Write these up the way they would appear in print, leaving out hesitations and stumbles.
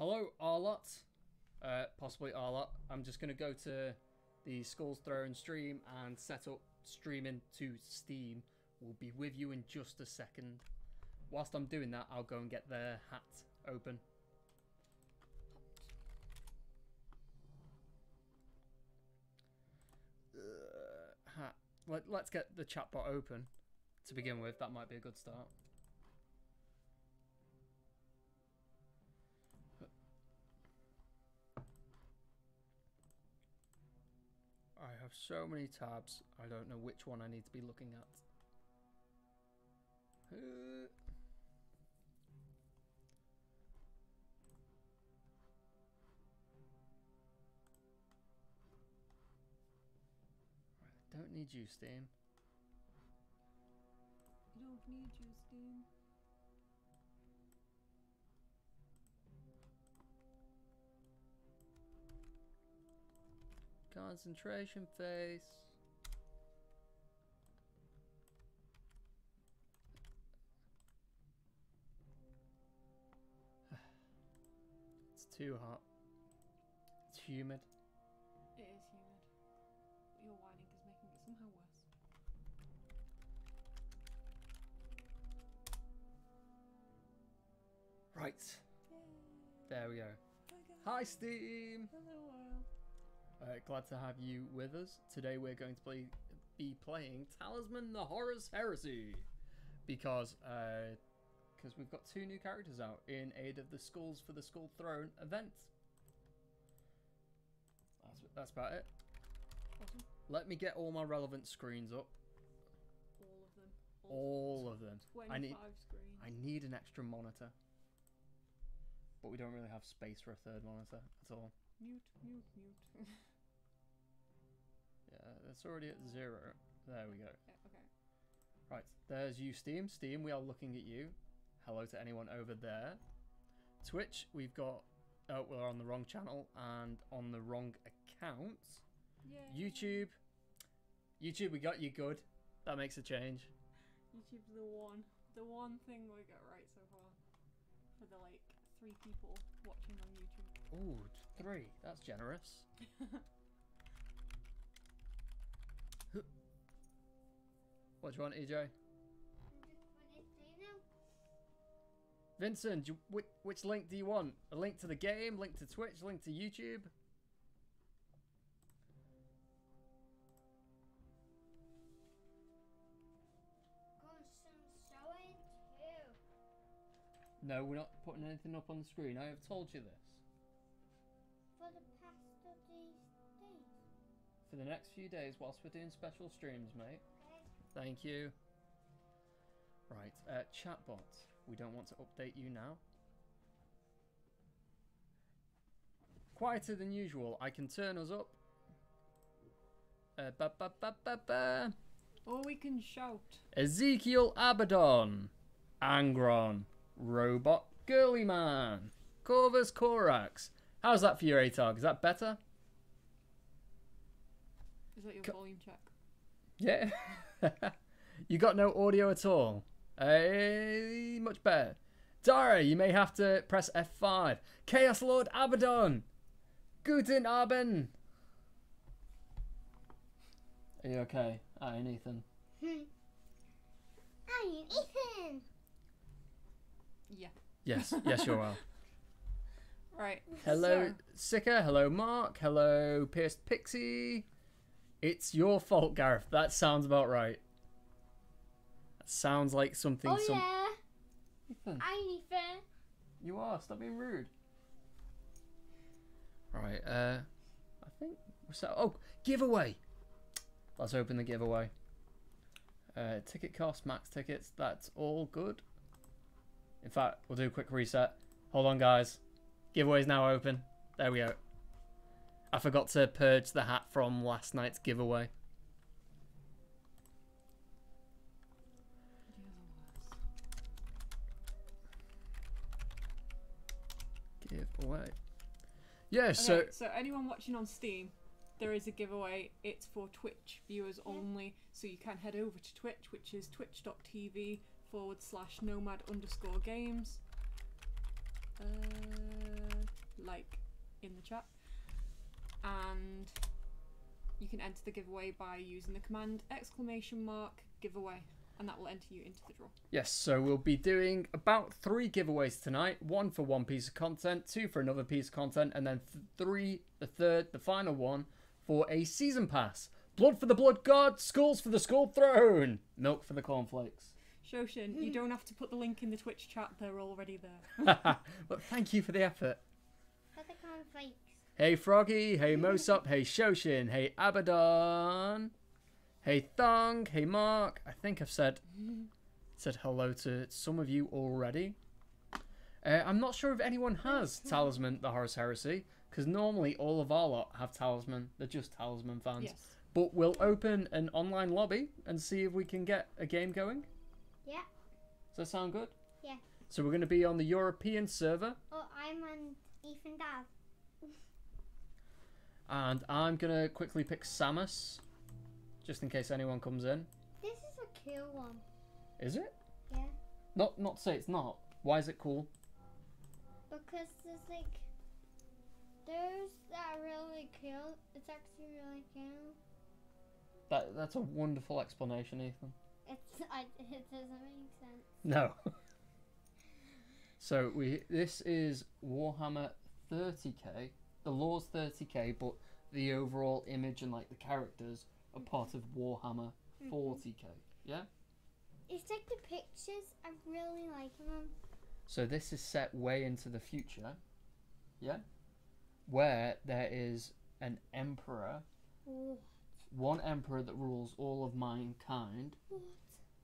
Hello, Arlot. Possibly Arlot. I'm just going to go to the Skulls Throne stream and set up streaming to Steam. We'll be with you in just a second. Whilst I'm doing that, I'll go and get their hat open. Hat. Let's get the chatbot open to begin with. That might be a good start. I have so many tabs, I don't know which one I need to be looking at. I don't need you, Steam. You don't need you, Steam. Concentration face. It's too hot. It's humid. It is humid. Your whining is making it somehow worse. Right. Yay. There we go. Hi, guys. Hi, Steam. Hello, world. Glad to have you with us. Today we're going to be playing Talisman, the Horus Heresy. Because we've got 2 new characters out in aid of the Skulls for the Skull Throne event. That's about it. Awesome. Let me get all my relevant screens up. All of them. All of them. 25 screens. I need an extra monitor. But we don't really have space for a 3rd monitor at all. Mute, mute, mute. Yeah, that's already at 0. There we go. Yeah, okay. Right, there's you, Steam. Steam, we are looking at you. Hello to anyone over there. Twitch, we've got... Oh, we're on the wrong channel and on the wrong account. Yay. YouTube, we got you good. That makes a change. YouTube's the one thing we got right so far. For the, 3 people watching on YouTube. Ooh, 3. That's generous. What do you want, EJ? Vincent, which link do you want? A link to the game, link to Twitch, link to YouTube? No, we're not putting anything up on the screen. I have told you this. For the past of these days. For the next few days whilst we're doing special streams, mate. Okay. Thank you. Right, chatbot. We don't want to update you now. Quieter than usual. I can turn us up. Or we can shout. Ezekiel Abaddon. Angron. Robot Girly Man. Corvus Corax. How's that for your ATAG? Is that better? Is that your volume check? Yeah. You got no audio at all. Much better. Dara, you may have to press F5. Chaos Lord Abaddon. Guten Abend. Are you okay? I'm Ethan. I'm Ethan. Yeah. Yes, yes you are. Right. Hello, Sika. Hello, Mark. Hello, Pierced Pixie. It's your fault, Gareth. That sounds about right. That sounds like something. Oh yeah. Ethan. I'm Ethan. You are. Stop being rude. Right. I think we're set. Oh, giveaway. Let's open the giveaway. Ticket cost, max tickets. That's all good. In fact, we'll do a quick reset. Hold on, guys. Giveaway's now open. There we go. I forgot to purge the hat from last night's giveaway. Giveaway. Yeah, okay, so anyone watching on Steam, there is a giveaway. It's for Twitch viewers only, so you can head over to Twitch, which is twitch.tv/nomad_games. like in the chat, and you can enter the giveaway by using the command !giveaway, and that will enter you into the draw. Yes, so we'll be doing about 3 giveaways tonight. 1 for 1 piece of content, 2 for another piece of content, and then 3, the final one, for a season pass. Blood for the blood god, skulls for the skull throne, milk for the cornflakes. Shoshin, you don't have to put the link in the Twitch chat, they're already there. But thank you for the effort. For the cornflakes. Hey Froggy, hey Mosop, hey Shoshin, hey Abaddon, hey Thong, hey Mark. I think I've said hello to some of you already. I'm not sure if anyone has Talisman, the Horus Heresy, because normally all of our lot have Talisman. They're just Talisman fans. Yes. But we'll open an online lobby and see if we can get a game going. Yeah. Does that sound good? Yeah. So we're going to be on the European server. Oh, I'm on Ethan Dad. And I'm going to quickly pick Samus, just in case anyone comes in. This is a cool one. Is it? Yeah. Not to say it's not. Why is it cool? Because there's like those that are really cool. It's actually really cool. That's a wonderful explanation, Ethan. It doesn't make sense. No. So this is Warhammer 30k. The lore's 30k, but the overall image and like the characters are part of Warhammer 40k. Yeah? It's like the pictures. I'm really liking them. So this is set way into the future. Yeah? Where there is an emperor. What? One emperor that rules all of mankind. What?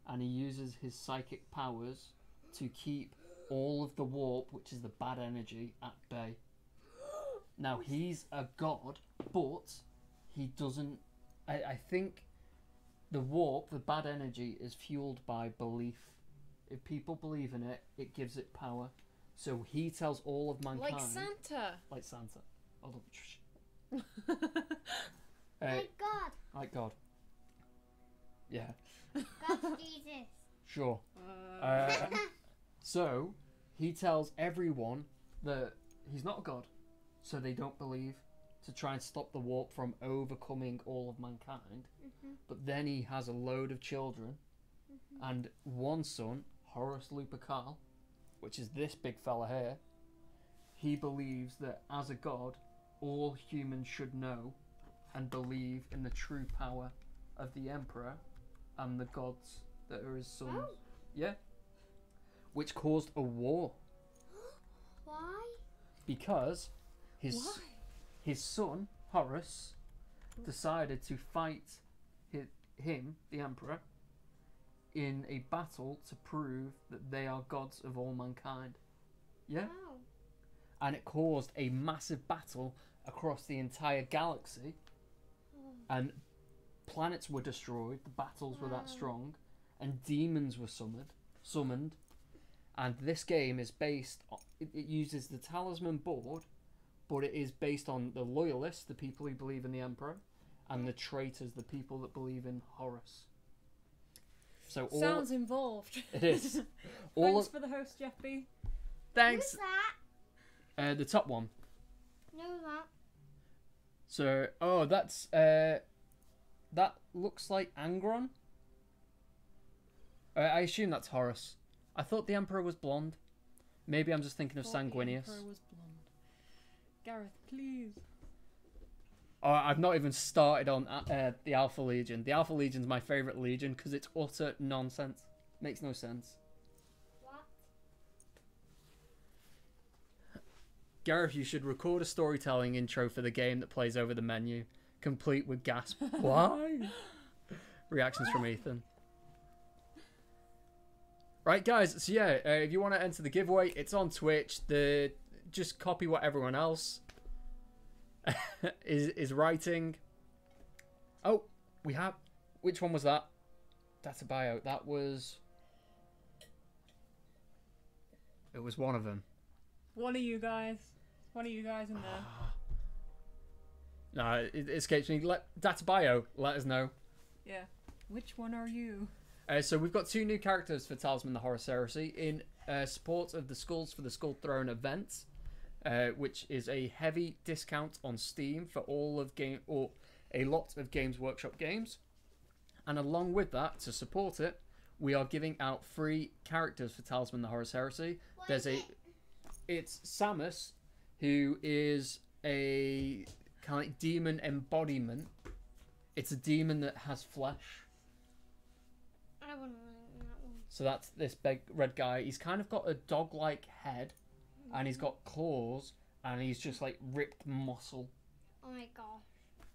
And he uses his psychic powers to keep all of the warp, which is the bad energy, at bay. Now, he's a god, but he doesn't... I think the warp, the bad energy, is fueled by belief. If people believe in it, it gives it power. So he tells all of mankind... Like Santa. Like Santa. Hold on. Like God. Like God. Yeah. God's Jesus. Sure. So, he tells everyone that he's not a god, so they don't believe, to try and stop the warp from overcoming all of mankind. But then he has a load of children, and one son, Horus Lupercal, which is this big fella here, he believes that as a god, all humans should know and believe in the true power of the Emperor and the gods that are his sons. Oh. Yeah. Which caused a war. Why? Because his son, Horus, decided to fight him, the Emperor, in a battle to prove that they are gods of all mankind. Yeah? Oh. And it caused a massive battle across the entire galaxy. And planets were destroyed, the battles were that strong, and demons were summoned. And this game is based on, it uses the Talisman board, but it is based on the loyalists, the people who believe in the Emperor, and the traitors, the people that believe in Horus. So all, Sounds involved. it is. Thanks for the host, Jeff B. Thanks. Who's that? The top one. No, that. So, that's that looks like Angron. I assume that's Horus. I thought the Emperor was blonde. Maybe I'm just thinking of Sanguinius. The Emperor was blonde. Gareth, please. Oh, I've not even started on the Alpha Legion. The Alpha Legion's my favourite Legion because it's utter nonsense. Makes no sense. What? Gareth, you should record a storytelling intro for the game that plays over the menu, complete with gasp. Why? Reactions from Ethan. Right, guys. So yeah, if you want to enter the giveaway, it's on Twitch. Just copy what everyone else is writing. Oh, we have. Which one was that? Data bio. That was. It was one of them. One of you guys. One of you guys in there. No, it escapes me. Data bio. Let us know. Yeah. Which one are you? So we've got 2 new characters for Talisman the Horus Heresy in support of the Skulls for the Skull Throne event. which is a heavy discount on Steam for all of a lot of Games Workshop games. And along with that, to support it, we are giving out free characters for Talisman the Horus Heresy. It's Samus, who is a kind of like demon embodiment. It's a demon that has flesh. I wouldn't like that one. So that's this big red guy. He's kind of got a dog-like head, and he's got claws, and he's just like ripped muscle. Oh my gosh.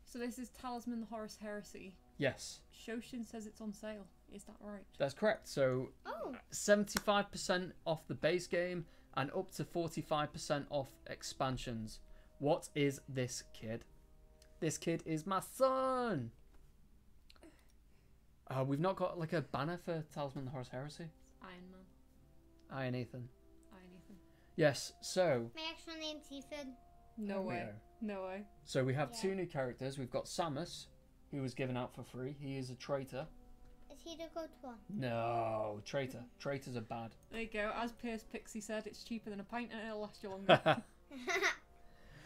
So this is Talisman the Horus Heresy. Yes, Shoshin says it's on sale. Is that right? that's correct. So Oh. 75% off the base game and up to 45% off expansions. What is this kid? This kid is my son. We've not got like a banner for Talisman the Horus Heresy. It's Iron Man. Iron Ethan. Iron Ethan. Yes, so My actual name's Ethan. No we way. are. No way. So we have Yeah. two new characters. We've got Samus, who was given out for free. He is a traitor. Is he the good one? No, traitor. Traitors are bad. There you go. As Pierce Pixie said, it's cheaper than a pint and it'll last you longer.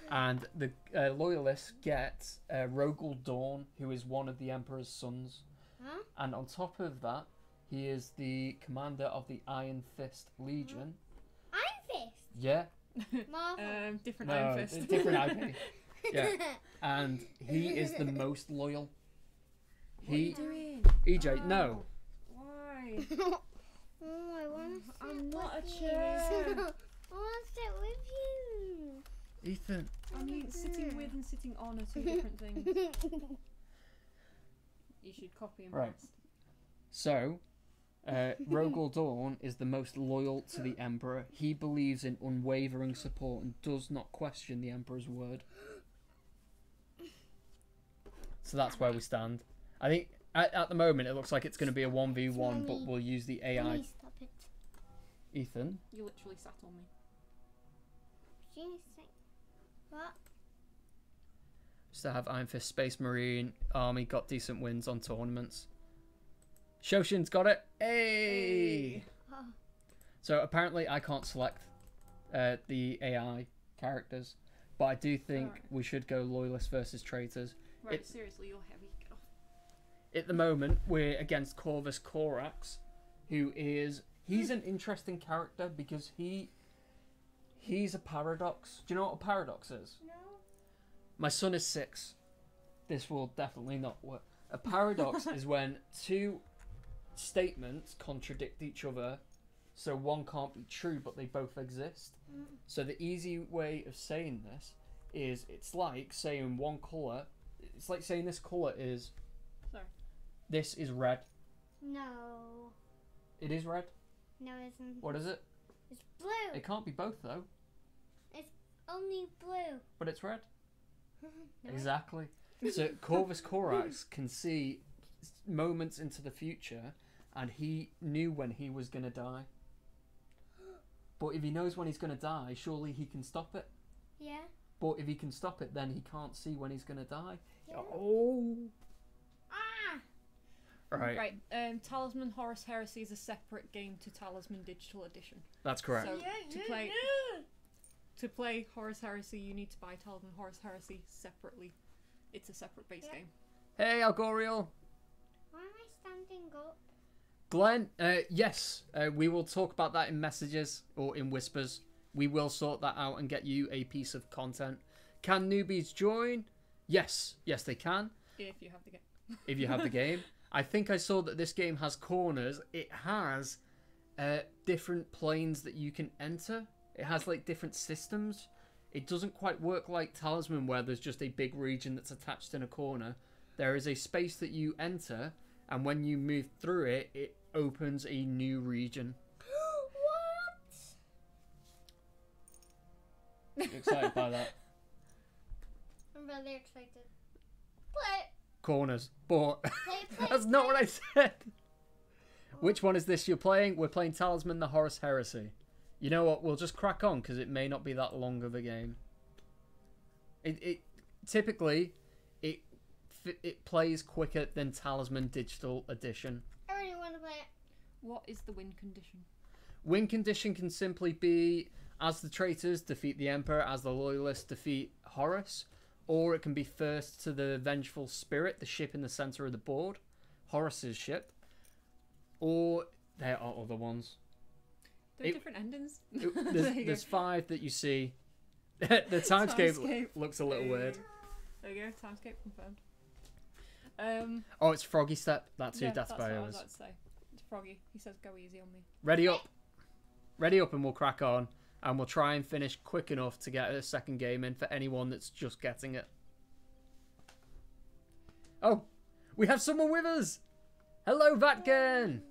And the loyalists get Rogal Dorn, who is one of the Emperor's sons. Huh? And on top of that, he is the commander of the Iron Fist Legion. Iron Fist. Yeah, Marvel. Different no, Iron Fist. different IP. Yeah, and he is the most loyal. What are you He, doing? EJ, no. Why? Oh, I want to sit I'm not a with chair. you. I want to sit with you. Ethan. I mean, sitting with and sitting on are two different things. You should copy and Right. paste. So, Rogal Dorn is the most loyal to the Emperor. He believes in unwavering support and does not question the Emperor's word. So that's where we stand. I think at the moment it looks like it's going to be a 1v1, but we'll use the AI. Please stop it. Ethan. You literally sat on me. She's like, what? Still have Iron Fist, Space Marine, Army, got decent wins on tournaments. Shoshin's got it. Hey! Oh. So apparently I can't select the AI characters, but I do think Alright. we should go loyalists versus traitors. Right, seriously, you're heavy. Get off. At the moment, we're against Corvus Corax, who is... He's an interesting character because he's a paradox. Do you know what a paradox is? No. My son is 6. This will definitely not work. A paradox is when two statements contradict each other, so one can't be true, but they both exist. So the easy way of saying this is it's like saying one colour. It's like saying this colour is... Sorry. This is red. No. It is red. No, it isn't. What is it? It's blue. It can't be both, though. It's only blue. But it's red. No. Exactly. So Corvus Corax can see moments into the future, and he knew when he was going to die. But if he knows when he's going to die, surely he can stop it. Yeah. But if he can stop it, then he can't see when he's going to die. Yeah. Oh. Ah. Right. Right. Talisman Horus Heresy is a separate game to Talisman Digital Edition. That's correct. So to play Horus Heresy, you need to buy Talisman Horus Heresy separately. It's a separate base game. Hey, Algoriel. Why am I standing up? Glenn, yes, we will talk about that in messages or in whispers. We will sort that out and get you a piece of content. Can newbies join? Yes, they can. If you have the game. If you have the game. I think I saw that this game has corners. It has different planes that you can enter. It has like different systems. It doesn't quite work like Talisman where there's just a big region that's attached in a corner. There is a space that you enter, and when you move through it, it opens a new region. What? You excited by that? I'm really excited. Play. Corners. But Play. that's not what I said. Which one is this you're playing? We're playing Talisman the Horus Heresy. You know what? We'll just crack on because it may not be that long of a game. It typically it plays quicker than Talisman Digital Edition. I already want to play it. What is the win condition? Win condition can simply be as the traitors defeat the Emperor, as the loyalists defeat Horus, or it can be first to the Vengeful Spirit, the ship in the center of the board, Horus's ship, or there are other ones. There are different endings. There's 5 that you see. The timescape looks a little weird. There you go, timescape confirmed. Oh, it's Froggy Step. That's who that's what I Deathbio was is. about to say. It's Froggy. He says go easy on me. Ready up. Ready up and we'll crack on. And we'll try and finish quick enough to get a second game in for anyone that's just getting it. Oh, we have someone with us. Hello, Vatgen.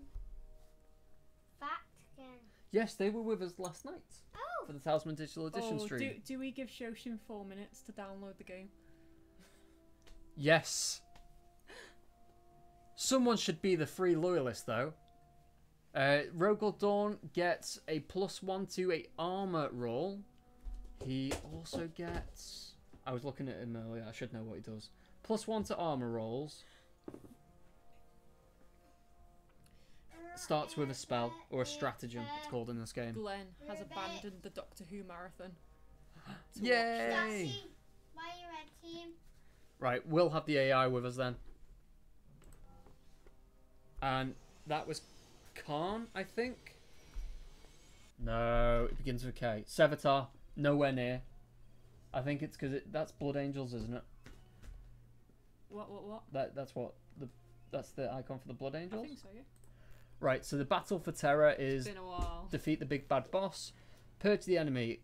Vatgen. Yes, they were with us last night Oh. for the Talisman Digital Edition stream. Do we give Shoshin 4 minutes to download the game? Yes. Someone should be the free loyalist, though. Rogal Dorn gets a +1 to a armor roll. He also gets... I was looking at him earlier. I should know what he does. +1 to armor rolls. Starts with a spell or a stratagem, it's called in this game. Glenn has abandoned the Doctor Who marathon. Yay! Darcy, why are you red team? Right, we'll have the AI with us then. And that was Khan, I think? No, it begins with K. Sevatar, nowhere near. I think it's because that's Blood Angels, isn't it? What? That's the icon for the Blood Angels? I think so, yeah. Right, so the battle for Terra is It's been a while. defeat the big bad boss, purge the enemy.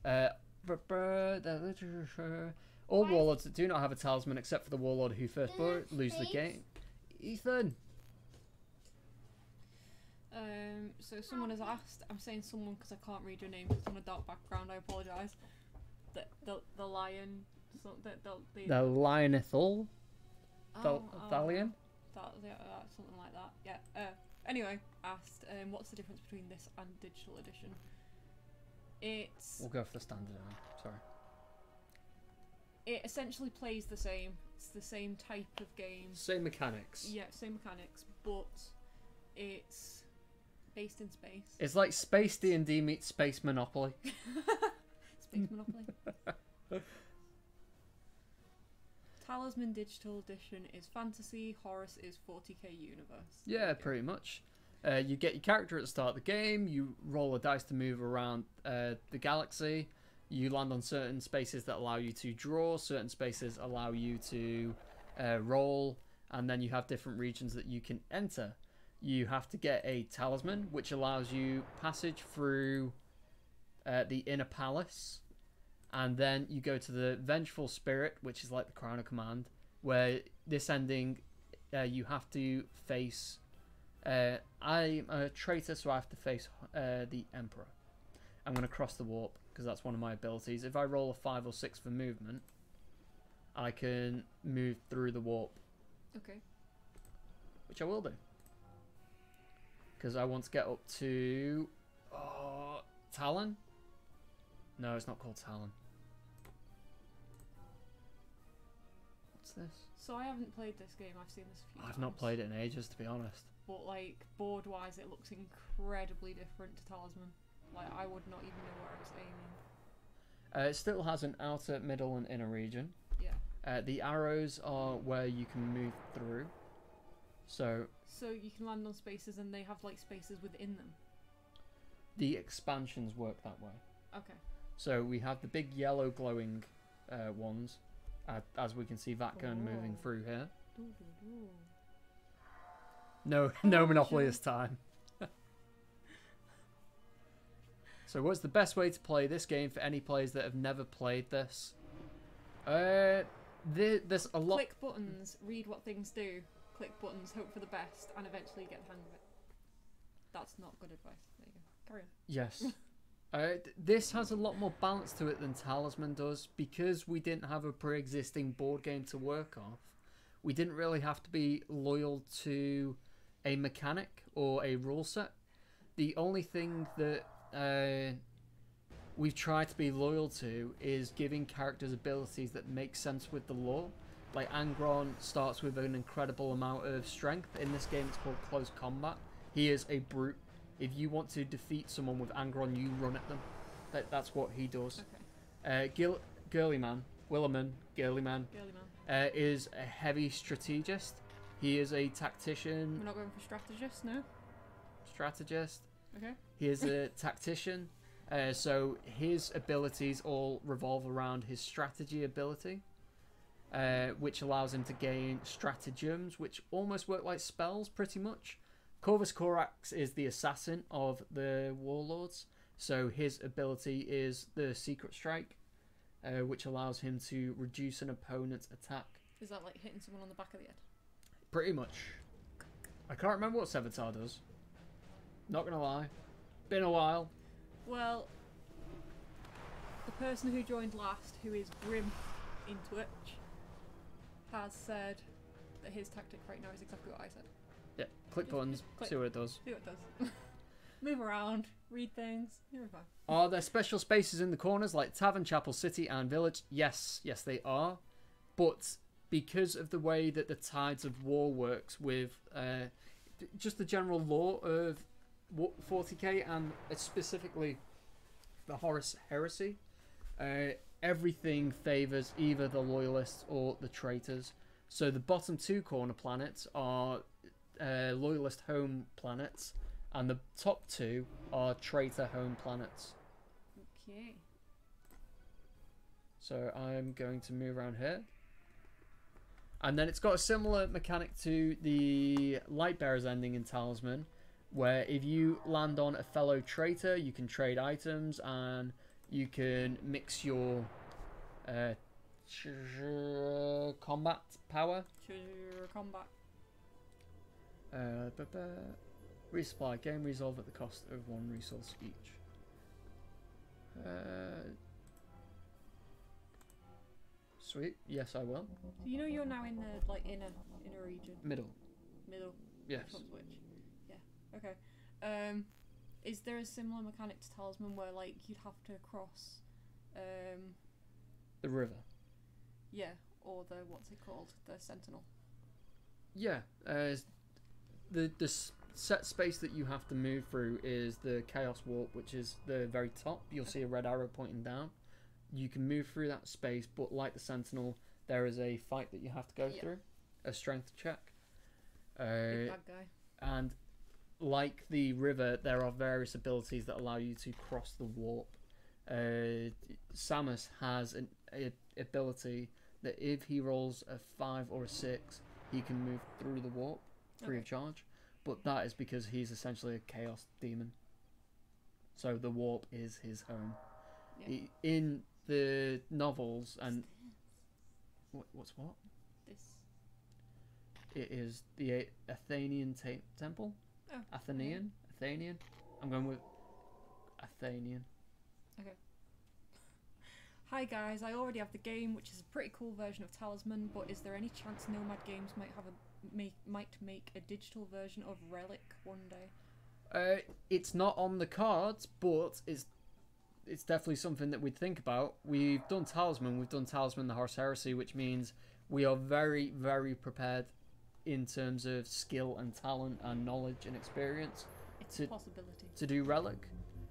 All warlords that do not have a talisman except for the warlord who first bore it lose the game. Ethan! So someone has asked, I'm saying someone because I can't read your name because it's on a dark background, I apologise. The lion... The Lionethal? Oh, Thalion? Something like that, yeah. Anyway, asked, what's the difference between this and digital edition? We'll go for the standard one, sorry. It essentially plays the same. It's the same type of game. Same mechanics. Yeah, same mechanics, but it's based in space. It's like Space D&D meets Space Monopoly. Space Monopoly. Talisman Digital Edition is fantasy, Horus is 40k universe. Yeah, pretty much. You get your character at the start of the game, you roll a dice to move around the galaxy, you land on certain spaces that allow you to draw, certain spaces allow you to roll, and then you have different regions that you can enter. You have to get a talisman, which allows you passage through the inner palace, and then you go to the Vengeful Spirit, which is like the Crown of Command, where this ending you have to face... I'm a traitor, so I have to face the Emperor. I'm going to cross the warp, because that's one of my abilities. If I roll a 5 or 6 for movement, I can move through the warp. Okay. Which I will do. Because I want to get up to... Talon? No, it's not called Talon. What's this? So I haven't played this game, I've seen this a few times. I've not played it in ages, to be honest. But like, board-wise, it looks incredibly different to Talisman. Like, I would not even know where I was aiming. It still has an outer, middle, and inner region. Yeah. The arrows are where you can move through. So you can land on spaces and they have like spaces within them. the expansions work that way. Okay. So we have the big yellow glowing ones, as we can see Vatgun moving through here. No Monopoly this time. So what's the best way to play this game for any players that have never played this? There's a lot... Click buttons, read what things do. Click buttons, hope for the best, and eventually get the hang of it. That's not good advice. There you go. Carry on. Yes. This has a lot more balance to it than Talisman does. Because we didn't have a pre-existing board game to work off, we didn't really have to be loyal to a mechanic or a rule set. The only thing that we've tried to be loyal to is giving characters abilities that make sense with the lore. Like Angron starts with an incredible amount of strength. In this game it's called Close Combat. He is a brute. If you want to defeat someone with Angron, you run at them. That's what he does. Okay. Girlyman, Willerman, Girlyman, Girly man. is a heavy strategist. He is a tactician. We're not going for strategist, no? Strategist. Okay. He is a tactician. So his abilities all revolve around his strategy ability, which allows him to gain stratagems, which almost work like spells, pretty much. Corvus Corax is the assassin of the warlords, so his ability is the Secret Strike, which allows him to reduce an opponent's attack. Is that like hitting someone on the back of the head? Pretty much. I can't remember what Sevatar does. Not gonna lie. Been a while. Well, the person who joined last, who is Grim in Twitch, has said that his tactic right now is exactly what I said. Yeah, click buttons, click. see what it does. See what it does. Move around, read things, you're fine. Are there special spaces in the corners like Tavern, Chapel, City and Village? Yes, they are. But because of the way that the Tides of War works with just the general law of 40k and specifically the Horus Heresy, everything favours either the Loyalists or the Traitors. So the bottom two corner planets are Loyalist home planets, and the top two are Traitor home planets. Okay. So I'm going to move around here. And then it's got a similar mechanic to the Lightbearer's ending in Talisman, where if you land on a fellow traitor, you can trade items and you can mix your combat power. Combat. Resupply. Game resolve at the cost of 1 resource each. Sweet. Yes, I will. So you know you're now in the like inner region. Middle. Yes. Which one's which? Yeah. Okay. Is there a similar mechanic to Talisman where like you'd have to cross The river. Yeah, or the what's it called? The Sentinel. Yeah. The set space that you have to move through is the Chaos Warp, which is the very top. You'll see a red arrow pointing down. You can move through that space, but like the Sentinel, there is a fight that you have to go through, a strength check. Big bad guy. And like the river, there are various abilities that allow you to cross the warp. Samus has an ability that if he rolls a 5 or a 6, he can move through the warp free of charge. But that is because he's essentially a chaos demon. So the warp is his home. Yeah. In the novels and what's what? This. It is the Athenian temple. Oh. Athenian. I'm going with Athenian. Okay. Hi guys, I already have the game, which is a pretty cool version of Talisman, but is there any chance Nomad Games might have might make a digital version of Relic one day? It's not on the cards, but it's definitely something that we'd think about. We've done Talisman, the Horus Heresy, which means we are very, very prepared in terms of skill and talent and knowledge and experience. It's a possibility. To do Relic.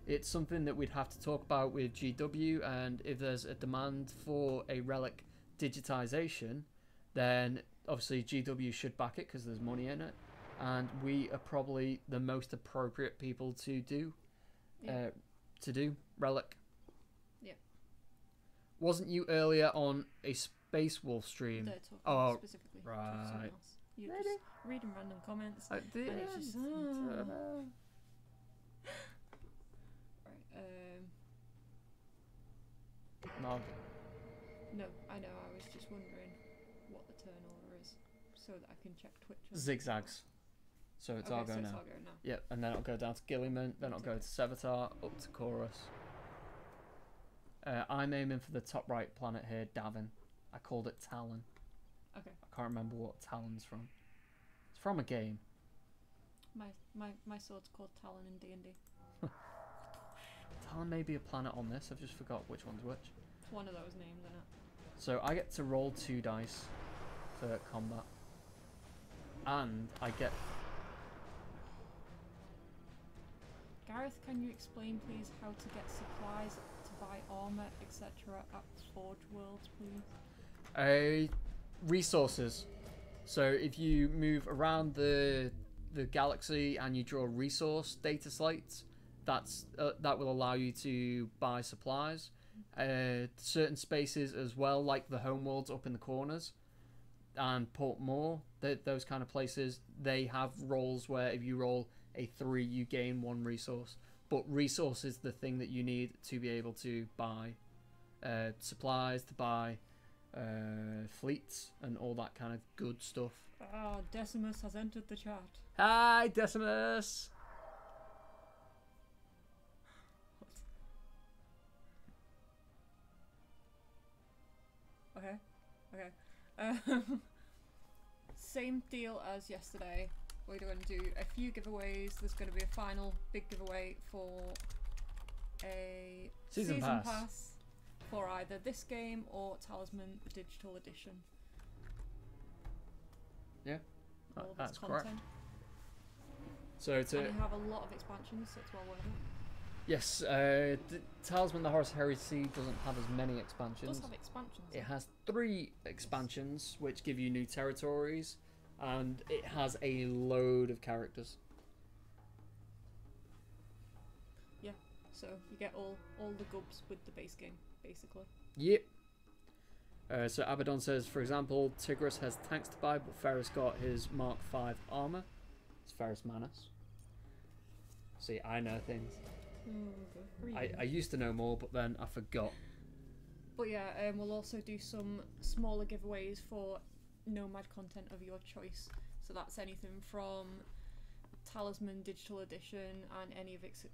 It's something that we'd have to talk about with GW, and if there's a demand for a Relic digitization, then obviously GW should back it because there's money in it, and we are probably the most appropriate people to do Relic. Yeah. Wasn't you earlier on a Space Wolf stream? They're talking specifically to right. someone else. You're just reading random comments. I did. And it's just, right. No, I know. I was just wondering what the turnover is, so that I can check Twitch. Zigzags. So it's Argo now. Argo now. Yep, and then it'll go down to Gilliman, then it'll go to Sevatar, up to Chorus. I'm aiming for the top right planet here, Davin. I called it Talon. Okay. I can't remember what Talon's from. It's from a game. My sword's called Talon in D&D. Talon may be a planet on this. I've just forgot which one's which. It's one of those names, isn't it? So I get to roll 2 dice for combat, and I get. Gareth, can you explain please how to get supplies buy armor, etc. at Forge Worlds, please? Resources. So if you move around the galaxy and you draw resource data slates, that will allow you to buy supplies. Certain spaces as well, like the homeworlds up in the corners and Port Moore, those kind of places, they have rolls where if you roll a 3, you gain 1 resource. But resource is the thing that you need to be able to buy supplies, to buy fleets and all that kind of good stuff. Ah, Decimus has entered the chat. Hi, Decimus! Okay. Same deal as yesterday. We're going to do a few giveaways. There's going to be a final big giveaway for a Season Pass for either this game or Talisman, the digital edition. Yeah, All of that's its content. correct. So And we have a lot of expansions, so it's well worth it. yes, Talisman, the Horus Heresy doesn't have as many It expansions. does have expansions. It has 3 expansions, which give you new territories, and it has a load of characters. Yeah, so you get all the gubs with the base game, basically. Yep. So Abaddon says, for example, Tigris has tanks to buy, but Ferris got his Mark V armor. It's Ferris Manus. See, I know things. I used to know more, but then I forgot. But yeah, we'll also do some smaller giveaways for Nomad content of your choice. So that's anything from Talisman Digital Edition and any of its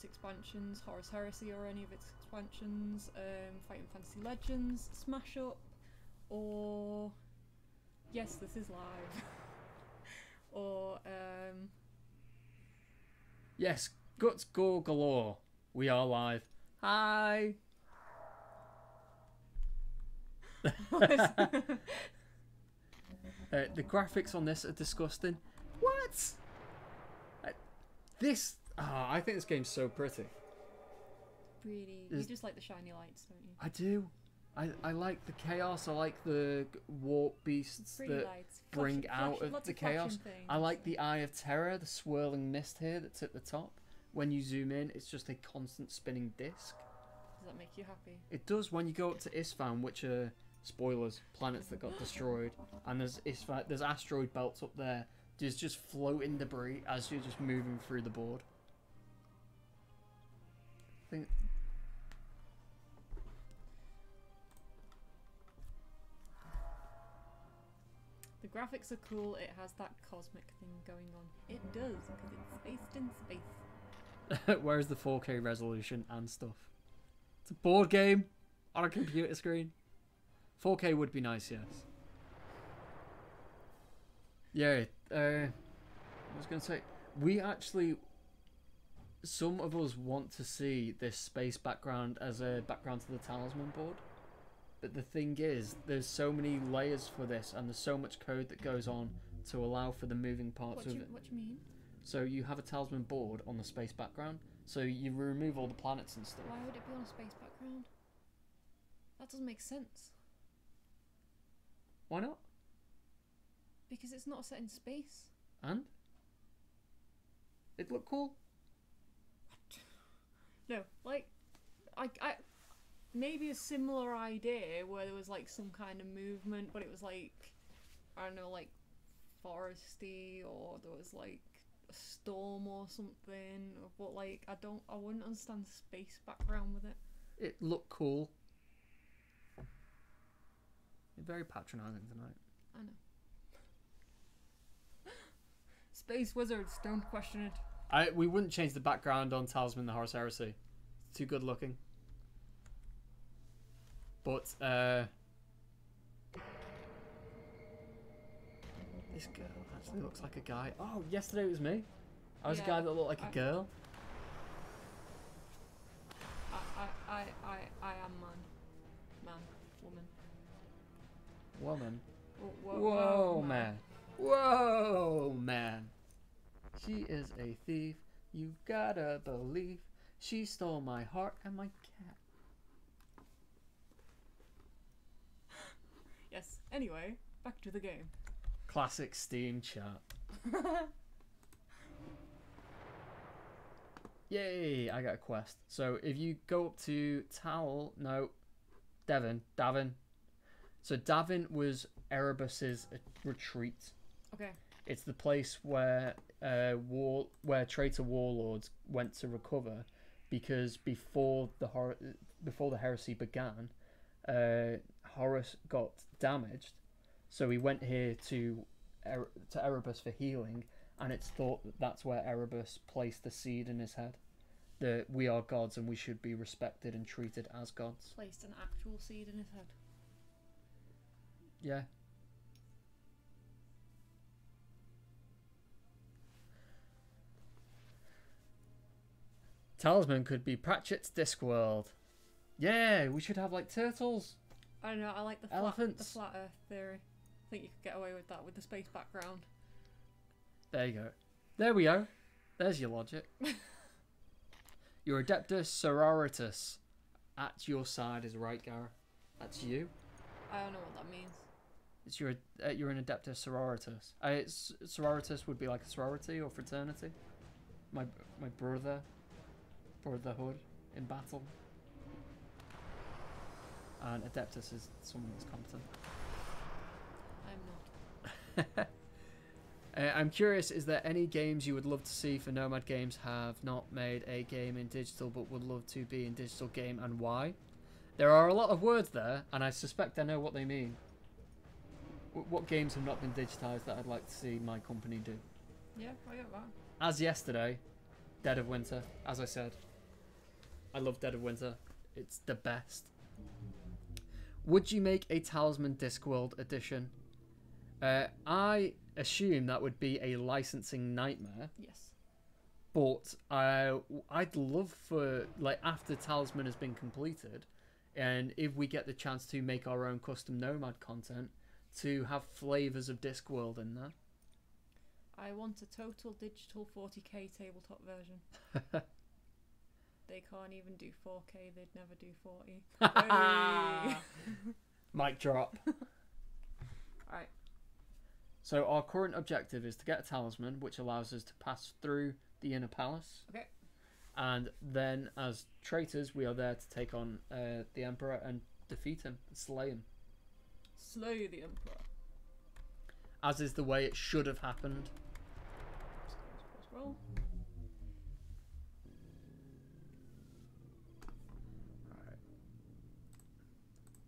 expansions, Horus Heresy or any of its expansions, Fighting Fantasy Legends, Smash Up, or yes, this is live, or Yes, Guts Gore Galore. We are live. Hi. The graphics on this are disgusting. What? I think this game's so pretty. Really, you just like the shiny lights, don't you? I do. I like the chaos. I like the warp beasts Pretty that lights. bring Flash- out flash- of lots the of flashing chaos. things. I like the Eye of Terror, the swirling mist here that's at the top. When you zoom in, it's just a constant spinning disc. Does that make you happy? It does when you go up to Isfahan, which are spoilers, planets that got destroyed, and there's asteroid belts up there. There's just floating debris as you're just moving through the board. The graphics are cool. It has that cosmic thing going on. It does, because it's based in space. Where's the 4K resolution and stuff? It's a board game on a computer screen. 4K would be nice, yes. Yeah, I was going to say, some of us want to see this space background as a background to the Talisman board. But the thing is, there's so many layers for this, and there's so much code that goes on to allow for the moving parts of it. What do you mean? So you have a Talisman board on the space background, so you remove all the planets and stuff. Why would it be on a space background? That doesn't make sense. Why not? Because it's not set in space. And? It'd look cool. No, like, I maybe a similar idea where there was like some kind of movement, but it was like, I don't know, like foresty, or there was like a storm or something. But like, I wouldn't understand the space background with it. It looked cool. You're very patronising tonight. I know. Space wizards, don't question it. We wouldn't change the background on Talisman the Horus Heresy. It's too good looking. But this girl actually looks like a guy. Oh, yesterday it was me. I was a guy that looked like a girl. I am man, woman. Woman. Whoa, man. Whoa, man. She is a thief. You gotta believe She stole my heart and my cat. Yes. Anyway, back to the game. Classic Steam chat. Yay! I got a quest. So if you go up to Davin. So Davin was Erebus's retreat. Okay. It's the place where traitor warlords went to recover, because before the heresy began, Horus got damaged, so he went here to Erebus for healing, and it's thought that that's where Erebus placed the seed in his head, that we are gods and we should be respected and treated as gods. Placed an actual seed in his head. Yeah. Talisman could be Pratchett's Discworld. Yeah, we should have like turtles. I don't know, I like the Elephants. flat Earth theory. I think you could get away with that with the space background. There you go. There we go. There's your logic. Your Adeptus Sororitas. At your side is right, Gareth. That's you. I don't know what that means. It's you're an Adeptus Sororitas. Sororitas would be like a sorority or fraternity. My brotherhood in battle. And Adeptus is someone that's competent. I'm not. I'm curious, is there any games you would love to see for Nomad Games have not made a game in digital but would love to be in digital game, and why? There are a lot of words there, and I suspect I know what they mean. What games have not been digitized that I'd like to see my company do? Yeah, I get that. As yesterday, Dead of Winter, as I said. I love Dead of Winter. It's the best. Would you make a Talisman Discworld edition? I assume that would be a licensing nightmare. Yes. But I'd love for, like, after Talisman has been completed, and if we get the chance to make our own custom Nomad content, to have flavours of Discworld in there. I want a total digital 40k tabletop version. They can't even do 4k, they'd never do 40. Hey. Mic drop. Alright. So our current objective is to get a talisman, which allows us to pass through the inner palace. Okay. And then, as traitors, we are there to take on the Emperor and defeat him, slay him. Slay the Emperor. As is the way it should have happened. Roll. Alright.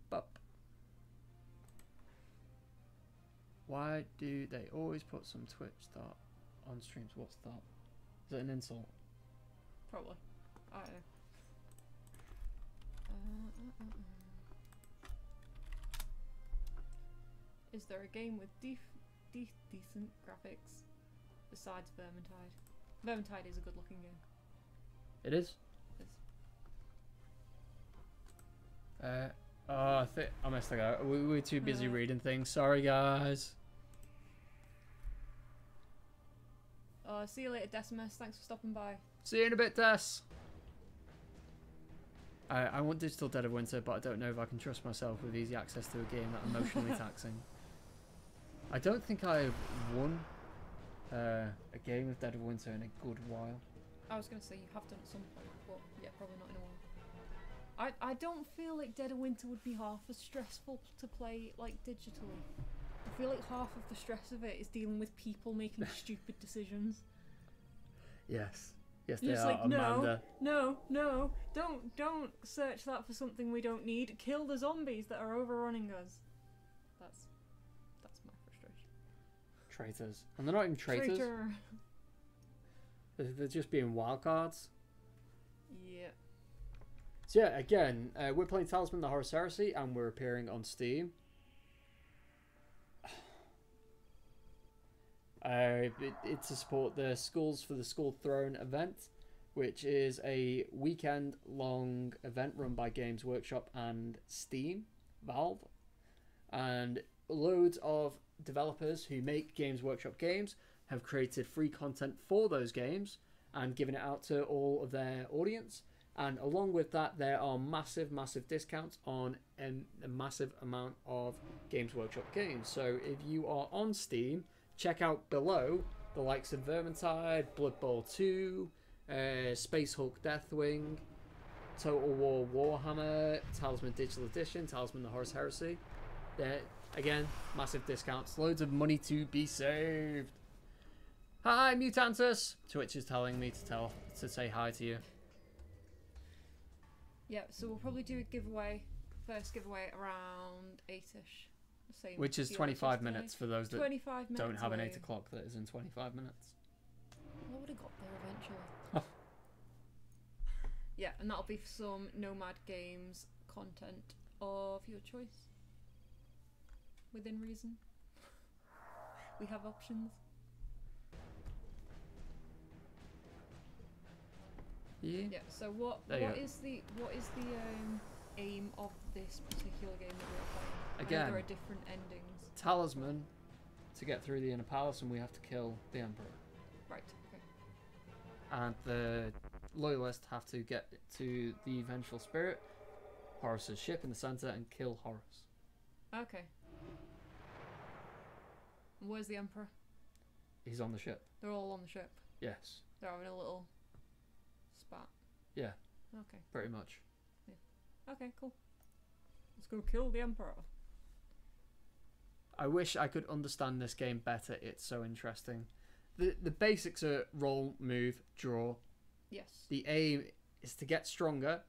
Bup. Why do they always put some Twitch stuff on streams? What's that? Is it an insult? Probably. I don't know. Is there a game with decent graphics besides Vermintide? Vermintide is a good looking game. It is? It is. I think I missed it out. We were too busy Uh. reading things. Sorry, guys. See you later, Decimus. Thanks for stopping by. See you in a bit, Des. I want digital Dead of Winter, but I don't know if I can trust myself with easy access to a game that emotionally taxing. I don't think I've won a game of Dead of Winter in a good while. I was going to say you have done at some point, but yeah, probably not in a while. I don't feel like Dead of Winter would be half as stressful to play like digitally. I feel like half of the stress of it is dealing with people making stupid decisions. Yes. Yes, You're they just are, like, Amanda. no, don't search that for something we don't need. Kill the zombies that are overrunning us. That's my frustration. Traitors. And they're not even traitors. Traitor. They're just being wildcards. Yeah. So yeah, again, we're playing Talisman, the Horus Heresy, and we're appearing on Steam. It's to support the Skulls for the Skull Throne event, which is a weekend-long event run by Games Workshop and Steam, Valve, and loads of developers who make Games Workshop games have created free content for those games, and giving it out to all of their audience. And along with that, there are massive, massive discounts on a massive amount of Games Workshop games. So if you are on Steam, check out below the likes of Vermintide, Blood Bowl 2, Space Hulk Deathwing, Total War Warhammer, Talisman Digital Edition, Talisman the Horus Heresy. There, again, massive discounts. Loads of money to be saved. Hi, Mutantus! Twitch is telling me to say hi to you. Yeah, so we'll probably do a giveaway, first giveaway around 8ish. Same Which is 25 minutes for those that 25 minutes don't have an away. 8 o'clock that is in 25 minutes. I would have got there eventually. Yeah, and that'll be for some Nomad Games content of your choice. Within reason. We have options. Yeah. Yeah, so what is the aim of this particular game that we're playing? I know Again, there are different endings. Talisman to get through the inner palace, and we have to kill the Emperor. Right, okay. And the loyalists have to get to the Vengeful Spirit, Horus's ship in the center, and kill Horus. Okay. And where's the Emperor? He's on the ship. They're all on the ship. Yes. They're having a little spat. Yeah. Okay. Pretty much. Okay, cool. Let's go kill the Emperor. I wish I could understand this game better. It's so interesting. The basics are roll, move, draw. Yes. The aim is to get stronger,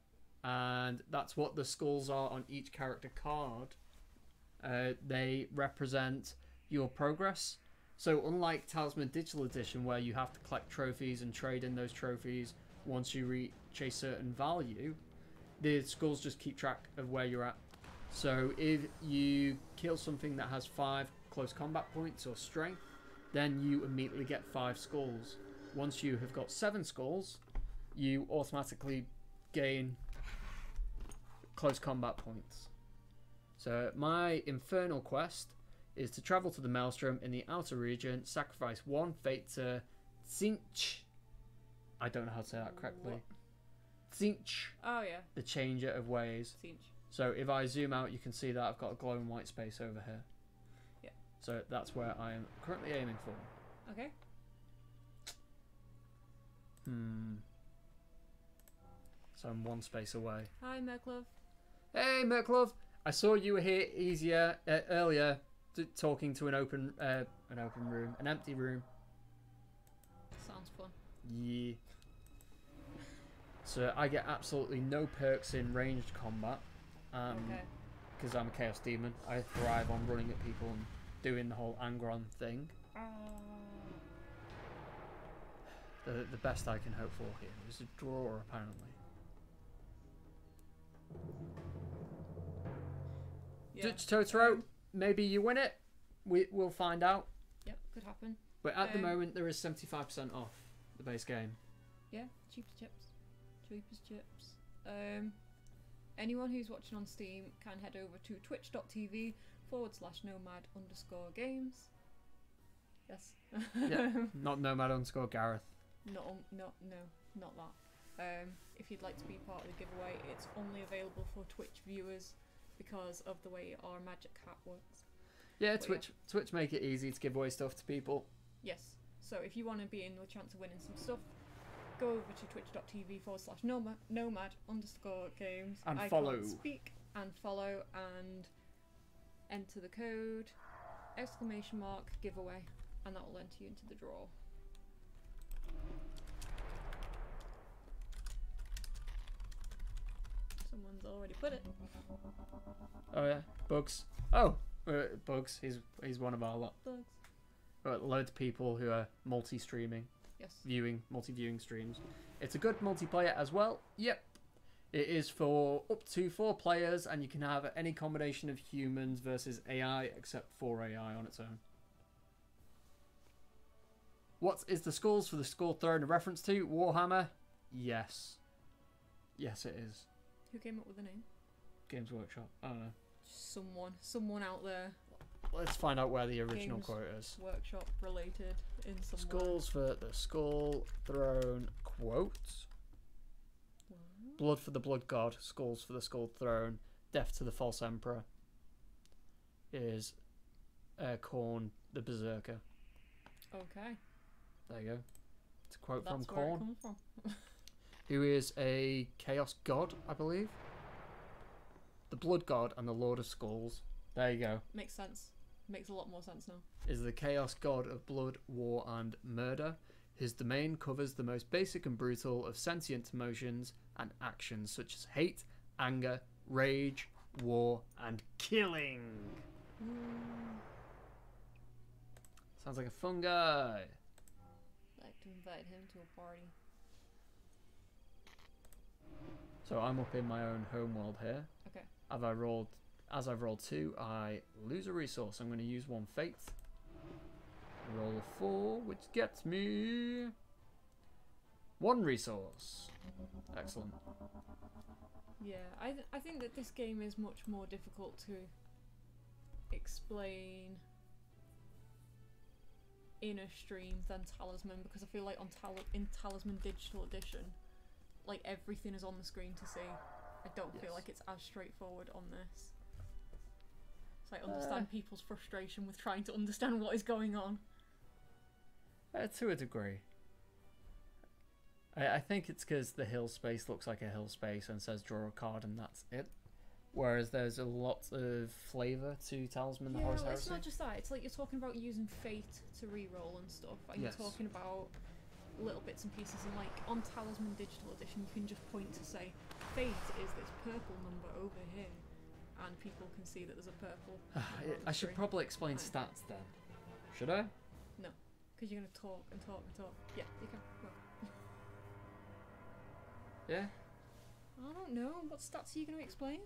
and that's what the skulls are on each character card. They represent your progress. So unlike Talisman Digital Edition, where you have to collect trophies and trade in those trophies once you reach a certain value, the skulls just keep track of where you're at. So if you kill something that has 5 close combat points or strength, then you immediately get 5 skulls. Once you have got 7 skulls, you automatically gain close combat points. So my Infernal quest is to travel to the Maelstrom in the outer region, sacrifice 1 fate to Tzinch. I don't know how to say that correctly. What? Tzinch, Oh yeah. the changer of ways. Siege. So if I zoom out, you can see that I've got a glowing white space over here. Yeah. So that's where I am currently aiming for. Okay. So I'm 1 space away. Hi, Merklov. Hey, Merklov! I saw you were here earlier, talking to an open room, an empty room. Sounds fun. Yeah. So I get absolutely no perks in ranged combat. Okay. Because I'm a Chaos Demon. I thrive on running at people and doing the whole Angron thing. The best I can hope for here is a draw, apparently. Yeah. Dutch Totoro, maybe you win it. We'll find out. Yep, could happen. But at the moment, there is 75% off the base game. Yeah, cheapest chips. Cheapest chips. Anyone who's watching on Steam can head over to twitch.tv/nomad_games. Yes. Yeah, not Nomad_Gareth. No, not that. If you'd like to be part of the giveaway, it's only available for Twitch viewers because of the way our magic hat works. Yeah, But Twitch make it easy to give away stuff to people. Yes. So if you want to be in the chance of winning some stuff, go over to twitch.tv/nomad_games. And I follow. Can't speak and follow and enter the code !giveaway, and that will enter you into the draw. Someone's already put it. Oh yeah, Bugs. Oh, Bugs. He's one of our lot. Bugs. Loads of people who are multi-streaming, Yes. multi-viewing streams. It's a good multiplayer as well. Yep. It is for up to 4 players, and you can have any combination of humans versus AI, except for AI on its own. What is the skulls for the skull throne a reference to? Warhammer? Yes. Yes, it is. Who came up with the name? Games Workshop. I don't know. Someone out there. let's find out where the original Games quote is. Workshop related in some way. Skulls for the Skull Throne quote. Blood for the Blood God. Skulls for the Skull Throne. Death to the False Emperor. Is Khorne the Berserker. Okay. There you go. It's a quote That's from where it Khorne, comes from. who is a Chaos God, I believe. The Blood God and the Lord of Skulls. There you go. Makes sense. Makes a lot more sense now. Is the Chaos God of blood, war, and murder. His domain covers the most basic and brutal of sentient emotions and actions, such as hate, anger, rage, war, and killing. Sounds like a fun guy. Like to invite him to a party. So I'm up in my own homeworld here. Okay. As I've rolled 2, I lose a resource. I'm going to use 1 fate. Roll a 4, which gets me 1 resource. Excellent. Yeah, I think that this game is much more difficult to explain in a stream than Talisman, because I feel like in Talisman Digital Edition, like everything is on the screen to see. I don't feel like it's as straightforward on this. So I understand people's frustration with trying to understand what is going on. To a degree. I think it's because the hill space looks like a hill space and says draw a card and that's it. Whereas there's a lot of flavour to Talisman, the Horus well, it's Heresy. not just that. It's like you're talking about using fate to re-roll and stuff, and Yes. you're talking about little bits and pieces. And like on Talisman Digital Edition, you can just point to say fate is this purple number over here, and people can see that there's a purple. number on the I should screen. probably explain Right. stats then. Should I? No, because you're gonna talk and talk and talk. Yeah, you can. Go. Yeah. I don't know. What stats are you gonna explain?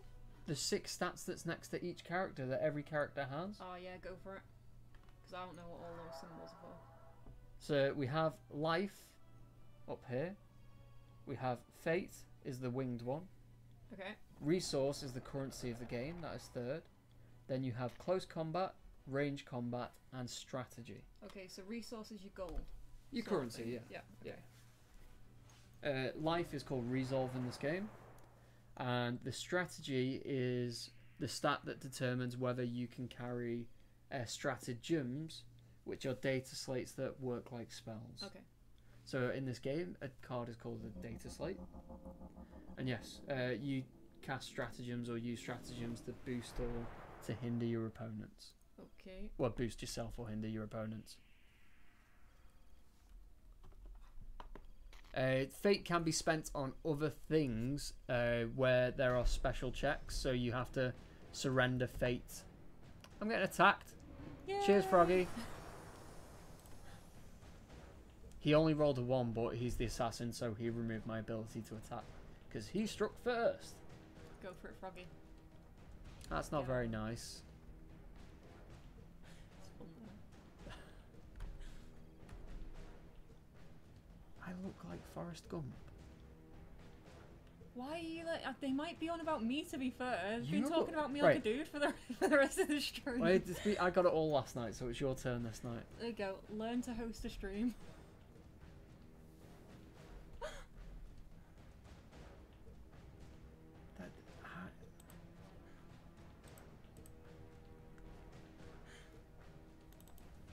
The 6 stats that's next to each character that every character has. Oh yeah, go for it. Because I don't know what all those symbols are for. So we have life up here. We have fate is the winged one. Okay. Resource is the currency of the game. That is 3rd. Then you have close combat, range combat, and strategy. Okay, so resource is your gold. Your sort of currency, thing. yeah. Yeah. Okay. Life is called resolve in this game, and the strategy is the stat that determines whether you can carry stratagems, which are data slates that work like spells. Okay. So in this game, a card is called a data slate, and yes, you cast stratagems or use stratagems to boost or to hinder your opponents. Okay. Well, boost yourself or hinder your opponents. Fate can be spent on other things where there are special checks, so you have to surrender fate. I'm getting attacked. Yay! Cheers, Froggy. He only rolled a 1, but he's the assassin, so he removed my ability to attack because he struck first. Go for it, Froggy. That's not Yeah. very nice. It's fun though. I look like Forrest Gump. Why are you like? They might be on about me, to be fair. They've been You- talking about me like a right. dude for the for the rest of the stream. Wait, I got it all last night, so it's your turn this night. There you go. Learn to host a stream.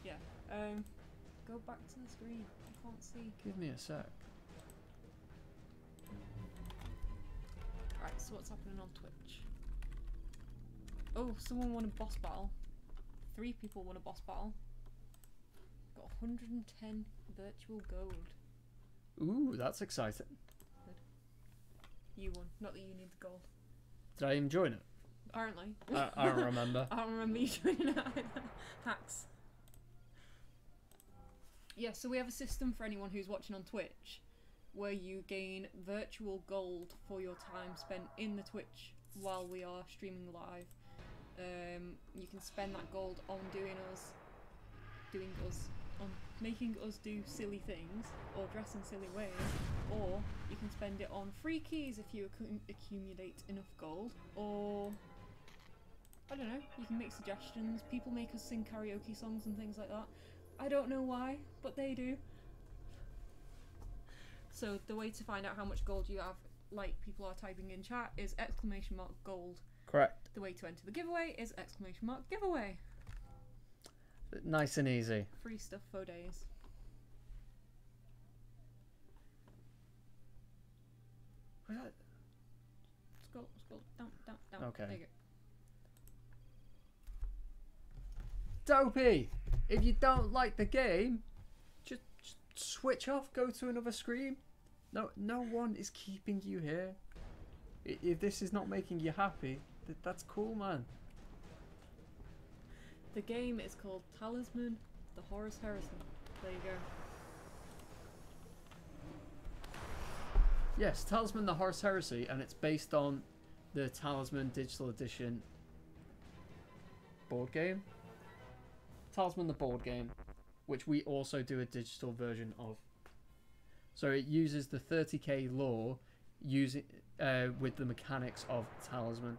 Yeah. Go back to the screen. I can't see. Give me a sec. Alright, so what's happening on Twitch? Oh, someone won a boss battle. 3 people won a boss battle. Got 110 virtual gold. Ooh, that's exciting. You won. Not that you need the gold. Did I even join it? Apparently. I don't remember. I don't remember you doing it either. Hacks. Yeah, so we have a system for anyone who's watching on Twitch where you gain virtual gold for your time spent in the Twitch while we are streaming live. You can spend that gold on making us do silly things or dress in silly ways, or you can spend it on free keys if you accumulate enough gold, or I don't know, you can make suggestions. People make us sing karaoke songs and things like that. I don't know why, but they do. So the way to find out how much gold you have, like people are typing in chat, is !gold. Correct. The way to enter the giveaway is !giveaway. Nice and easy. Free stuff for days. Scroll, down. Okay. There you go. Dopey! If you don't like the game, just switch off, go to another screen. No one is keeping you here. If this is not making you happy, that's cool, man. The game is called Talisman, the Horus Heresy. There you go. Yes, Talisman the Horus Heresy, and it's based on the Talisman Digital Edition board game. Talisman the board game, which we also do a digital version of. So it uses the 30k lore using with the mechanics of Talisman.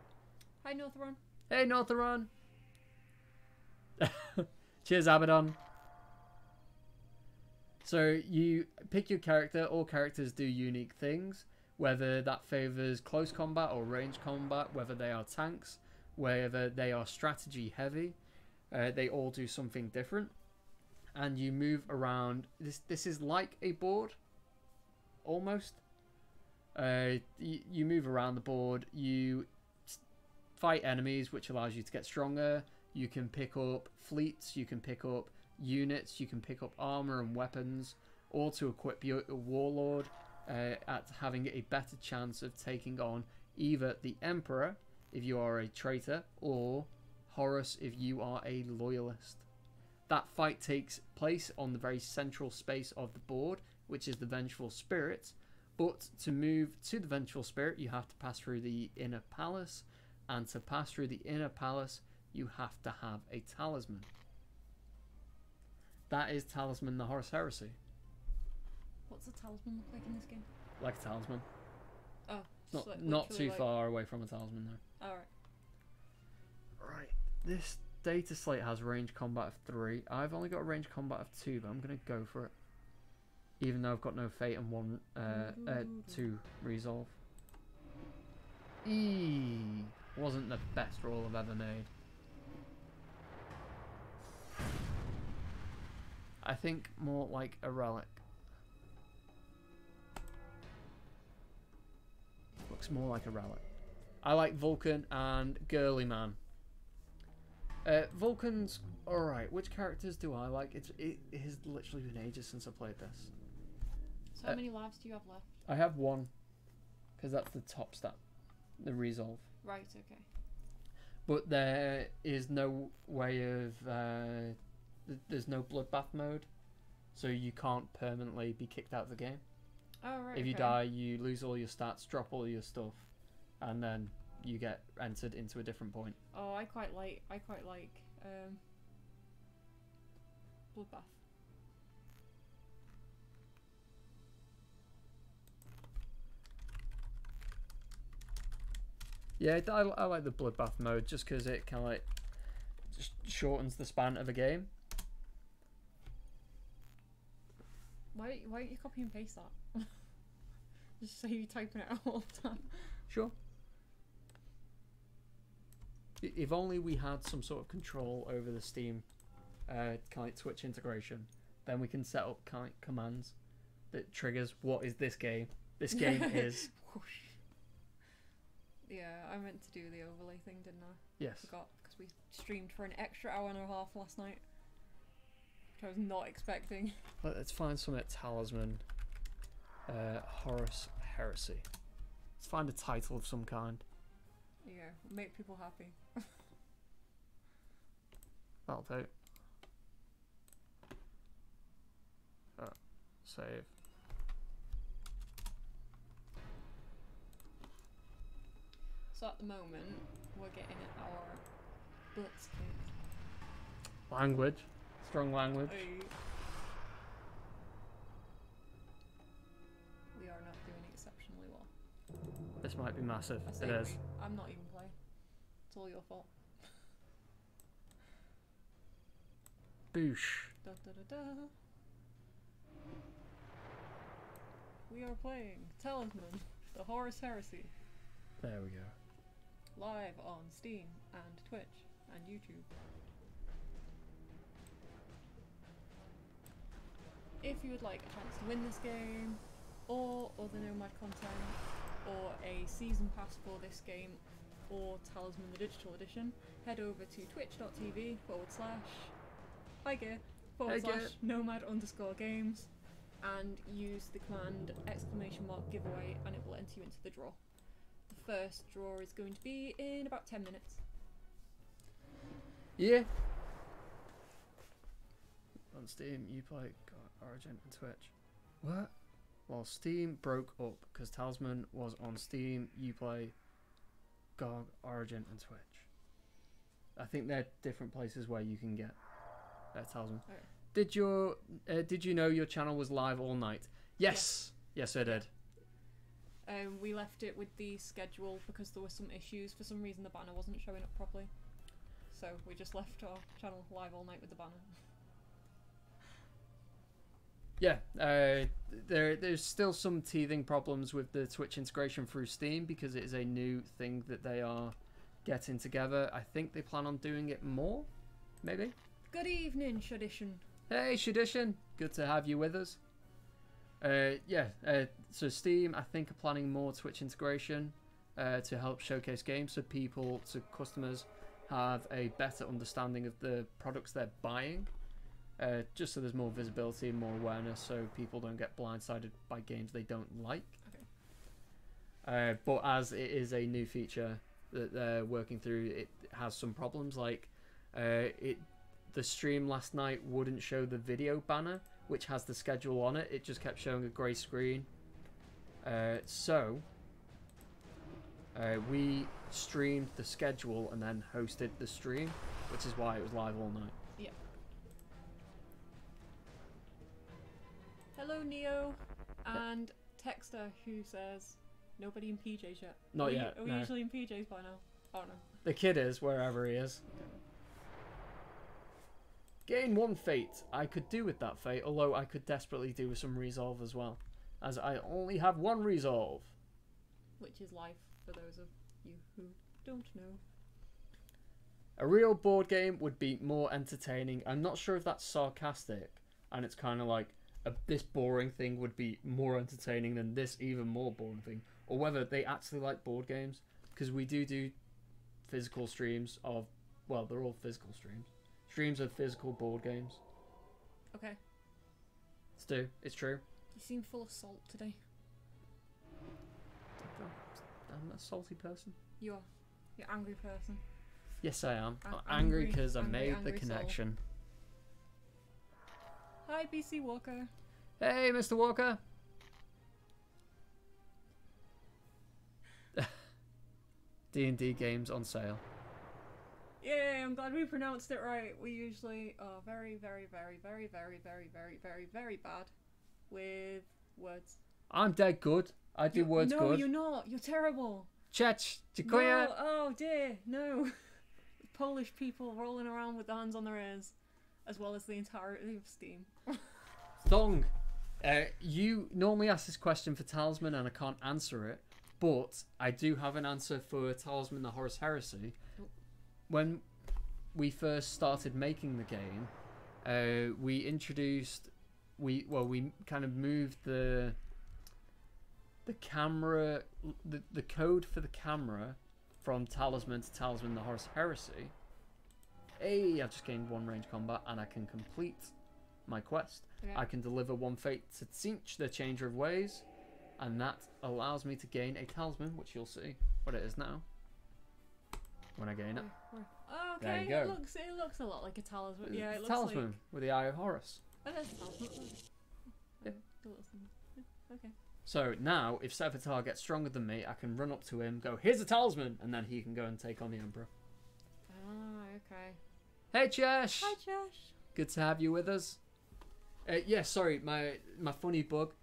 Hi, Northeron. Hey, Northeron! Cheers, Abaddon. So you pick your character. All characters do unique things, whether that favors close combat or range combat, whether they are tanks, whether they are strategy heavy. They all do something different, and you move around. This is like a board, almost. You move around the board. You fight enemies, which allows you to get stronger. You can pick up fleets. You can pick up units. You can pick up armor and weapons, all to equip your warlord at having a better chance of taking on either the Emperor if you are a traitor, or Horus if you are a loyalist. That fight takes place on the very central space of the board, which is the Vengeful Spirit. But to move to the Vengeful Spirit, you have to pass through the Inner Palace, and to pass through the Inner Palace, you have to have a talisman. That is Talisman the Horus Heresy. What's the talisman look like in this game? Like a talisman. Oh, Not too far away from a talisman though. Alright. Right. This data slate has range combat of 3. I've only got a range combat of 2, but I'm going to go for it. Even though I've got no fate and 2 resolve. Wasn't the best roll I've ever made. I think more like a relic. Looks more like a relic. I like Vulcan and Girly Man. Vulcan's alright. Which characters do I like? It has literally been ages since I played this. So how many lives do you have left? I have 1. Because that's the top stat. The resolve. Right, okay. But there is no way of... there's no bloodbath mode. So you can't permanently be kicked out of the game. Oh, right, If you die, you lose all your stats, drop all your stuff, and then you get entered into a different point. Oh, I quite like Bloodbath. Yeah, I like the bloodbath mode just because it kind of like just shortens the span of a game. Why don't you copy and paste that? Just so you typing it out all the time. Sure. If only we had some sort of control over the Steam kind of like Twitch integration, then we can set up kind of like commands that triggers what is this game. This game is. Yeah, I meant to do the overlay thing, didn't I? Yes. Forgot because we streamed for an extra hour and a half last night, which I was not expecting. Let's find some at Talisman. Horus Heresy. Let's find a title of some kind. Yeah, make people happy. That'll do. Save. So at the moment, we're getting our butts kicked. Language. Strong language. We are not doing exceptionally well. This might be massive. I say It is. I'm not even playing. It's all your fault. Boosh. Da, da, da, da. We are playing Talisman, the Horus Heresy, There we go. live on Steam and Twitch and YouTube. If you would like a chance to win this game, or other Nomad content, or a season pass for this game, or Talisman the Digital Edition, head over to twitch.tv/higear / nomad_games and use the command !giveaway and it will enter you into the draw. The first draw is going to be in about 10 minutes. Yeah. On Steam, you play Origin and Twitch. What? Well, Steam broke up because Talisman was on Steam, Uplay, GOG, Origin, and Twitch. I think they're different places where you can get Talisman. Okay. Did you know your channel was live all night? Yes. Yes, I did. We left it with the schedule because there were some issues. For some reason, the banner wasn't showing up properly, so we just left our channel live all night with the banner. Yeah, there's still some teething problems with the Twitch integration through Steam because it is a new thing that they are getting together. I think they plan on doing it more, maybe? Good evening, Shadition. Hey, Shadition. Good to have you with us. So Steam, I think, are planning more Twitch integration to help showcase games so customers have a better understanding of the products they're buying. Just so there's more visibility and more awareness so people don't get blindsided by games they don't like. Okay. But as it is a new feature that they're working through, it has some problems. Like, the stream last night wouldn't show the video banner, which has the schedule on it. It just kept showing a grey screen. So we streamed the schedule and then hosted the stream, which is why it was live all night. Hello, Neo, and Texter, who says nobody in PJs yet. Not yet. Are we no. usually in PJs by now? Oh no. The kid is wherever he is. Gain 1 fate. I could do with that fate, although I could desperately do with some resolve as well, as I only have 1 resolve. Which is life for those of you who don't know. A real board game would be more entertaining. I'm not sure if that's sarcastic, and it's kind of like this boring thing would be more entertaining than this even more boring thing, or whether they actually like board games, because we do physical streams of, well, they're all physical streams of physical board games. Okay. It's true. You seem full of salt today. I'm a salty person. You are. You're an angry person. Yes, I am. I'm angry because I made the angry connection. Hi, BC Walker. Hey, Mr. Walker. D&D games on sale. Yay, I'm glad we pronounced it right. We usually are very, very, very, very, very, very, very, very, very bad with words. I'm dead good. I do words good. No, you're not. You're terrible. Czech, dziękuję. No, oh dear, no. Polish people rolling around with their hands on their ears, as well as the entirety of Steam. Thong, you normally ask this question for Talisman and I can't answer it, but I do have an answer for Talisman the Horus Heresy. Oh. When we first started making the game, we kind of moved the camera, the code for the camera from Talisman to Talisman the Horus Heresy. Hey, I've just gained 1 range combat and I can complete my quest. Okay. I can deliver 1 fate to Tzinch, the Changer of Ways, and that allows me to gain a Talisman, which you'll see what it is now when I gain it. Oh, okay, There you go. It looks a lot like a talisman. Yeah, it looks Talisman like... with the Eye of Horus. Oh, that's a talisman. Yeah. Okay. So now, if Sevatar gets stronger than me, I can run up to him, go, here's a Talisman, and then he can go and take on the Emperor. Ah, okay. Hey, Chesh! Hi, Josh. Good to have you with us. Yeah, sorry, my funny bug.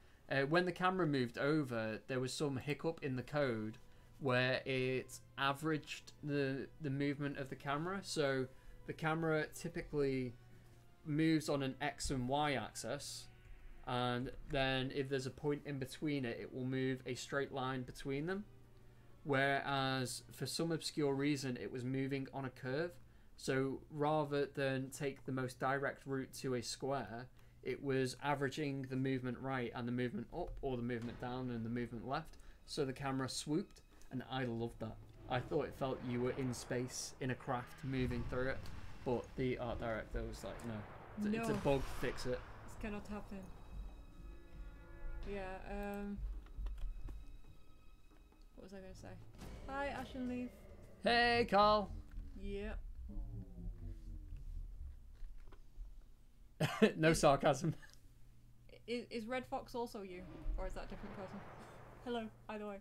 When the camera moved over, there was some hiccup in the code where it averaged the movement of the camera. So the camera typically moves on an X and Y axis, and then if there's a point in between it, it will move a straight line between them. Whereas for some obscure reason, it was moving on a curve. So rather than take the most direct route to a square, it was averaging the movement right and the movement up, or the movement down and the movement left. So the camera swooped, and I loved that. I thought it felt you were in space in a craft moving through it. But the art director was like, no, it's a bug, fix it. This cannot happen. Yeah, what was I going to say? Hi, Ashen Leaf. Hey, Carl. Yeah. No sarcasm. Is Red Fox also you? Or is that a different person? Hello, either way.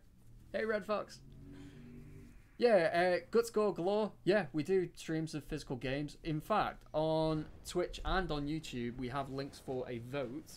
Hey, Red Fox. Yeah, Gut Score Galore. Yeah, we do streams of physical games. In fact, on Twitch and on YouTube, we have links for a vote,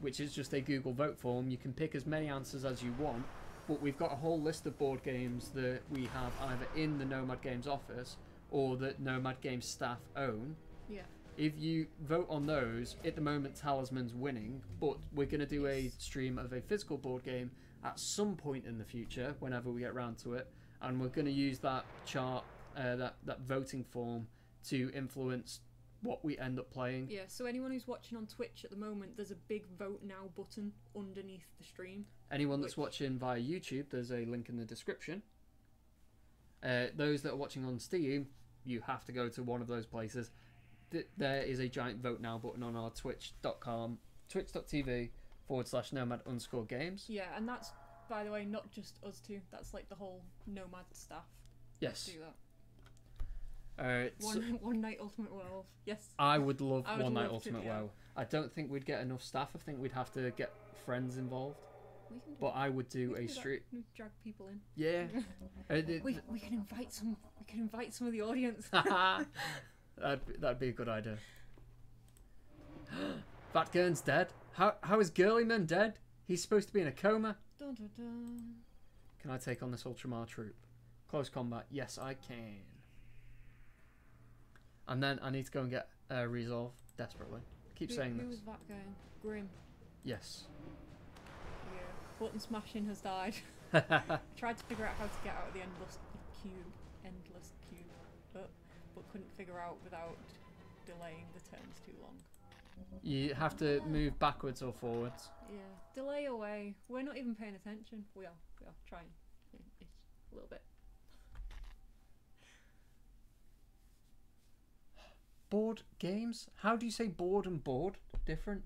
which is just a Google vote form. You can pick as many answers as you want, but we've got a whole list of board games that we have either in the Nomad Games office or that Nomad Games staff own. Yeah. If you vote on those, at the moment Talisman's winning, but we're going to do a stream of a physical board game at some point in the future, whenever we get around to it. And we're going to use that chart, that voting form, to influence what we end up playing. Yeah, so anyone who's watching on Twitch at the moment, there's a big Vote Now button underneath the stream. Anyone that's watching via YouTube, there's a link in the description. Those that are watching on Steam, you have to go to one of those places. There is a giant Vote Now button on our twitch.tv/nomad_games. Yeah, and that's, by the way, not just us two. That's like the whole Nomad staff. Yes. Do that. So one night Ultimate Werewolf. Yes. I would love I would One Night love to, Ultimate yeah. WoW. I don't think we'd get enough staff. I think we'd have to get friends involved. We can do But I would do we can a do that. stream. We drag people in. Yeah. We can invite some. We can invite some of the audience. That'd be a good idea. Vatgern's dead. How is Girlyman dead? He's supposed to be in a coma. Dun, dun, dun. Can I take on this Ultramar troop? Close combat. Yes, I can. And then I need to go and get Resolve desperately. Keep saying Who this. was that guy? Grim. Yes. Yeah. Button smashing has died. Tried to figure out how to get out of the endless cube, but couldn't figure out without delaying the turns too long. You have to move backwards or forwards. Yeah, delay away. We're not even paying attention. We are trying. It's a little bit. Board games? How do you say board and board? Different?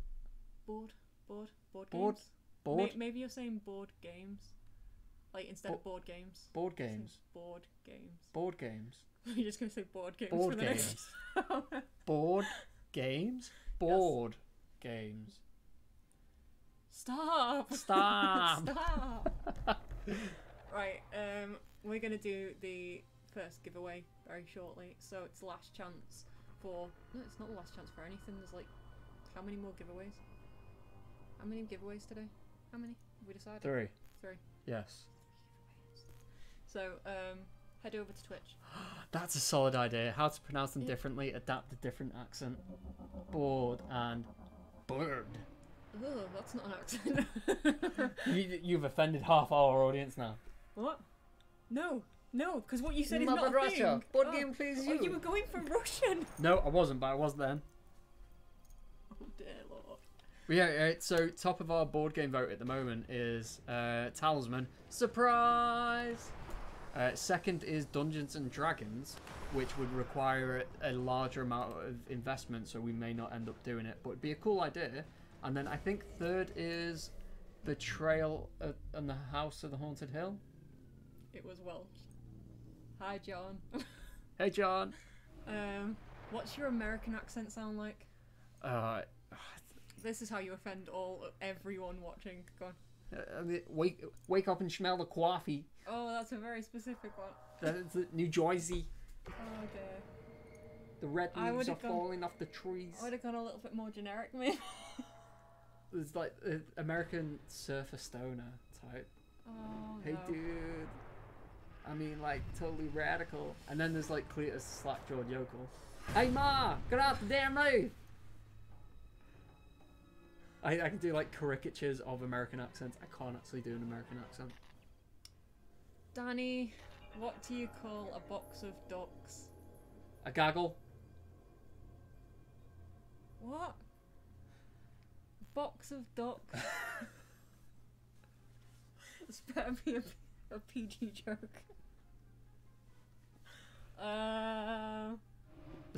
Board Board. games. Board? Maybe you're saying board games, like instead of board games. Board games. Board games. Board games. You're just gonna say board games Board for the games. next. Board games? Board games. Stop. Stop. Stop. Right. We're gonna do the first giveaway very shortly, so it's last chance for. No, it's not the last chance for anything. There's like, how many more giveaways? How many giveaways today? How many? Have we decided? 3. 3. Yes. So, head over to Twitch. That's a solid idea. How to pronounce them differently, adapt a different accent. Board and bird. Oh, that's not an accent. You've offended half our audience now. What? No, because what you said is not a Russia. thing. Board game, please. Oh, you were going for Russian. No, I wasn't, but I was then. Oh dear lord. Yeah, so top of our board game vote at the moment is Talisman. Surprise! Second is Dungeons and Dragons, which would require a larger amount of investment, so we may not end up doing it, but it'd be a cool idea. And then I think third is Betrayal on the House of the Haunted Hill. It was Welsh. Hi, John. Hey, John. What's your American accent sound like? This is how you offend everyone watching. Go on. Wake up and smell the coffee. Oh, that's a very specific one. That's New Jersey. Oh dear. The red leaves are falling off the trees. I would have gone a little bit more generic, maybe. There's like American surfer stoner type. Oh, Hey, no. dude. I mean, like, totally radical. And then there's like Cletus Slack-jawed yokel. Hey, ma, get out the damn roof. I can do like caricatures of American accents. I can't actually do an American accent. Danny, what do you call a box of ducks? A gaggle. What? Box of ducks. This better be a PG joke. The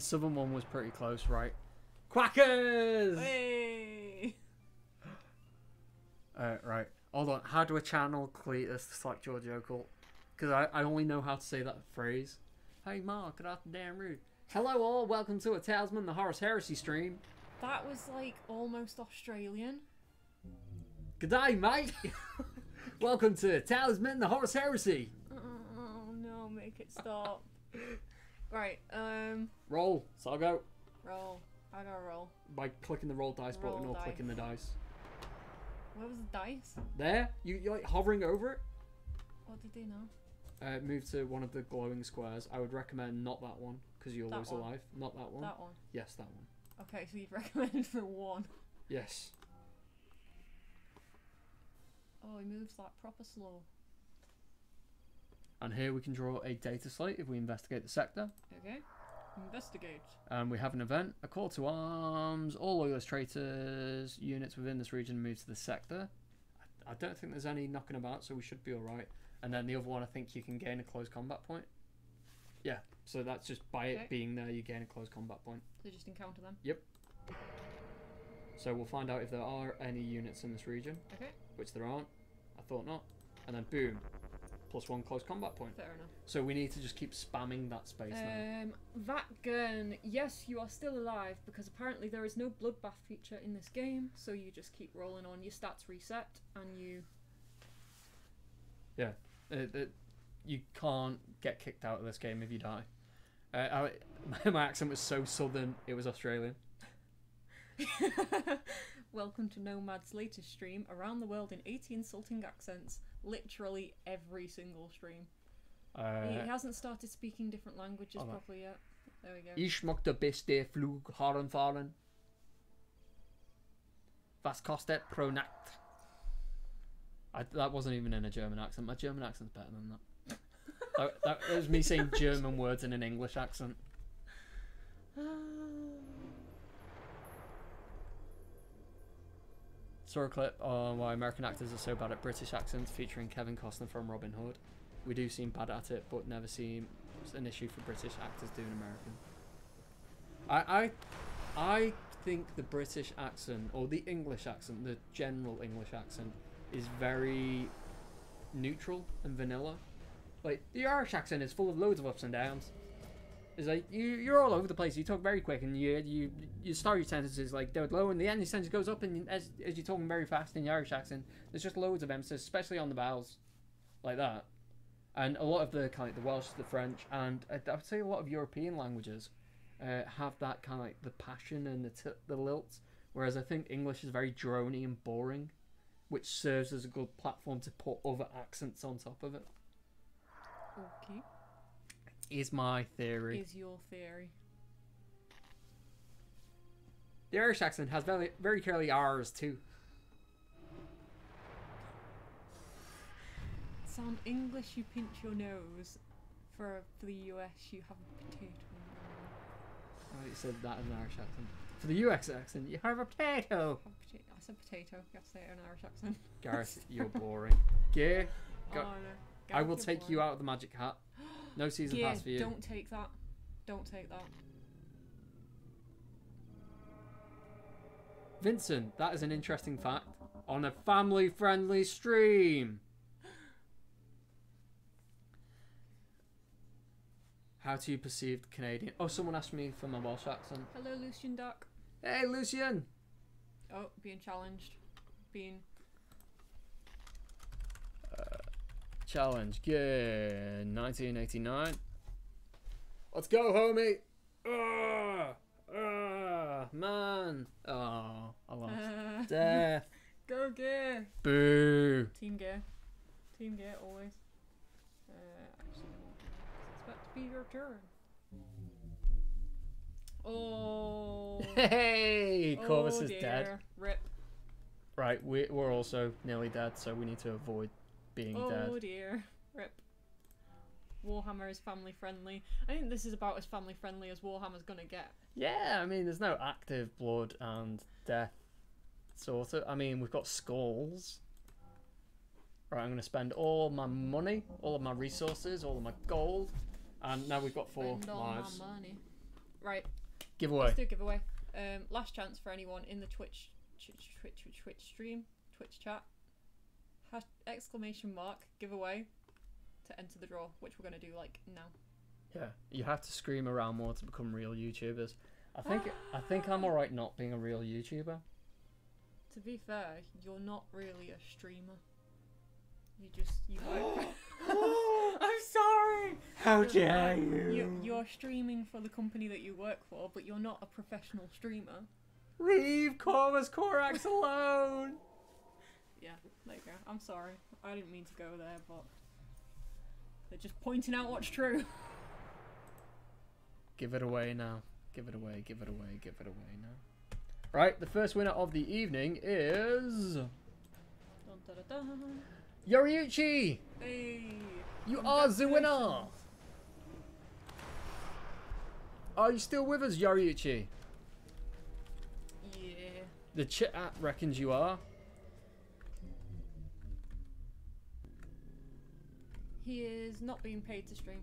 southern one was pretty close, right? Quackers! Hey! Right. Hold on. How do I channel Cletus to select George Yokel? Because I only know how to say that phrase. Hey, Mark, get off the damn rude. Hello, all. Welcome to a Talisman, the Horus Heresy stream. That was like almost Australian. G'day, mate. Welcome to Talisman, the Horus Heresy. Oh no, make it stop. Right, Roll. So I'll go. roll. I gotta roll. By clicking the roll dice button Roll or dice. clicking the dice. Where was the dice? There. You're like hovering over it. What did they know? Move to one of the glowing squares. I would recommend not that one because you'll That lose one. a life. Not that one. That one. Yes, that one. Okay, so you'd recommend the one. Yes. Oh, he moves like proper slow. And here we can draw a data slate if we investigate the sector. Okay. Investigate. And we have an event, a call to arms, all loyalist traitors, units within this region move to the sector. I don't think there's any knocking about, so we should be alright. And then the other one, I think you can gain a close combat point. Yeah, so that's just by Okay. it being there, you gain a close combat point. So just encounter them. So we'll find out if there are any units in this region, Okay. which there aren't. I thought not. And then boom, +1 close combat point. Fair enough. So we need to just keep spamming that space now. Vatgun, yes, you are still alive because apparently there is no bloodbath feature in this game, so you just keep rolling on. Your stats reset and you. You can't get kicked out of this game if you die. My accent was so southern, it was Australian. Welcome to Nomad's latest stream, around the world in 80 insulting accents. Literally every single stream. He hasn't started speaking different languages Hold on. properly yet. There we go. Ich mag der beste Flug fahren. Was kostet pro Nacht? That wasn't even in a German accent. My German accent's better than that. that was me saying German words in an English accent. Saw a clip on why American actors are so bad at British accents featuring Kevin Costner from Robin Hood. We do seem bad at it, but never seem an issue for British actors doing American. I think the British accent, or the English accent, the general English accent, is very neutral and vanilla. Like, the Irish accent is full of loads of ups and downs. It's like, you're all over the place, you talk very quick, and you start your sentences like dead low, and the end of the sentence goes up, and as you're talking very fast in the Irish accent, there's just loads of emphasis, especially on the vowels, like that. And a lot of the kind of the Welsh, the French, and I would say a lot of European languages have that kind of like the passion and the lilt, whereas I think English is very drony and boring, which serves as a good platform to put other accents on top of it. Okay. Is my theory. Is your theory. The Irish accent has very, very curly R's too. Sound English, you pinch your nose. For the US, you have a potato. Oh, you said that in an Irish accent. For the US accent, you have a potato. I said potato. You have to say it in an Irish accent. Gareth, you're boring. Yeah, Oh, no. I will Gareth, take you're you boring. out of the magic hat. No season Yeah, pass for you. don't take that. Don't take that. Vincent, that is an interesting fact. On a family-friendly stream. How do you perceive Canadian? Oh, someone asked me for my Welsh accent. Hello, Lucian Duck. Hey, Lucian. Oh, being challenged. Being... Challenge. Yeah, 1989. Let's go, homie. Man. Oh, I lost. Death. Go gear. Boo. Team gear. Team gear, always. Actually, it's about to be your turn. Oh. Hey, Corvus is dear. dead. Rip. Right, we're also nearly dead, so we need to avoid being dead. Oh dear. Rip. Warhammer is family friendly. I think this is about as family friendly as Warhammer's gonna get. Yeah, I mean, there's no active blood and death, sort of. I mean, we've got skulls. Right, I'm going to spend all my money, all of my resources, all of my gold, and now we've got 4 Spend all lives. my money. Right. Giveaway. Let's do a giveaway. Last chance for anyone in the Twitch stream, Twitch chat. Exclamation mark giveaway to enter the draw, which we're going to do like now. Yeah, you have to scream around more to become real YouTubers. I think I'm alright not being a real YouTuber. To be fair, you're not really a streamer. You work. I'm sorry. How dare you? You're streaming for the company that you work for, but you're not a professional streamer. Leave Corvus Corax alone. Yeah, there you go. I'm sorry. I didn't mean to go there, but they're just pointing out what's true. Give it away now. Give it away, give it away, give it away now. Right, the first winner of the evening is... Dun, dun, dun, dun. Yoriuchi! Hey! You are the winner! Congratulations. Are you still with us, Yoriuchi? Yeah. The chat reckons you are. He is not being paid to stream.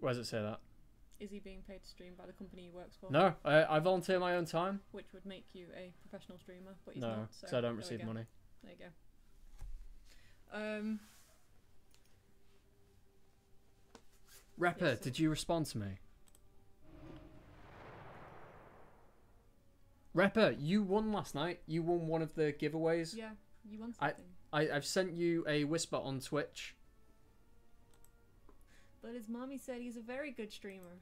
Where does it say that? Is he being paid to stream by the company he works for? No, I volunteer my own time. Which would make you a professional streamer, but he's No, not. so I don't there we receive go. money. There you go. Repper, Yes, did you respond to me? Repper, you won last night. You won one of the giveaways. Yeah, you won something. I've sent you a whisper on Twitch. But his mommy said he's a very good streamer.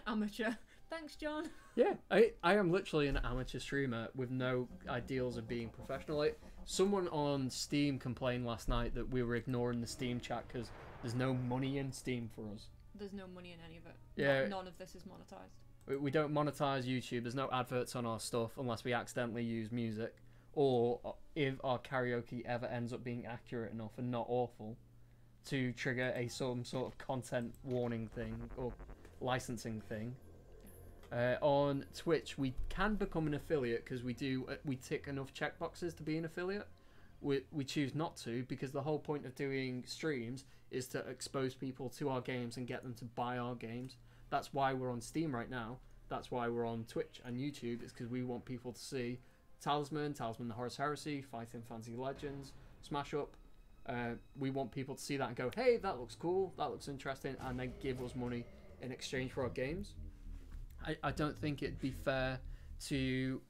Amateur. Thanks, John. Yeah, I am literally an amateur streamer with no ideals of being professional. Like, someone on Steam complained last night that we were ignoring the Steam chat because there's no money in Steam for us. There's no money in any of it. Yeah. None of this is monetized. We don't monetize YouTube. There's no adverts on our stuff unless we accidentally use music. Or if our karaoke ever ends up being accurate enough and not awful to trigger some sort of content warning thing or licensing thing. On Twitch, we can become an affiliate because we tick enough checkboxes to be an affiliate. We choose not to because the whole point of doing streams is to expose people to our games and get them to buy our games. That's why we're on Steam right now. That's why we're on Twitch and YouTube. It's because we want people to see Talisman the Horus Heresy, Fighting Fantasy Legends, Smash Up. We want people to see that and go, hey, that looks cool, that looks interesting, and then give us money in exchange for our games. I don't think it'd be fair to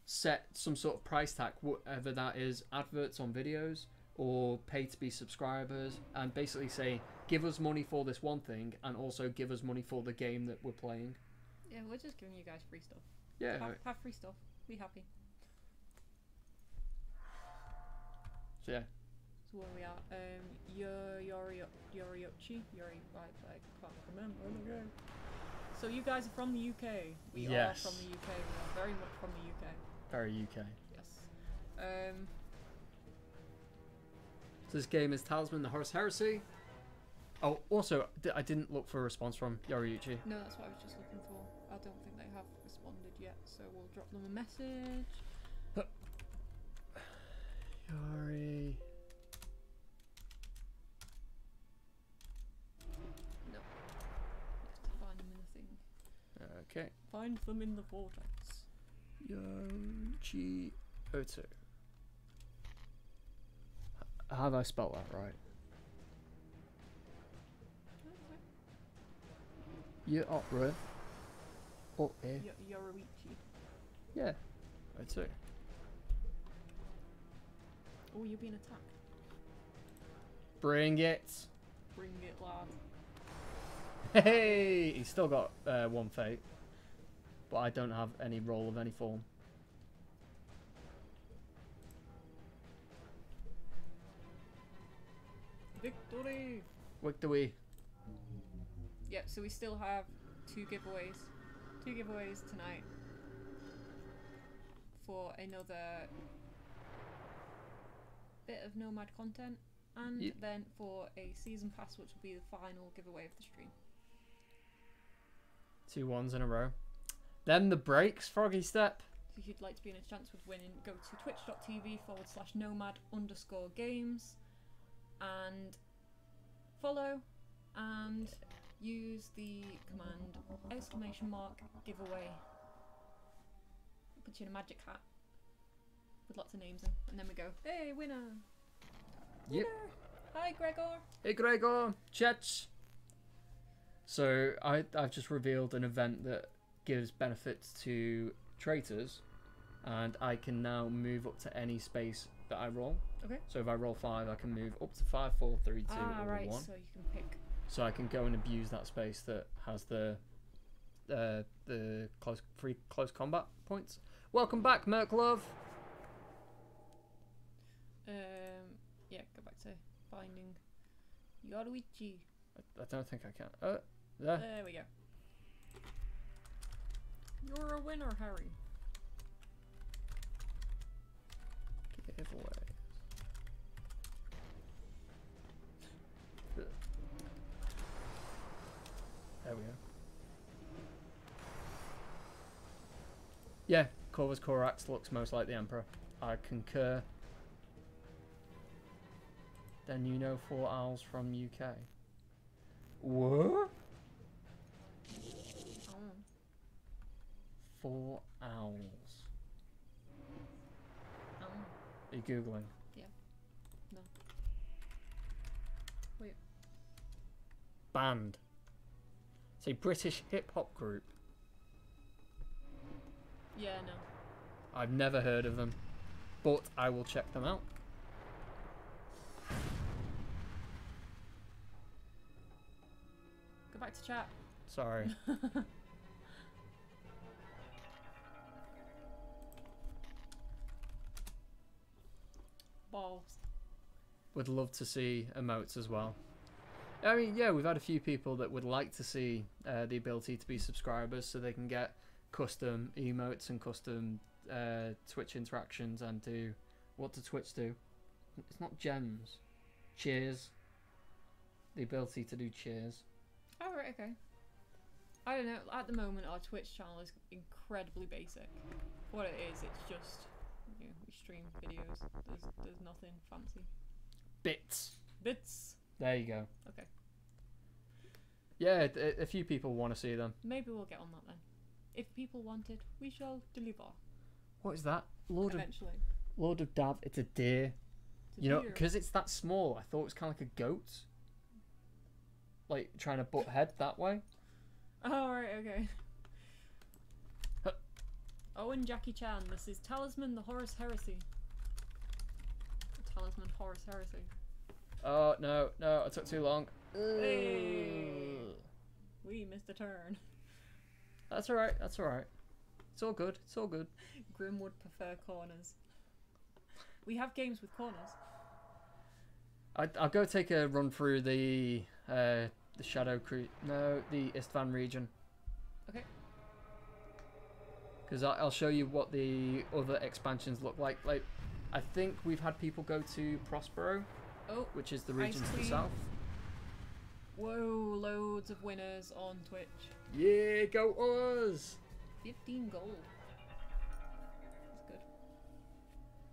set some sort of price tag, whatever that is, adverts on videos or pay to be subscribers, and basically say, give us money for this one thing and also give us money for the game that we're playing. Yeah, we're just giving you guys free stuff. Yeah. Have free stuff. Be happy. So yeah. So where we are, Yoriochi? I can't remember. So you guys are from the UK. We Yes. are from the UK. We are very much from the UK. Very UK. Yes. So this game is Talisman the Horus Heresy. Oh, also, I didn't look for a response from Yoriuchi. No, that's what I was just looking for. I don't think they have responded yet, so we'll drop them a message. Yori. No. You have to find them in the thing. Okay. Find them in the vortex. Yoriuchi Oto. How have I spelled that right? Yori. Oh, eh. Yoroichi. Yeah. Oto. Oh, you're being attacked. Bring it. Bring it, lad. Hey! He's still got one fate. But I don't have any roll of any form. Victory! Victory. Yep, so we still have two giveaways. Two giveaways tonight. for another bit of Nomad content, and then for a season pass, which will be the final giveaway of the stream. 2 ones in a row. Then the breaks, Froggy Step. So if you'd like to be in a chance with winning, go to twitch.tv/nomad_games and follow and use the command !giveaway. Put you in a magic hat with lots of names in, and then we go, hey, winner! Yep. Winner! Hi, Gregor! Hey, Gregor! Chech! So, I've just revealed an event that gives benefits to traitors, and I can now move up to any space that I roll. Okay. So if I roll 5, I can move up to 5, 4, 3, 2, or right, 1. so you can pick. So I can go and abuse that space that has the free close combat points. Welcome back, Merklove. Yeah, go back to finding Yoruichi. I don't think I can. There. There we go. You're a winner, Harry. Giveaway. There we go. Yeah, Corvus Corax looks most like the Emperor. I concur. Then you know 4 owls from UK. What? Oh. 4 owls. Oh. Are you Googling? Yeah. No. Wait. Band. It's a British hip hop group. Yeah, no. I've never heard of them, but I will check them out. Go back to chat. Sorry. Balls. Would love to see emotes as well. I mean, yeah, we've had a few people that would like to see the ability to be subscribers so they can get custom emotes and custom Twitch interactions and do what does Twitch do? It's not gems. Cheers. The ability to do cheers. Oh, right, okay. I don't know. At the moment, our Twitch channel is incredibly basic. What it is, it's just, you know, we stream videos. There's nothing fancy. Bits. Bits. There you go. Okay. Yeah, a few people want to see them. Maybe we'll get on that then. If people want it, we shall deliver. What is that? Eventually. Lord of Dav. It's a deer. It's a You know, deer. because it's that small, I thought it was kind of like a goat. Like, trying to butt head that way. Oh, right, okay. Huh. Owen Jackie Chan, this is Talisman the Horus Heresy. Talisman Horus Heresy. Oh, no, I took too long. Hey. We missed a turn. That's alright, that's alright. It's all good, it's all good. Grim would prefer corners. We have games with corners. I'll go take a run through the Shadow the Istvan region. Okay. Because I'll show you what the other expansions look like. Like, I think we've had people go to Prospero, which is the region to the south. Whoa, loads of winners on Twitch. Yeah, go us! 15 gold. That's good.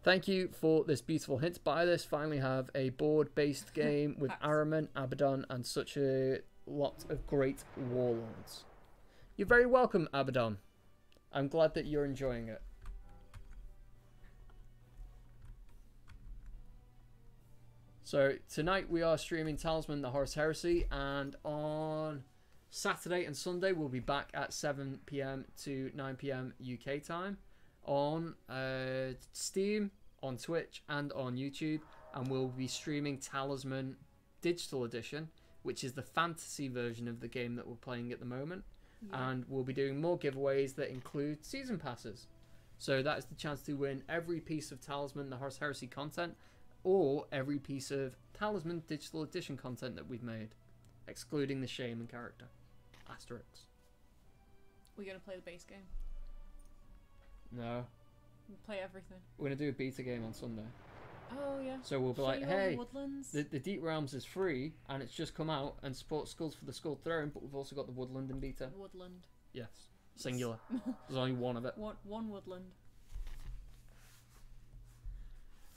Thank you for this beautiful hint. By this, finally have a board-based game with Araman, Abaddon, and such a lot of great warlords. You're very welcome, Abaddon. I'm glad that you're enjoying it. So tonight we are streaming Talisman the Horus Heresy, and on Saturday and Sunday we'll be back at 7 PM to 9 PM UK time on Steam, on Twitch, and on YouTube, and we'll be streaming Talisman Digital Edition, which is the fantasy version of the game that we're playing at the moment. Yeah. And we'll be doing more giveaways that include season passes. So that is the chance to win every piece of Talisman the Horus Heresy content, or every piece of Talisman Digital Edition content that we've made, excluding the Shaman character. Asterix. We're going to play the base game. No. We'll play everything. We're gonna do a beta game on Sunday. Oh yeah. So we'll be Show like, you all the hey, woodlands. the Deep Realms is free and it's just come out and supports Skulls for the Skull Throne, but we've also got the Woodland in beta. Woodland. Yes, singular. There's only one of it. One woodland.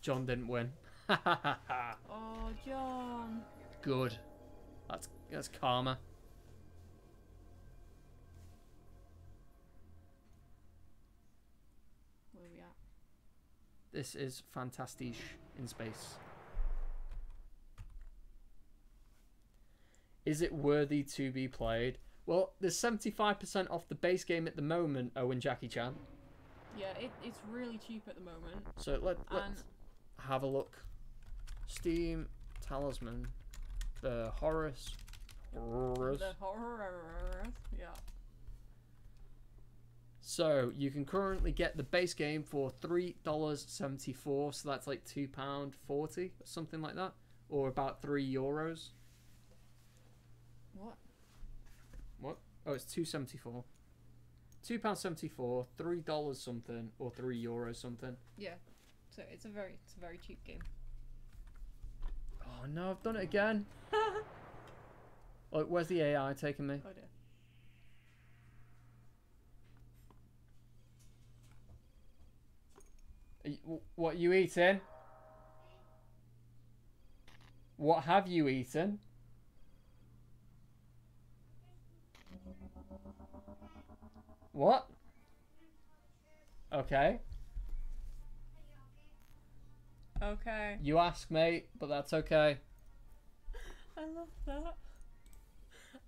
John didn't win. Oh, John. Good. That's karma. Where are we at? This is fantastic in space. Is it worthy to be played? Well, there's 75% off the base game at the moment, Owen Jackie Chan. Yeah, it's really cheap at the moment. So let's have a look. Steam Talisman. The Horus. The horror. Yeah. So you can currently get the base game for $3.74, so that's like £2.40 or something like that, or about €3. What? What? Oh, it's $2.74. £2.74, $3 something, or €3 something. Yeah. So it's a very cheap game. Oh no, I've done it again. Like, where's the AI taking me? Oh dear. What are you eating? What have you eaten? What? Okay. Okay. You ask, mate, but that's okay. I love that.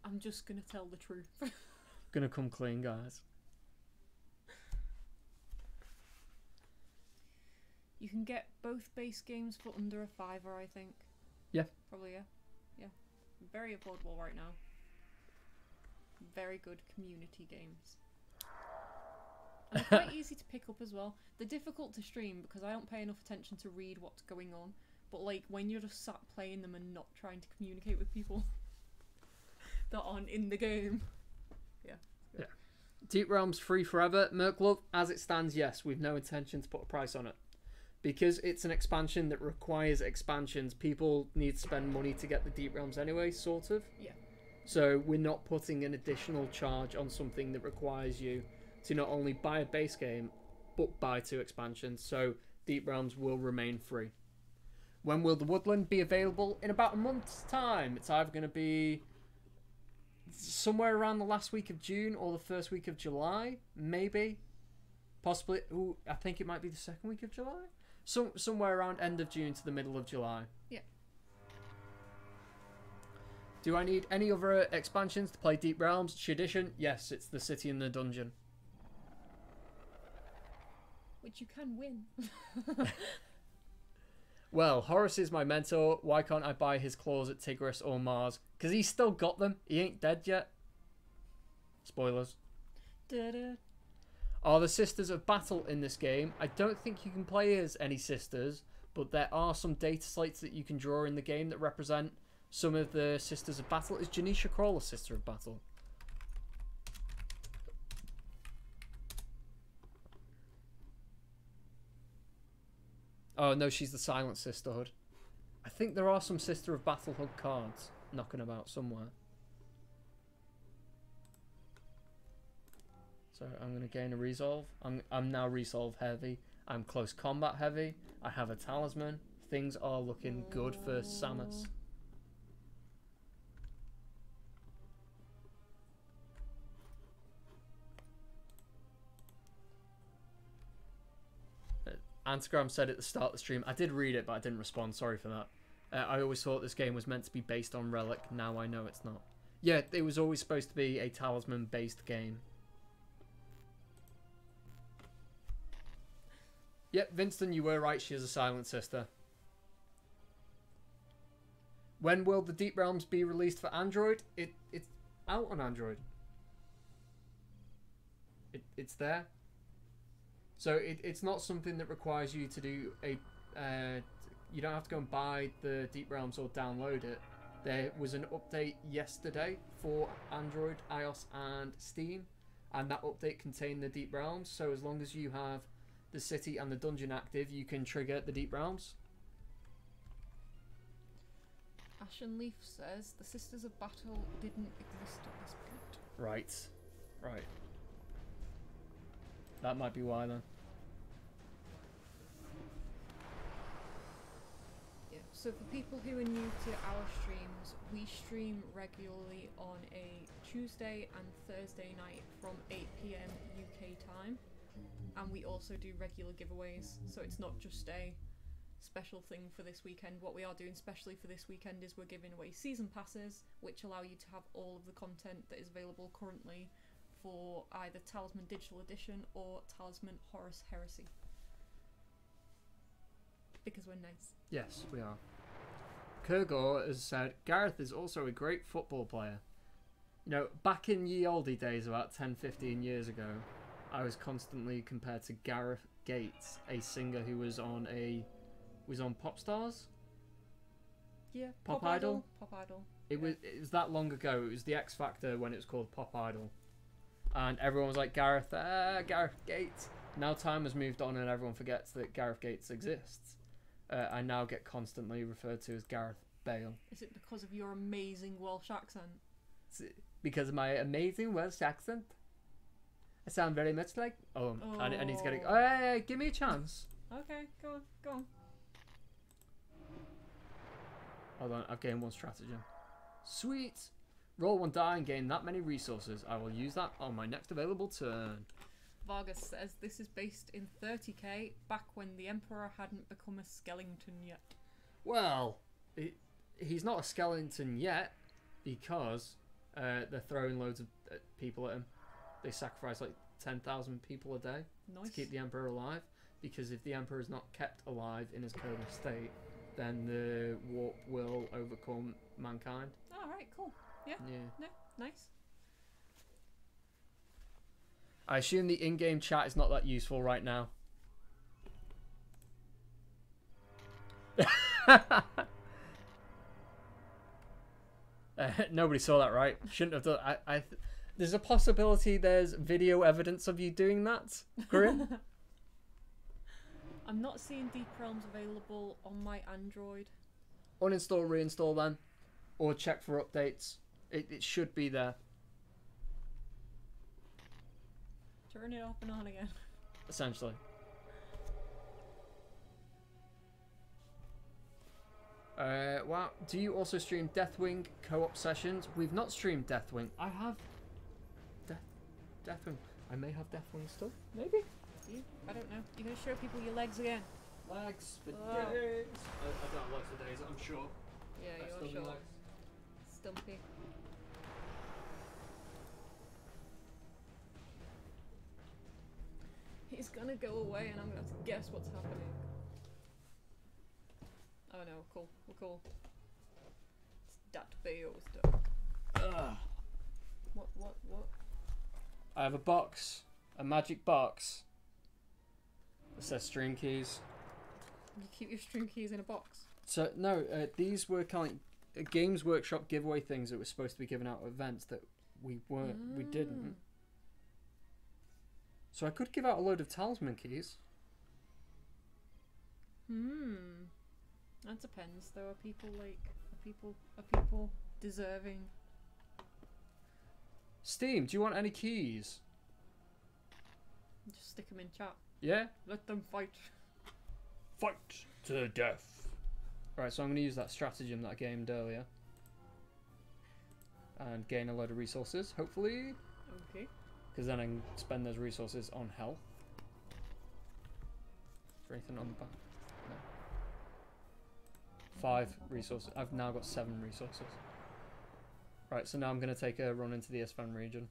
I'm just gonna tell the truth. Gonna come clean, guys. You can get both base games for under a fiver, I think. Yeah. Probably, yeah. Yeah. Very affordable right now. Very good community games. And they're quite easy to pick up as well. They're difficult to stream because I don't pay enough attention to read what's going on. But like when you're just sat playing them and not trying to communicate with people that aren't in the game. Yeah. Yeah. Deep Realms free forever. Merklove, as it stands, yes. We've no intention to put a price on it. Because it's an expansion that requires expansions, people need to spend money to get the Deep Realms anyway, sort of. Yeah. So we're not putting an additional charge on something that requires you to not only buy a base game, but buy 2 expansions. So Deep Realms will remain free. When will the Woodland be available? In about a month's time. It's either going to be somewhere around the last week of June or the first week of July, maybe. Possibly. Ooh, I think it might be the second week of July. Somewhere around end of June to the middle of July. Yeah. Do I need any other expansions to play Deep Realms? Tradition? Yes, it's the city and the dungeon. Which you can win. Well, Horus is my mentor. Why can't I buy his claws at Tigris or Mars? Because he's still got them. He ain't dead yet. Spoilers. Da-da. Are the Sisters of Battle in this game? I don't think you can play as any sisters, but there are some data slates that you can draw in the game that represent some of the Sisters of Battle. Is Janisha Crawl a Sister of Battle? Oh no, she's the Silent Sisterhood. I think there are some Sister of Battle hug cards knocking about somewhere. So I'm going to gain a resolve. I'm now resolve heavy. I'm close combat heavy. I have a talisman. Things are looking good for Samus. Antagram said at the start of the stream, I did read it, but I didn't respond. Sorry for that. I always thought this game was meant to be based on Relic. Now I know it's not. Yeah, it was always supposed to be a talisman-based game. Yep, Winston, you were right. She is a Silent Sister. When will the Deep Realms be released for Android? It's out on Android. It's there. So it's not something that requires you to do a... you don't have to go and buy the Deep Realms or download it. There was an update yesterday for Android, iOS and Steam. And that update contained the Deep Realms. So as long as you have the city and the dungeon active, you can trigger the Deep Realms. Ashen Leaf says the Sisters of Battle didn't exist at this point. Right. Right. That might be why then. Yeah. So for people who are new to our streams, we stream regularly on a Tuesday and Thursday night from 8 PM UK time. And we also do regular giveaways, so it's not just a special thing for this weekend. What we are doing specially for this weekend is we're giving away season passes, which allow you to have all of the content that is available currently for either Talisman Digital Edition or Talisman Horus Heresy. Because we're nice. Yes, we are. Kurgor has said, Gareth is also a great football player. You know, back in ye olde days, about 10-15 years ago, I was constantly compared to Gareth Gates, a singer who was on Pop Stars? Yeah, Pop Idol? Pop Idol. It was that long ago. It was the X Factor when it was called Pop Idol. And everyone was like, Gareth Gates. Now time has moved on and everyone forgets that Gareth Gates exists. I now get constantly referred to as Gareth Bale. Is it because of your amazing Welsh accent? Because of my amazing Welsh accent. I sound very much like... I need to get it... Oh, hey, give me a chance. Okay, go on. Hold on, I've gained one stratagem. Sweet! Roll one die and gain that many resources. I will use that on my next available turn. Vargas says this is based in 30k, back when the Emperor hadn't become a skeleton yet. Well, he's not a skeleton yet, because they're throwing loads of people at him. They sacrifice like 10,000 people a day to keep the Emperor alive, because if the Emperor is not kept alive in his current state, then the warp will overcome mankind. Alright, cool. Yeah. No, nice. I assume the in-game chat is not that useful right now. Nobody saw that, right? Shouldn't have done. There's a possibility there's video evidence of you doing that, Corinne. I'm not seeing Deep Realms available on my Android. Uninstall, reinstall then, or check for updates. It should be there. Turn it off and on again. Essentially. Wow. Do you also stream Deathwing co-op sessions? We've not streamed Deathwing. I have Deathwing. I may have Deathwing still. Maybe. I don't know. You're gonna show people your legs again. Legs for days. I don't have legs for days, I'm sure. Yeah, you're sure. Stumpy. He's gonna go away and I'm gonna have to guess what's happening. Oh no, cool. We're cool. It's that Bayo stuff. What? I have a box. A magic box. It says stream keys. You keep your stream keys in a box? So, no, these were kind of Games Workshop giveaway things that were supposed to be given out at events that we didn't. So I could give out a load of talisman keys. That depends. There are people are people deserving. Steam, do you want any keys? Just stick them in chat. Yeah? Let them fight. Fight to the death. Right, so I'm going to use that stratagem that I gamed earlier. And gain a load of resources, hopefully. Okay. Because then I can spend those resources on health. Is there anything on the back? No. 5 resources. I've now got 7 resources. Right, so now I'm going to take a run into the Isfahan region.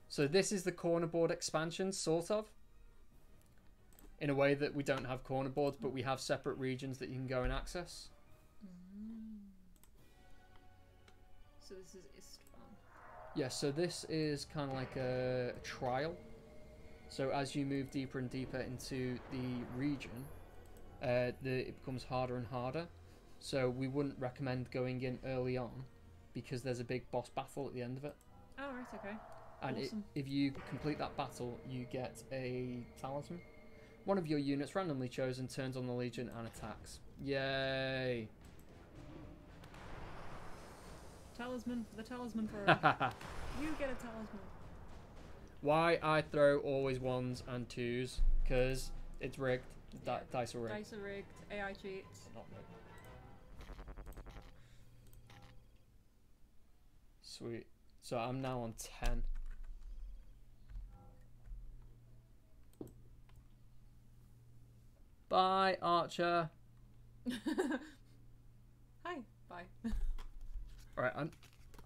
So this is the corner board expansion, sort of. In a way that we don't have corner boards, but we have separate regions that you can go and access. So this is Isfahan. Yeah, so this is kind of like a trial. So as you move deeper and deeper into the region, it becomes harder and harder. So we wouldn't recommend going in early on, because there's a big boss battle at the end of it. Oh, right, okay. And awesome. if you complete that battle, you get a talisman. One of your units randomly chosen turns on the Legion and attacks. Yay! Talisman, the talisman throw. You get a talisman. Why I throw always 1s and 2s? Because it's rigged. Yeah, Dice are rigged. Dice are rigged. AI cheats. Not rigged. Sweet. So I'm now on 10. Bye, Archer. Hi. Bye. Alright,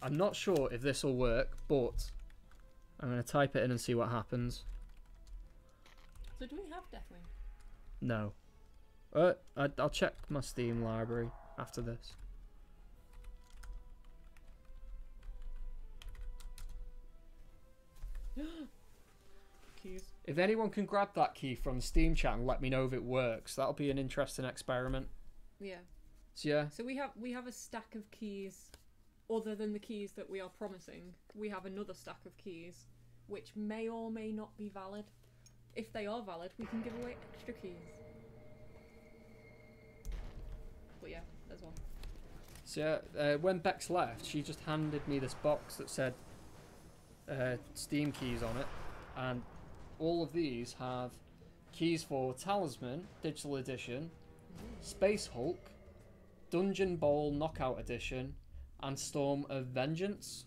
I'm not sure if this will work, but I'm going to type it in and see what happens. So do we have Deathwing? No. I'll check my Steam library after this. Keys. If anyone can grab that key from Steam chat and let me know if it works, that'll be an interesting experiment. Yeah. So yeah. So we have a stack of keys. Other than the keys that we are promising, we have another stack of keys, which may or may not be valid. If they are valid, we can give away extra keys. But yeah, there's one. So when Bex left, she just handed me this box that said Steam keys on it, and all of these have keys for Talisman Digital Edition, Space Hulk, Dungeon Bowl Knockout Edition, and Storm of Vengeance.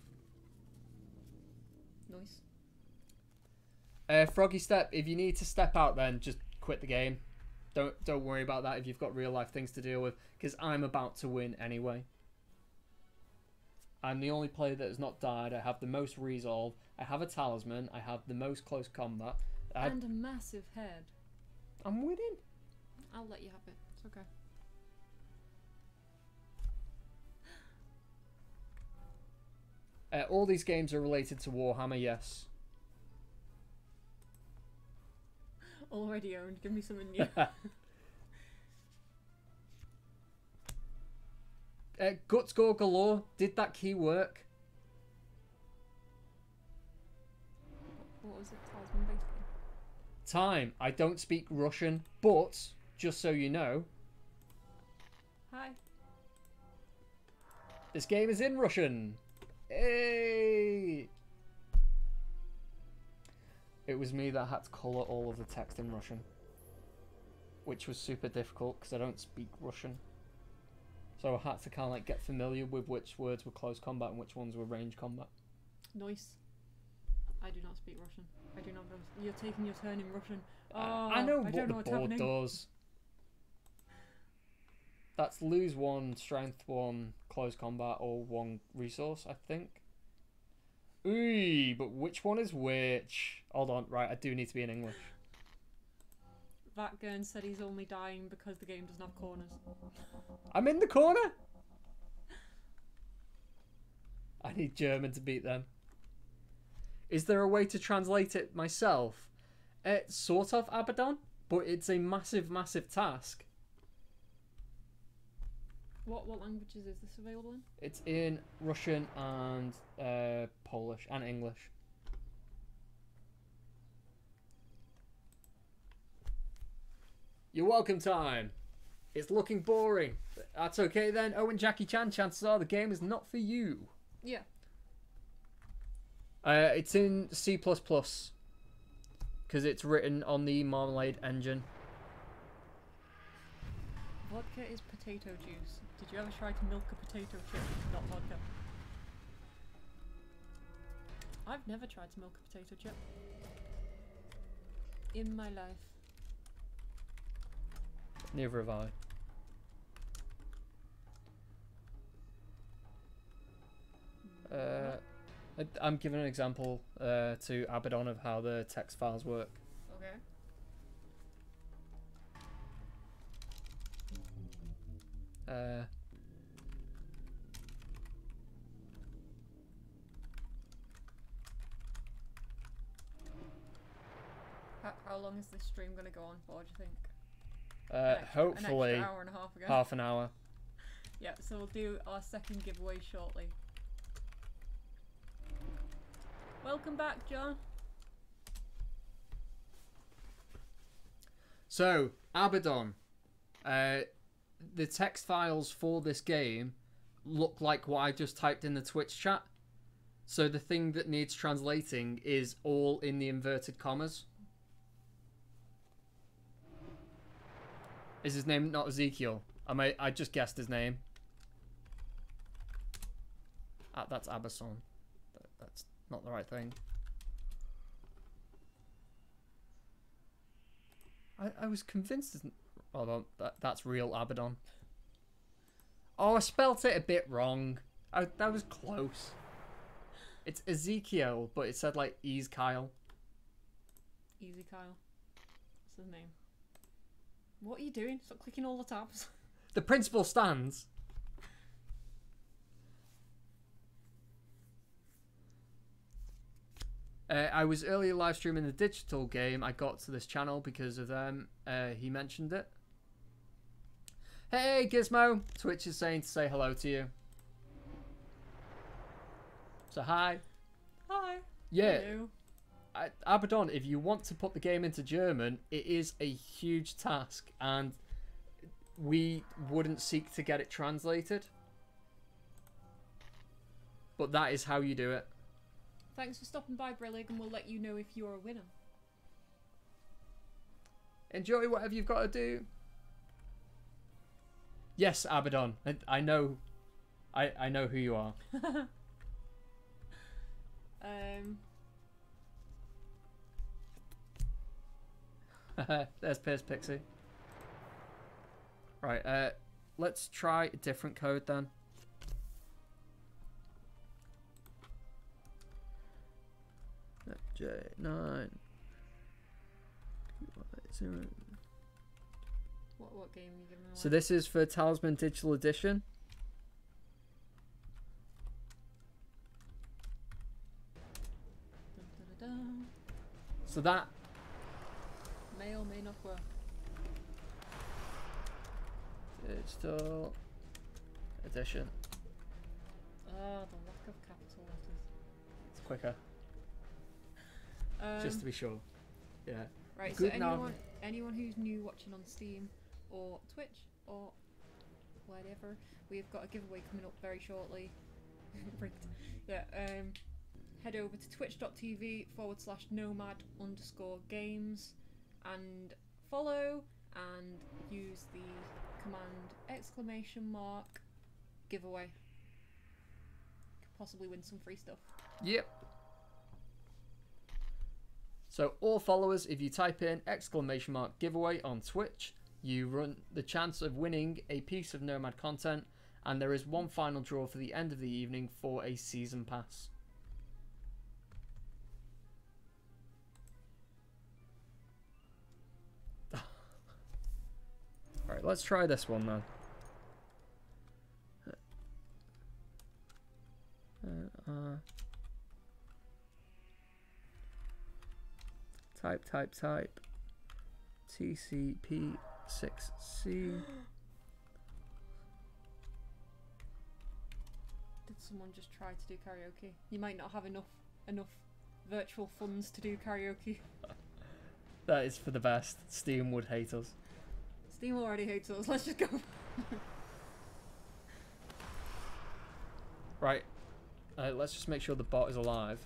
Nice. Froggy Step, if you need to step out, then just quit the game. Don't worry about that if you've got real life things to deal with, because I'm about to win anyway. I'm the only player that has not died. I have the most resolve. I have a talisman. I have the most close combat. And a massive head. I'm winning. I'll let you have it. It's okay. All these games are related to Warhammer, yes. Already owned. Give me something new. Guts Gore Galore, did that key work? What was it? Talisman basically. Time. I don't speak Russian, but just so you know, Hi. this game is in Russian. Hey! It was me that had to colour all of the text in Russian, which was super difficult because I don't speak Russian. So I had to kind of like get familiar with which words were close combat and which ones were range combat. Nice. I do not speak Russian. I do not know. You're taking your turn in Russian. Oh, I know I what don't the know what's board happening. does. That's lose 1, strength 1, close combat, or 1 resource, I think. Ooh, but which one is which? Hold on, right, I do need to be in English. Vatgern said he's only dying because the game doesn't have corners. I'm in the corner! I need German to beat them. Is there a way to translate it myself? Sort of, Abaddon, but it's a massive, massive task. What languages is this available in? It's in Russian and Polish and English. You're welcome, time. It's looking boring. That's okay then. Oh, and Jackie Chan, chances are the game is not for you. Yeah. It's in C++. Because it's written on the Marmalade engine. Vodka is potato juice. Did you ever try to milk a potato chip? Not vodka. I've never tried to milk a potato chip. In my life. Neither have I. I'm giving an example to Abaddon of how the text files work. Okay. How long is this stream going to go on for, do you think? Hopefully an extra hour and a half ago. half an hour. Yeah, so we'll do our second giveaway shortly. Welcome back, John. So, Abaddon. The text files for this game look like what I just typed in the Twitch chat. So the thing that needs translating is all in the inverted commas. Is his name not Ezekiel? I just guessed his name. That's Abaddon. That's not the right thing. I was convinced. Hold on, that's real Abaddon. Oh, I spelt it a bit wrong. That was close. It's Ezekiel, but it said like Ease Kyle. Easy Kyle. What's his name? What are you doing? Stop clicking all the tabs. The principle stands. I was earlier live streaming the digital game. I got to this channel because of them. He mentioned it. Hey, Gizmo. Twitch is saying to say hello to you. So, hi. Hi. Yeah. Hello. Abaddon, if you want to put the game into German, it is a huge task, and we wouldn't seek to get it translated. But that is how you do it. Thanks for stopping by, Brillig, and we'll let you know if you're a winner. Enjoy whatever you've got to do. Yes, Abaddon. I know. I know who you are. There's Pierce Pixie. Right, let's try a different code then. J9. What game are you giving me? So this is for Talisman Digital Edition. Dun, dun, dun, dun. So that May or may not work. Digital Edition. Ah, the lack of capital letters. It's quicker, just to be sure. Yeah. Right, Good so anyone who's new watching on Steam or Twitch or whatever, we've got a giveaway coming up very shortly. Yeah, head over to twitch.tv/nomad_games and follow and use the command !giveaway. Could possibly win some free stuff. Yep. So all followers, if you type in !giveaway on Twitch, you run the chance of winning a piece of Nomad content, and there is one final draw for the end of the evening for a season pass. Alright, let's try this one then. Type. TCP6C. Did someone just try to do karaoke? You might not have enough virtual funds to do karaoke. That is for the best. Steam would hate us. Steam already hates us. Let's just go. Right. Let's just make sure the bot is alive.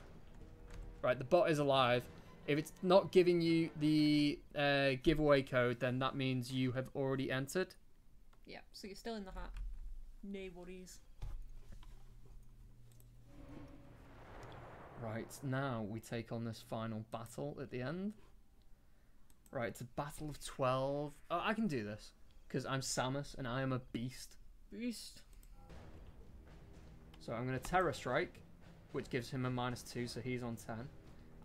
Right, the bot is alive. If it's not giving you the giveaway code, then that means you have already entered. Yeah, so you're still in the hat. No worries. Right, now we take on this final battle at the end. Right, it's a battle of 12. Oh, I can do this, because I'm Samus and I am a beast. Beast. So I'm going to Terror Strike, which gives him a -2, so he's on 10.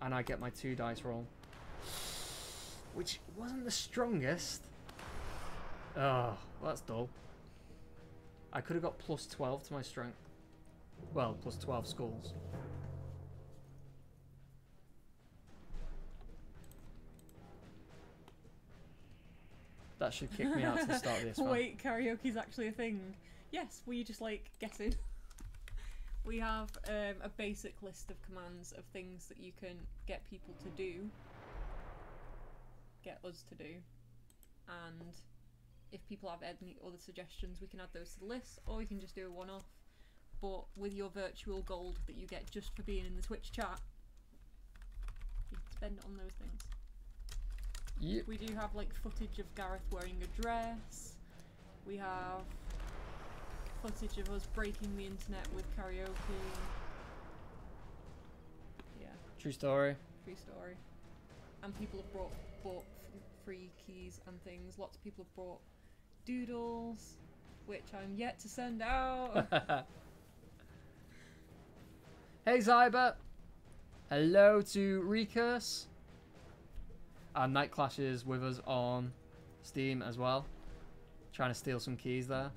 And I get my 2 dice roll. Which wasn't the strongest. Oh, that's dull. I could have got +12 to my strength. Well, +12 skulls. That should kick me out to the start of this one. Wait, karaoke's actually a thing. Yes, were you just like guessing? We have a basic list of commands of things that you can get people to do. Get us to do. and if people have any other suggestions, we can add those to the list, or you can just do a one-off. But with your virtual gold that you get just for being in the Twitch chat, you can spend it on those things. Yep. We do have like footage of Gareth wearing a dress. We have footage of us breaking the internet with karaoke. Yeah. True story. Free story. And people have bought free keys and things. Lots of people have bought doodles, which I'm yet to send out. Hey Zyber! Hello to Recurse. And Night Clash is with us on Steam as well. Trying to steal some keys there.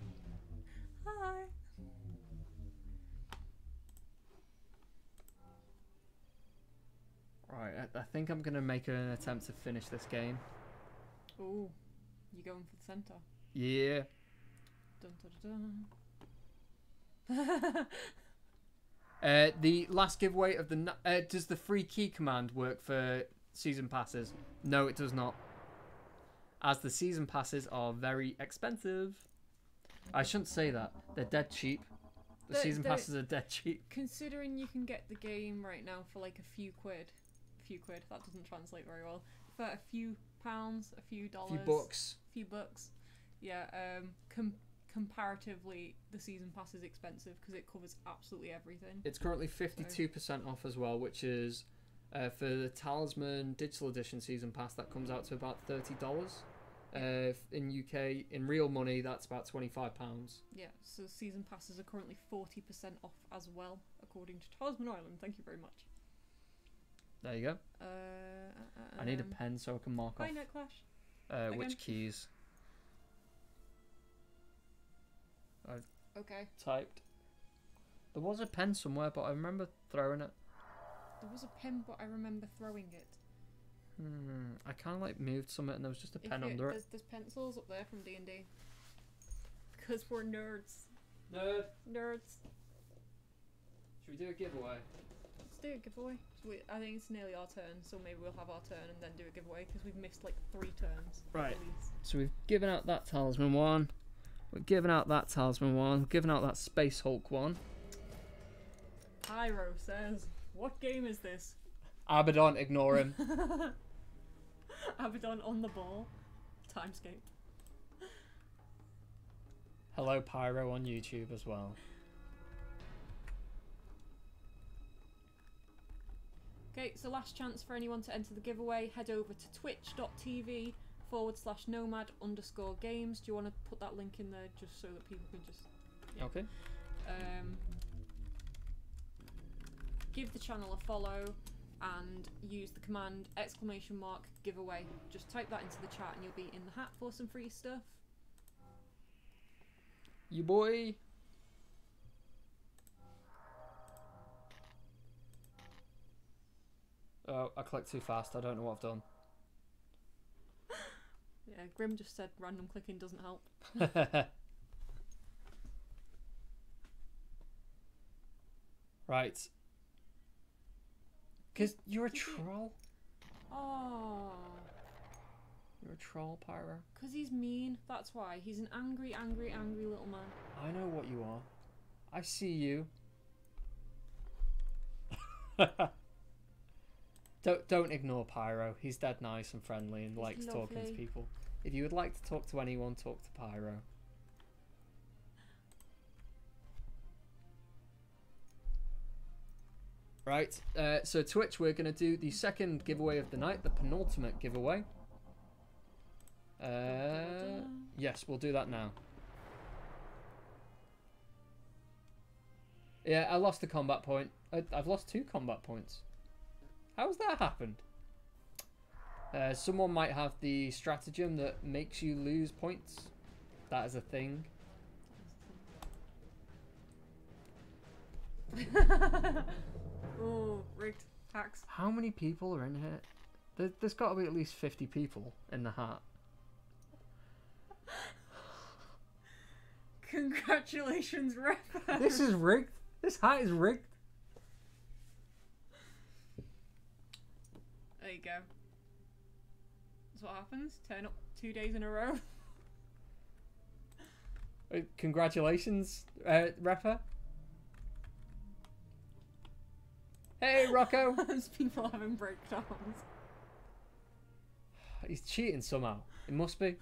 Hi. Right, I think I'm going to make an attempt to finish this game. Ooh, you going for the centre? Yeah. Dun, dun, dun. The last giveaway of the... does the free key command work for season passes? No, it does not. As the season passes are very expensive. I shouldn't say that. They're dead cheap. The season passes are dead cheap. Considering you can get the game right now for like a few quid, that doesn't translate very well. For a few pounds, a few dollars, Few bucks. Yeah. Comparatively, the season pass is expensive because it covers absolutely everything. It's currently 52% off as well, which is for the Talisman Digital Edition season pass. That comes out to about $30. In UK, in real money, that's about £25. Yeah, so season passes are currently 40% off as well, according to Talisman Island. Thank you very much. There you go. I need a pen so I can mark Hi, off Night Clash. which keys I've Okay. typed. There was a pen somewhere, but I remember throwing it. There was a pen, but I remember throwing it. I kind of like moved something and there was just a pen under it. There's pencils up there from D&D. Because we're nerds. Nerds. Should we do a giveaway? Let's do a giveaway. So I think it's nearly our turn, so maybe we'll have our turn and then do a giveaway because we've missed like 3 turns. Right. At least. So we've given out that Talisman one. We're giving out that Talisman one. Giving out that Space Hulk one. Pyro says, "What game is this?" Abaddon, ignore him. Abaddon on the ball. Timescape. Hello, Pyro on YouTube as well. Okay, so last chance for anyone to enter the giveaway. Head over to twitch.tv/nomad_games. Do you want to put that link in there just so that people can just... Yeah. Okay. Give the channel a follow and use the command !giveaway. Just type that into the chat and you'll be in the hat for some free stuff. You boy. Oh, I clicked too fast. I don't know what I've done. Yeah, Grim just said random clicking doesn't help. Right. Because you're a troll. Oh. You're a troll, Pyro. Because he's mean. That's why. He's an angry, angry, angry little man. I know what you are. I see you. Don't ignore Pyro. He's dead nice and friendly and likes talking to people. If you would like to talk to anyone, talk to Pyro. Right, so Twitch, we're going to do the second giveaway of the night, the penultimate giveaway. Yes, we'll do that now. Yeah, I lost a combat point. I've lost 2 combat points. How's that happened? Someone might have the stratagem that makes you lose points. That is a thing. Oh, rigged. Hacks. How many people are in here? There's got to be at least 50 people in the hat. Congratulations, Ref. This is rigged. This hat is rigged. There you go. That's what happens. Turn up 2 days in a row. Congratulations, Repper. Hey, Rocco. There's people having breakdowns. He's cheating somehow. It must be.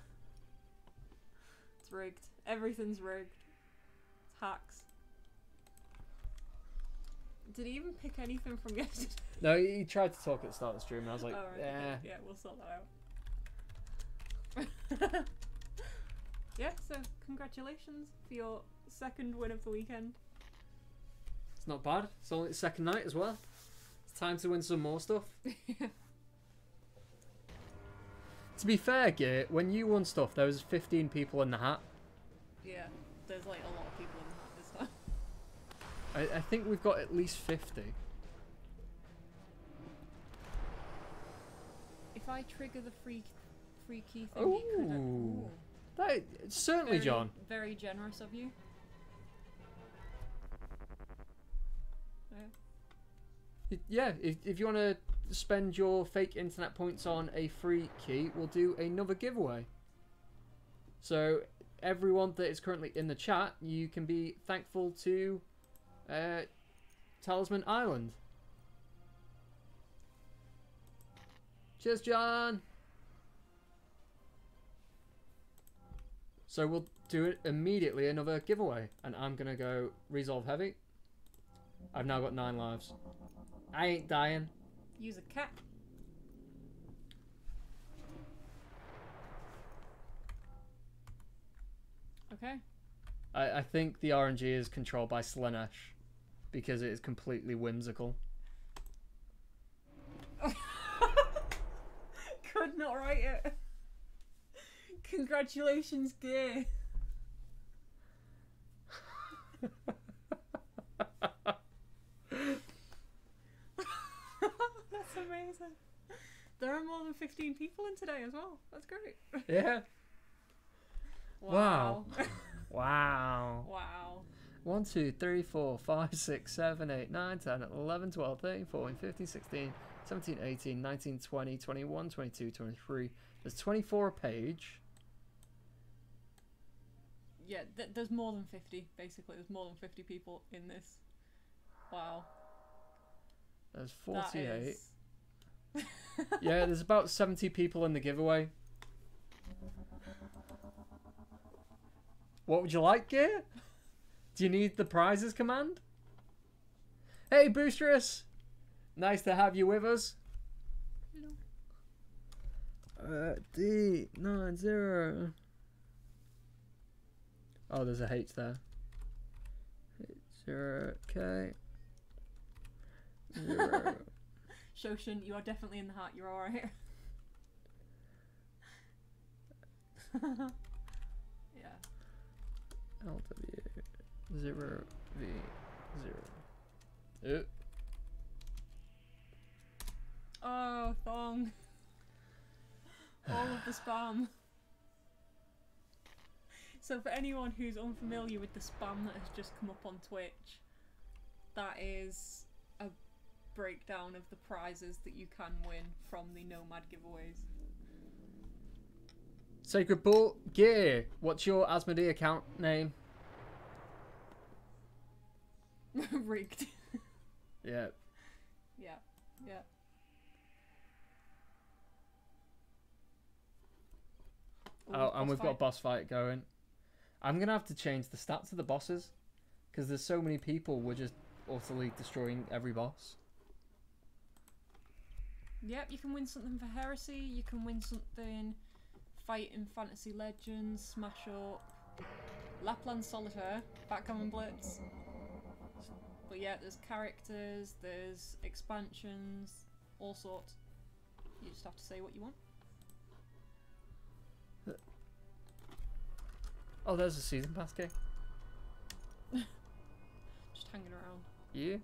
It's rigged. Everything's rigged. It's hacks. Did he even pick anything from yesterday? No, he tried to talk at the start of the stream, and I was like, Oh, right, yeah. okay. Yeah, we'll sort that out. Yeah, so congratulations for your second win of the weekend. It's not bad. It's only the second night as well. It's time to win some more stuff. To be fair, Gear, when you won stuff, there was 15 people in the hat. Yeah, there's like a lot of people in the hat this time. I think we've got at least 50. If I trigger the free key thing, you could. Ooh. That, certainly, Very, John. Very generous of you. Yeah, if you want to spend your fake internet points on a free key, we'll do another giveaway. So everyone that is currently in the chat, you can be thankful to Talisman Island. Cheers, John. So we'll do it immediately, another giveaway. And I'm going to go resolve heavy. I've now got 9 lives. I ain't dying. Use a cat. Okay. I think the RNG is controlled by Slanesh because it is completely whimsical. Could not write it. Congratulations, Gear. That's amazing. There are more than 15 people in today as well. That's great. Yeah. Wow. Wow. Wow. 1, 2, 3, 4, 5, 6, 7, 8, 9, 10, 11, 12, 13, 14, 15, 16, 17, 18, 19, 20, 21, 22, 23. There's 24 a page. Yeah, there's more than 50, basically. There's more than 50 people in this. Wow. There's 48. That is... Yeah, there's about 70 people in the giveaway. What would you like, Gear? Do you need the prizes command? Hey, Boostress! Nice to have you with us. Hello. D90. Oh, there's a H there. H0K. 0. Shoshin, you are definitely in the hat. You're alright. Yeah. LW 0 V 0. Oh, Thong. All of the spam. So for anyone who's unfamiliar with the spam that has just come up on Twitch, that is a breakdown of the prizes that you can win from the Nomad giveaways. Sacred Bull Gear. What's your Asmodee account name? Rigged. Yeah. Yeah. Yeah. Oh, and we've got a boss fight going. I'm going to have to change the stats of the bosses because there's so many people, we're just utterly destroying every boss. Yep, you can win something for Heresy, you can win something fighting Fantasy Legends, Smash Up, Lapland Solitaire, Backgammon Blitz. But yeah, there's characters, there's expansions, all sorts. You just have to say what you want. Oh, there's a season pass key. Just hanging around. Yeah.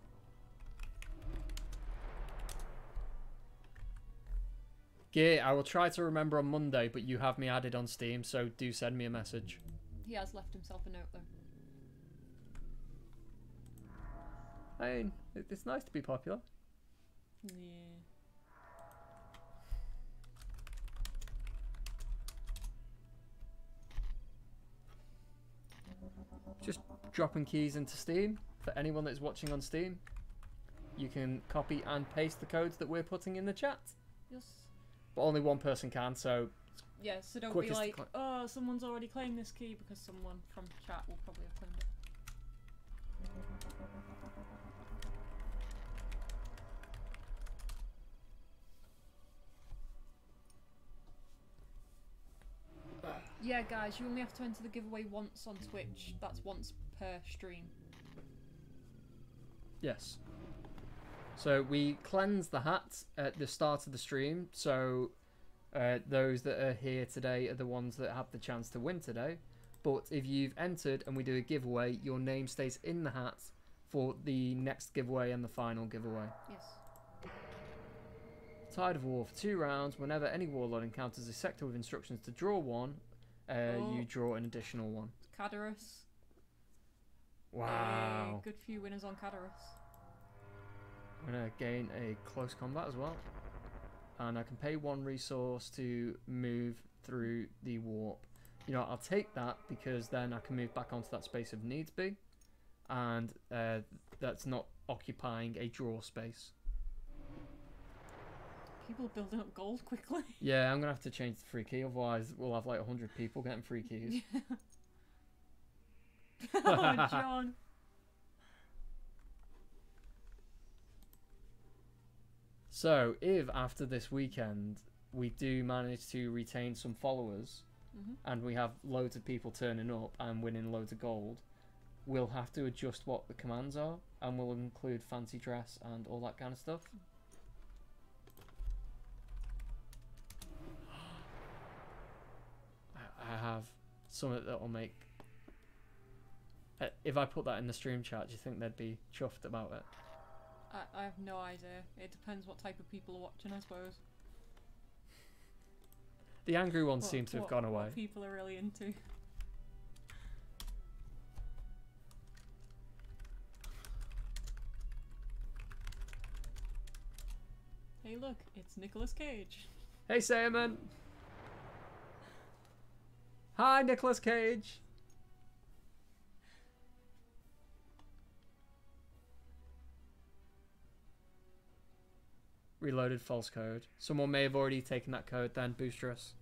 Gear, I will try to remember on Monday, but you have me added on Steam, so do send me a message. He has left himself a note though. I mean, it's nice to be popular. Yeah. just dropping keys into Steam. For anyone that's watching on Steam, you can copy and paste the codes that we're putting in the chat. Yes. But only one person can, so... Yeah, so don't be Quickest like, oh, someone's already claimed this key, because someone from chat will probably have claimed it. Yeah, guys, you only have to enter the giveaway once on Twitch. That's once per stream. Yes. So we cleanse the hats at the start of the stream, so those that are here today are the ones that have the chance to win today. But if you've entered and we do a giveaway, your name stays in the hat for the next giveaway and the final giveaway. Yes. Tide of War for 2 rounds. Whenever any warlord encounters a sector with instructions to draw one, you draw an additional one. Cadarus. Wow. Good few winners on Cadarus. I'm going to gain a close combat as well. And I can pay 1 resource to move through the warp. You know, I'll take that because then I can move back onto that space if needs be. And that's not occupying a draw space. People building up gold quickly. Yeah, I'm going to have to change the free key, otherwise we'll have like 100 people getting free keys. Oh, John. So, if after this weekend we do manage to retain some followers, and we have loads of people turning up and winning loads of gold, we'll have to adjust what the commands are, and we'll include fancy dress and all that kind of stuff. I have something that will make... if I put that in the stream chat, do you think they'd be chuffed about it? I have no idea. It depends what type of people are watching, I suppose. The angry ones seem to have gone away. What people are really into. Hey look, it's Nicolas Cage. Hey Simon! Hi Nicolas Cage! Reloaded false code. Someone may have already taken that code then, Boostress.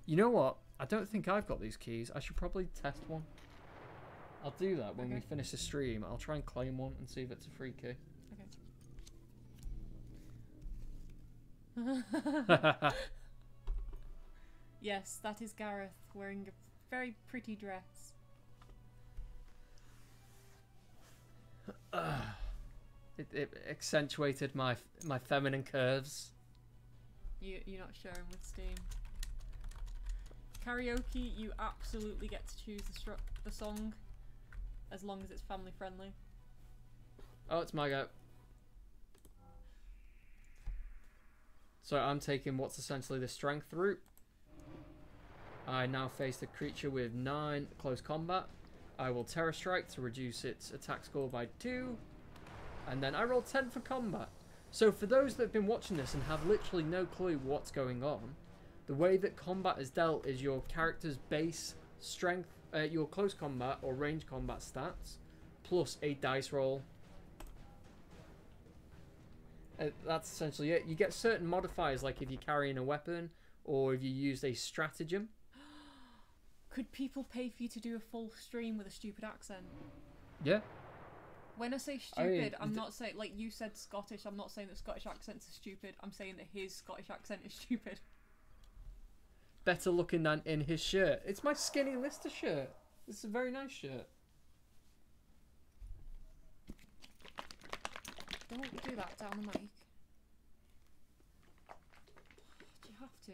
You know what? I don't think I've got these keys. I should probably test one. I'll do that when we finish the stream. I'll try and claim one and see if it's a free key. Okay. Yes, that is Gareth wearing a very pretty dress. It accentuated my feminine curves. You're not sharing with Steam. Karaoke, you absolutely get to choose the song, as long as it's family friendly. Oh, it's my go. So I'm taking what's essentially the strength route. I now face the creature with 9 close combat. I will Terror Strike to reduce its attack score by 2. And then I roll 10 for combat. So for those that have been watching this and have literally no clue what's going on, the way that combat is dealt is your character's base strength, your close combat or range combat stats, plus a dice roll. That's essentially it. You get certain modifiers, like if you're carrying a weapon or if you used a stratagem. Could people pay for you to do a full stream with a stupid accent? Yeah. When I say stupid, I'm not saying, like you said Scottish, I'm not saying that Scottish accents are stupid, I'm saying that his Scottish accent is stupid. Better looking than in his shirt. It's my skinny Lister shirt. It's a very nice shirt. Don't do that down the mic. Do you have to?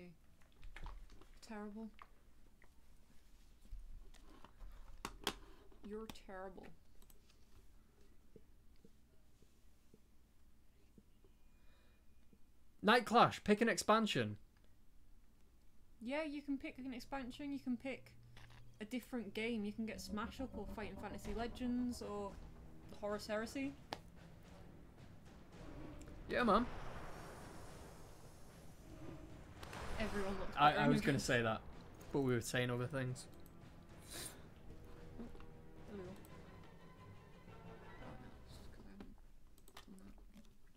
Terrible. You're terrible. Night Clash, pick an expansion. Yeah, you can pick an expansion, you can pick a different game. You can get Smash Up or Fighting Fantasy Legends or Horus Heresy. Yeah, man. Everyone looks better. I was going to say that, but we were saying other things.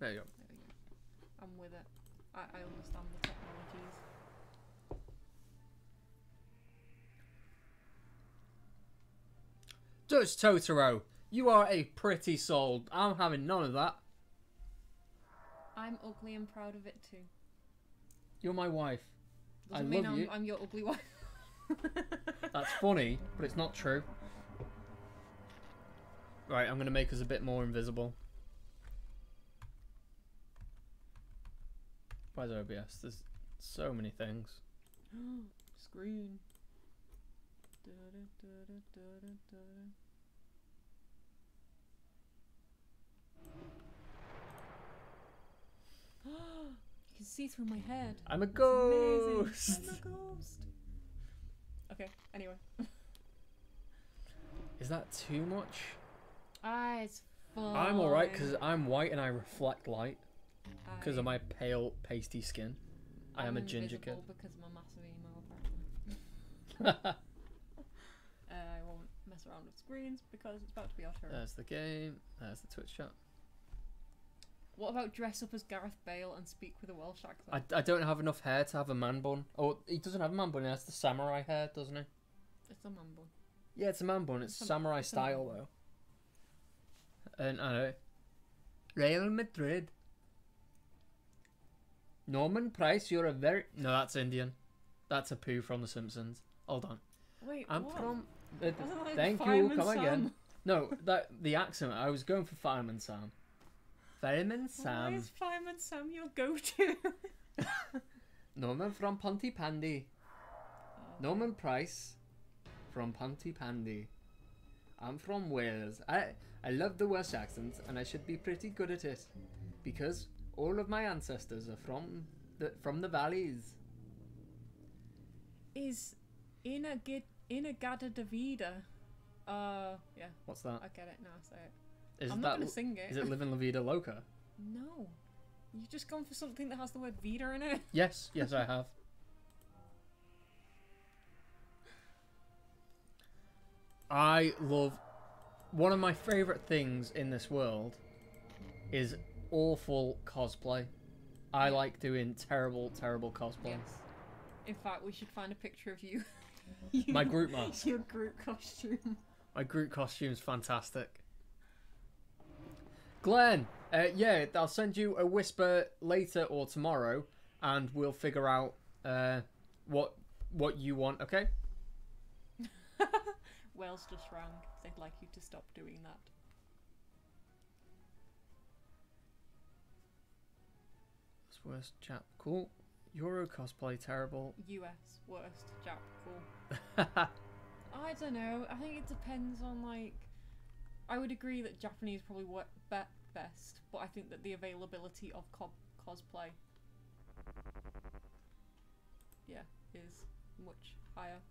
There you go. There we go. I'm with it. I understand the technologies. Dutch Totoro, you are a pretty soul. I'm having none of that. I'm ugly and proud of it too. You're my wife. Doesn't I mean love you. I'm your ugly wife. That's funny, but it's not true. Right, I'm going to make us a bit more invisible. Where's OBS? There's so many things. Screen. You can see through my head. I'm a That's ghost! amazing. I'm a ghost. Okay, anyway. Is that too much? Ah, it's fine. I'm alright because I'm white and I reflect light because of my pale, pasty skin. I am a ginger kid. Because I'm a massive emo, apparently. I won't mess around with screens because it's about to be our turn. There's the game. There's the Twitch chat. What about dress up as Gareth Bale and speak with a Welsh accent? I don't have enough hair to have a man bun. Oh, he doesn't have a man bun. He has the samurai hair, doesn't he? It's a man bun. Yeah, it's a man bun. It's samurai style though. And I know. Real Madrid. Norman Price, you're a very... No, that's Indian. That's a poo from The Simpsons. Hold on. Wait, I'm what? from... Wasn't it like thank you, Fireman come Sam? again. No, the accent. I was going for Fireman Sam. Fireman Why Sam. is Fireman Sam your go-to? Norman from Pontypandy. Oh. Norman Price from Pontypandy. I'm from Wales. I love the Welsh accent and I should be pretty good at it because all of my ancestors are from the valleys. Is Inagada Davida? Yeah. What's that? I get it now. Say it. Is I'm not gonna sing it. Is it Livin' La Vida Loca? No. You've just gone for something that has the word Vida in it. Yes, yes I have. I love... One of my favourite things in this world is awful cosplay. I like doing terrible, terrible cosplay. Yes. In fact, we should find a picture of you. My Groot mask. Your Groot costume. My Groot costume's fantastic. Glenn, yeah, I'll send you a whisper later or tomorrow, and we'll figure out what you want. Okay? Wales just rang. They'd like you to stop doing that. That's worst chap. Cool. Euro cosplay terrible. US worst Jap. Cool. I don't know. I think it depends on like. I would agree that Japanese probably work best, but I think that the availability of cosplay, yeah, is much higher.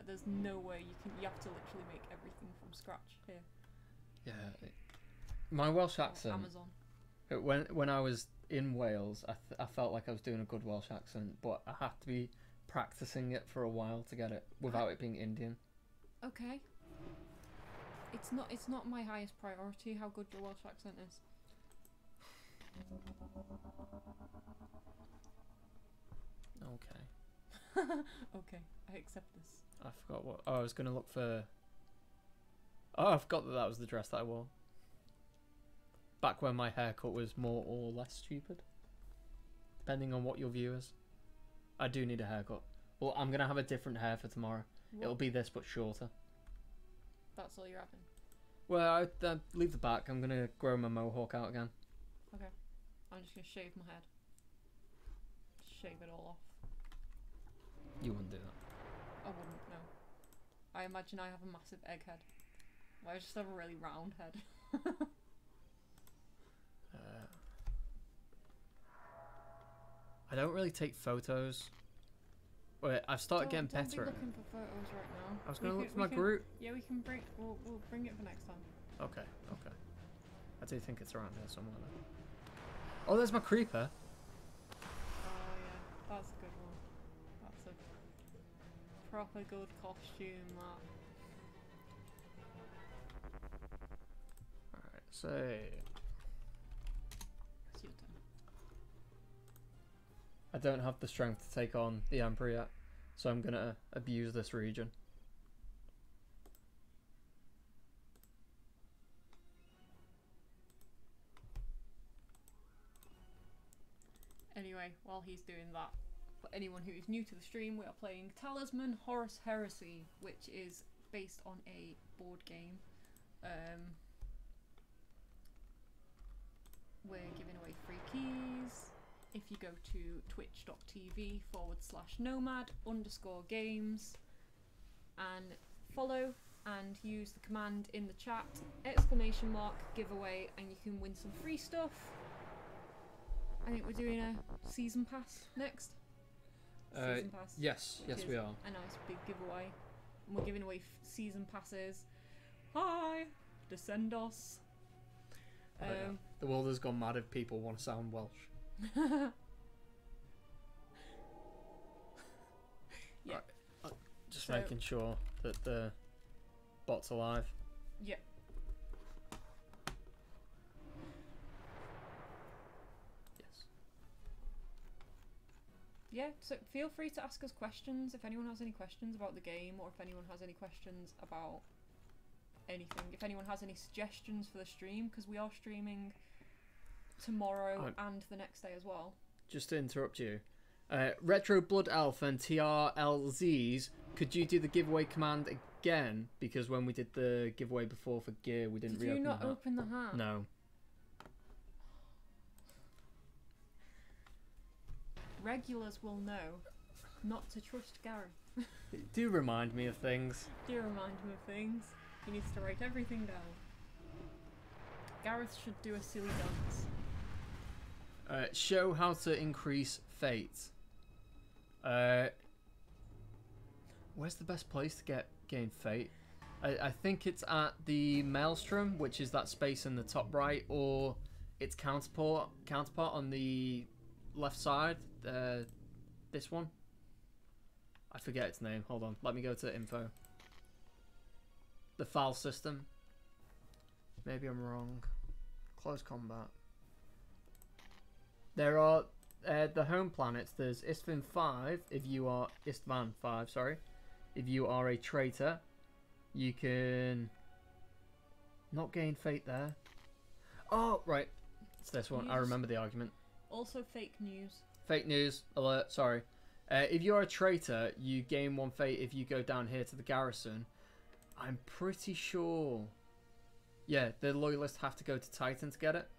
There's no way you have to literally make everything from scratch here. Yeah, my Welsh accent. Amazon. When I was in Wales, I felt like I was doing a good Welsh accent, but I had to be practicing it for a while to get it without it being Indian. Okay. It's not my highest priority how good your Welsh accent is. Okay. Okay, I accept this. I forgot what... Oh, I was going to look for... Oh, I forgot that was the dress that I wore. Back when my haircut was more or less stupid. Depending on what your view is. I do need a haircut. Well, I'm going to have a different hair for tomorrow. What? It'll be this, but shorter. That's all you're having? Well, leave the back. I'm going to grow my mohawk out again. Okay. I'm just going to shave my head. Shave it all off. You wouldn't do that. I wouldn't, no. I imagine I have a massive egg head. I just have a really round head. I don't really take photos. Wait, I've started getting don't better. Be looking for photos right now. I was going to look for my Groot. Yeah, we can bring. We'll bring it for next time. Okay, okay. I do think it's around here somewhere. Though. Oh, there's my creeper. Oh yeah, that's a good one. That's a proper good costume. That. Alright, so I don't have the strength to take on the Emperor yet, so I'm gonna abuse this region. Anyway, while he's doing that, for anyone who is new to the stream, we are playing Talisman Horus Heresy, which is based on a board game. We're giving away free keys. If you go to twitch.tv/nomad_games and follow and use the command in the chat, !giveaway, and you can win some free stuff. I think we're doing a season pass next. Season pass. Yes, we are. A nice big giveaway. And we're giving away season passes. Hi! Descendos. The world has gone mad if people want to sound Welsh. Yeah. Right. Just making sure that the bot's alive. Yeah. Yes. Yeah, so feel free to ask us questions if anyone has any questions about the game, or if anyone has any questions about anything. If anyone has any suggestions for the stream, because we are streaming tomorrow and the next day as well. Just to interrupt you, Retro Blood Elf and TRLZs, could you do the giveaway command again? Because when we did the giveaway before for gear, we didn't reopen the hat. Did you not open the hat? No. Regulars will know not to trust Gareth. Do remind me of things. Do remind him of things. He needs to write everything down. Gareth should do a silly dance. Show how to increase fate. Where's the best place to gain fate? I think it's at the Maelstrom, which is that space in the top right, or its counterpart on the left side. This one. I forget its name. Hold on. Let me go to info. The file system. Maybe I'm wrong. Close combat. There are the home planets. There's Istvan 5 if you are Istvan 5. Sorry, if you are a traitor, you can not gain fate there. Oh right, it's this one. I remember the argument. Also, fake news. Fake news alert. Sorry. If you're a traitor, you gain 1 fate if you go down here to the garrison. I'm pretty sure. Yeah, the loyalists have to go to Titan to get it.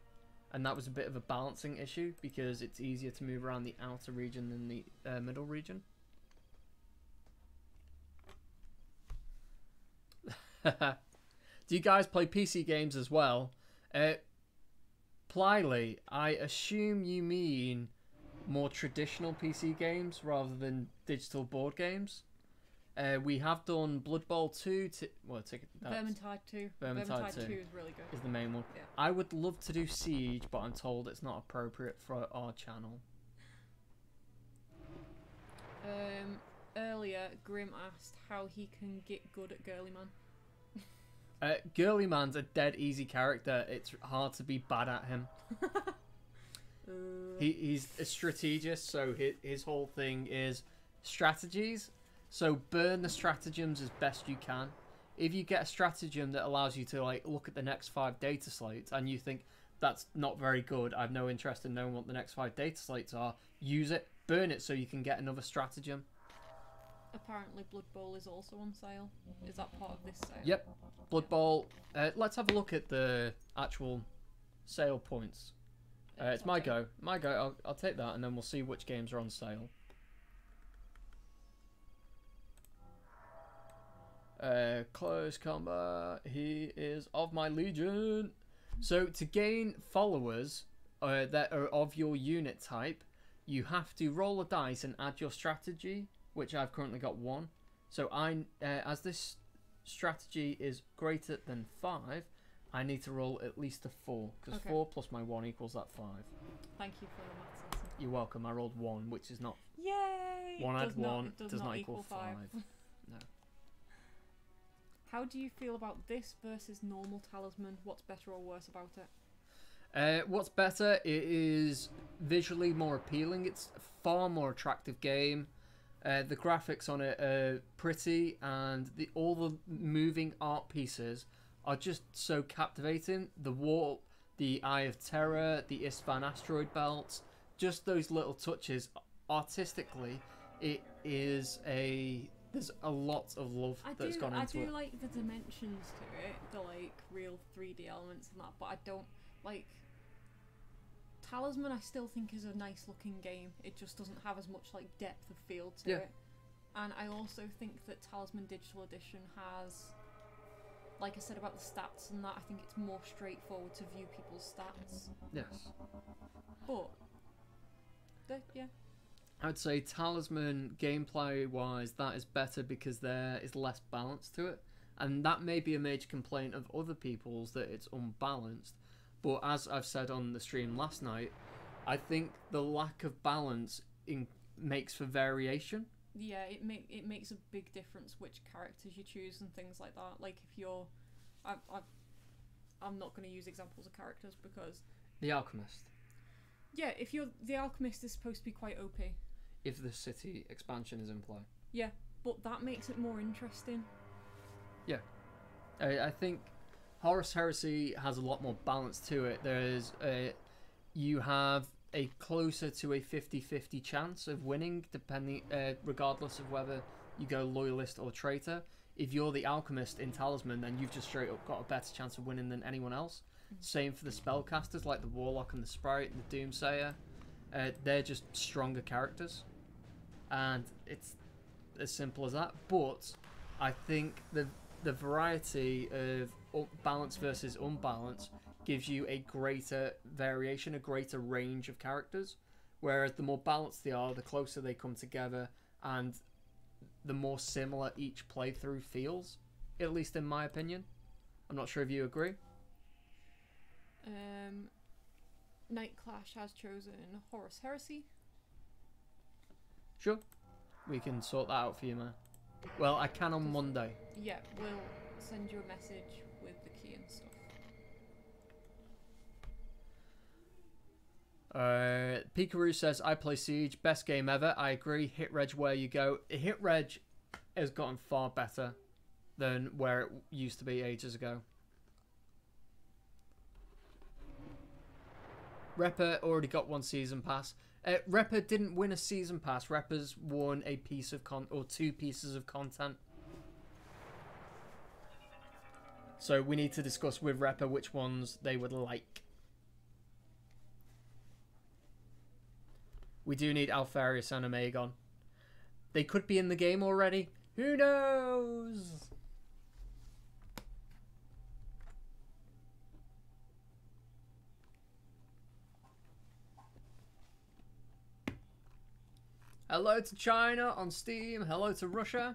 And that was a bit of a balancing issue because it's easier to move around the outer region than the middle region. Do you guys play PC games as well? Plyly, I assume you mean more traditional PC games rather than digital board games. We have done Blood Bowl 2. Vermintide 2. Vermintide 2 is really good. Is the main one. Yeah. I would love to do Siege, but I'm told it's not appropriate for our channel. Earlier, Grim asked how he can get good at Girly Man. Girly Man's a dead easy character. It's hard to be bad at him. He's a strategist, so his whole thing is strategies. So burn the stratagems as best you can. If you get a stratagem that allows you to like look at the next 5 data slates and you think that's not very good, I have no interest in knowing what the next 5 data slates are, use it, burn it so you can get another stratagem. Apparently Blood Bowl is also on sale. Is that part of this sale? Yep. Blood Bowl. Let's have a look at the actual sale points. It's my go. My go. I'll take that and then we'll see which games are on sale. Close combat. He is of my legion. So to gain followers that are of your unit type, you have to roll a dice and add your strategy, which I've currently got 1. So as this strategy is greater than 5, I need to roll at least a 4, because 4 plus my 1 equals that 5. Thank you for the maths lesson. You're welcome. I rolled 1, which is not. Yay! 1 add 1 does not equal 5. No. How do you feel about this versus normal Talisman? What's better or worse about it? What's better is visually more appealing. It's a far more attractive game. The graphics on it are pretty, and all the moving art pieces are just so captivating. The warp, the Eye of Terror, the Isfahan asteroid belts, just those little touches. Artistically, it is there's a lot of love that's gone into it. I do like the dimensions to it, the like real 3D elements and that, but I don't like Talisman. I still think is a nice looking game. It just doesn't have as much like depth of field to it. And I also think that Talisman Digital Edition has, like I said about the stats and that, I think it's more straightforward to view people's stats. Yes. But I'd say Talisman, gameplay-wise, that is better because there is less balance to it. And that may be a major complaint of other people's, that it's unbalanced. But as I've said on the stream last night, I think the lack of balance makes for variation. Yeah, it makes a big difference which characters you choose and things like that. Like if you're... I'm not going to use examples of characters because... The Alchemist. Yeah, if you're... The Alchemist is supposed to be quite OP. If the city expansion is in play. Yeah, but that makes it more interesting. Yeah. I think Horus Heresy has a lot more balance to it. You have a closer to a 50-50 chance of winning, regardless of whether you go Loyalist or Traitor. If you're the Alchemist in Talisman, then you've just straight up got a better chance of winning than anyone else. Same for the Spellcasters, like the Warlock and the Sprite and the Doomsayer. They're just stronger characters. And it's as simple as that. But I think the variety of balance versus unbalance gives you a greater variation, a greater range of characters. Whereas the more balanced they are, the closer they come together, and the more similar each playthrough feels. At least in my opinion. I'm not sure if you agree. Night Clash has chosen Horus Heresy. Sure. We can sort that out for you, man. Well, I can on Monday. Yeah, we'll send you a message with the key and stuff. Pikaru says, I play Siege, best game ever. I agree. Hit reg where you go. Hit reg has gotten far better than where it used to be ages ago. Repper already got one season pass. Repper didn't win a season pass. Repper's won a piece of or 2 pieces of content. So we need to discuss with Repper which ones they would like. We do need Alpharius and Omegon. They could be in the game already. Who knows? Hello to China on Steam. Hello to Russia.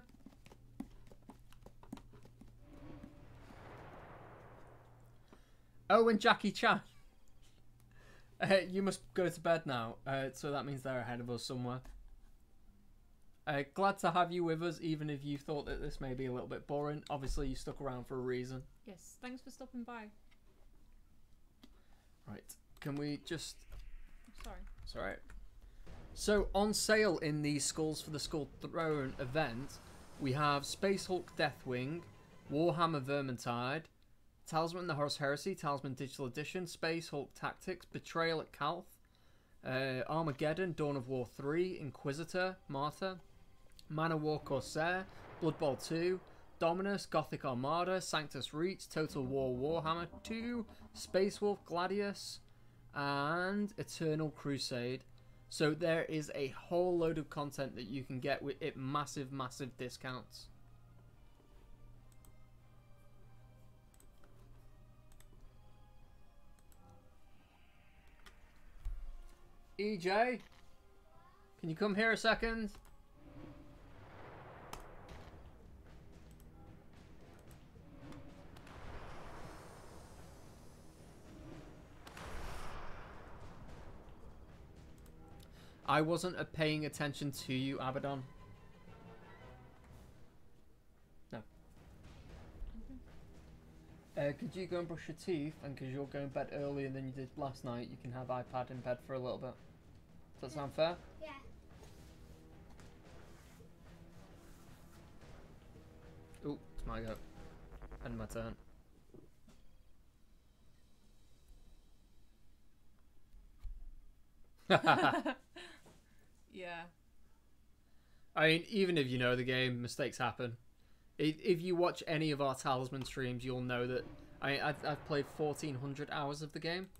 Oh, and Jackie Chan. You must go to bed now. So that means they're ahead of us somewhere. Glad to have you with us, even if you thought that this may be a little bit boring. Obviously, you stuck around for a reason. Yes, thanks for stopping by. Right. Can we just... Sorry. It's alright. So, on sale in the Skulls for the Skull Throne event, we have Space Hulk Deathwing, Warhammer Vermintide, Talisman the Horus Heresy, Talisman Digital Edition, Space Hulk Tactics, Betrayal at Calth, Armageddon, Dawn of War 3, Inquisitor, Martyr, Man of War Corsair, Blood Bowl 2, Dominus, Gothic Armada, Sanctus Reach, Total War Warhammer 2, Space Wolf Gladius, and Eternal Crusade. So there is a whole load of content that you can get with it, massive discounts. EJ, can you come here a second? I wasn't paying attention to you, Abaddon. No. Could you go and brush your teeth? And because you're going to bed earlier than you did last night, you can have iPad in bed for a little bit. Does that sound fair? Yeah. Oh, it's my go. End my turn. Yeah. I mean, even if you know the game, mistakes happen. If you watch any of our Talisman streams, you'll know that I've played 1,400 hours of the game.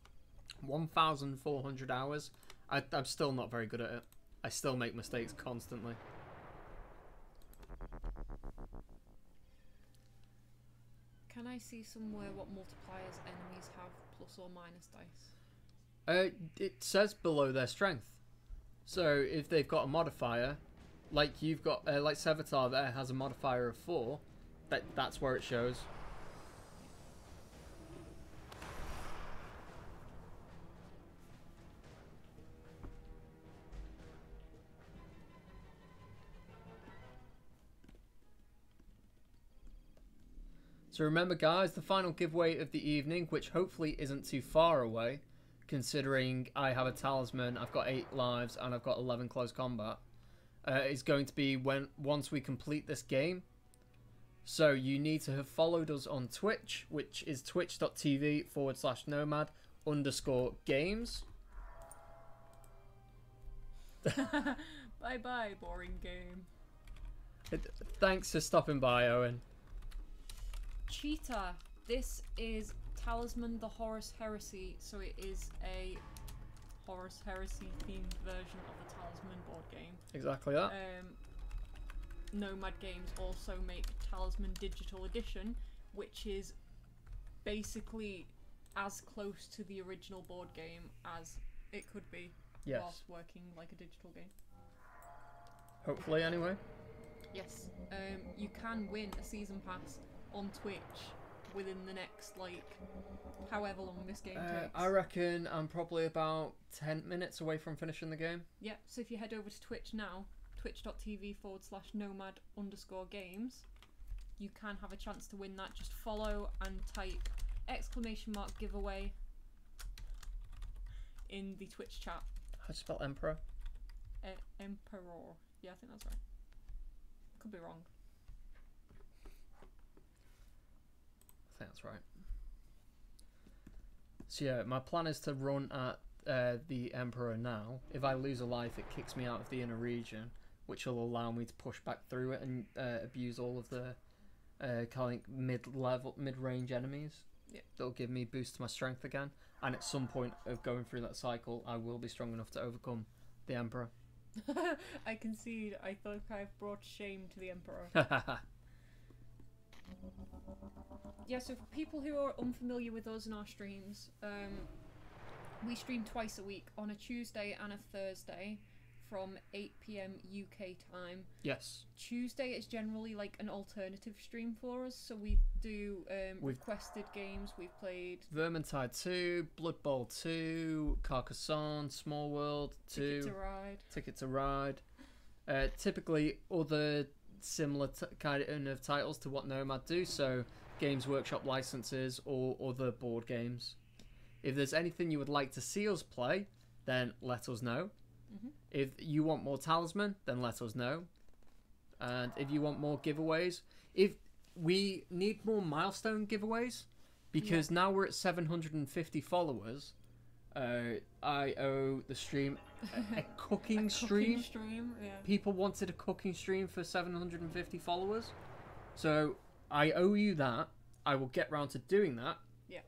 1,400 hours. I'm still not very good at it. I still make mistakes constantly. Can I see somewhere what multipliers enemies have, plus or minus dice? It says below their strength. So if they've got a modifier, like you've got, like Sevatar there has a modifier of 4, that's where it shows. So remember guys, the final giveaway of the evening, which hopefully isn't too far away, considering I have a talisman, I've got 8 lives, and I've got 11 close combat, is going to be once we complete this game. So you need to have followed us on Twitch, which is twitch.tv/nomad_games. Bye bye, boring game. Thanks for stopping by, Owen. Cheetah. This is Talisman the Horus Heresy, so it is a Horus Heresy themed version of the Talisman board game. Exactly that. Nomad Games also make Talisman Digital Edition, which is basically as close to the original board game as it could be, Yes. whilst working like a digital game. Hopefully, anyway. Yes. You can win a season pass on Twitch within the next, like, however long this game takes. I reckon I'm probably about 10 minutes away from finishing the game. Yeah, so if you head over to Twitch now, twitch.tv/nomad_games, you can have a chance to win that. Just follow and type !giveaway in the Twitch chat. How do you spell Emperor? Emperor. Yeah, I think that's right. Could be wrong. I think that's right. So yeah, my plan is to run at the Emperor now. If I lose a life, it kicks me out of the inner region, which will allow me to push back through it and abuse all of the kind of mid-range enemies. Yeah. That'll give me a boost to my strength again. And at some point of going through that cycle, I will be strong enough to overcome the Emperor. I concede. I think I've brought shame to the Emperor. Yeah, so for people who are unfamiliar with us and our streams, we stream twice a week, on a Tuesday and a Thursday from 8 PM UK time. Yes. Tuesday is generally like an alternative stream for us, so we do requested games. We've played Vermintide 2, Blood Bowl 2, Carcassonne, Small World 2, Ticket to Ride. Typically other similar kind of titles to what Nomad do, so Games Workshop licenses or other board games. If there's anything you would like to see us play, then let us know. Mm-hmm. If you want more Talisman, then let us know. And if you want more giveaways, if we need more milestone giveaways, because now we're at 750 followers, I owe the stream a cooking stream. Yeah. People wanted a cooking stream for 750 followers, so I owe you that. I will get round to doing that. Yeah.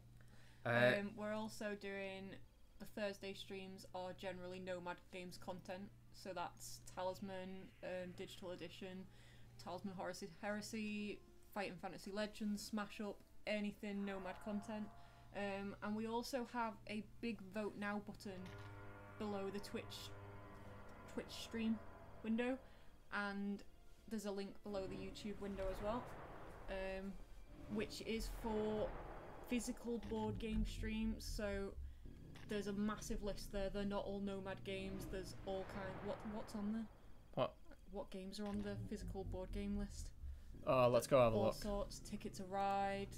We're also doing the Thursday streams are generally Nomad Games content, so that's Talisman Digital Edition, Talisman Horus Heresy, Fighting Fantasy Legends, Smash Up, anything Nomad content. And we also have a big vote now button below the Twitch stream window, and there's a link below the YouTube window as well, which is for physical board game streams. So there's a massive list there. They're not all Nomad Games. There's all kind. What's on there? What games are on the physical board game list? Oh, let's go have a all look. Sorts. Ticket to Ride.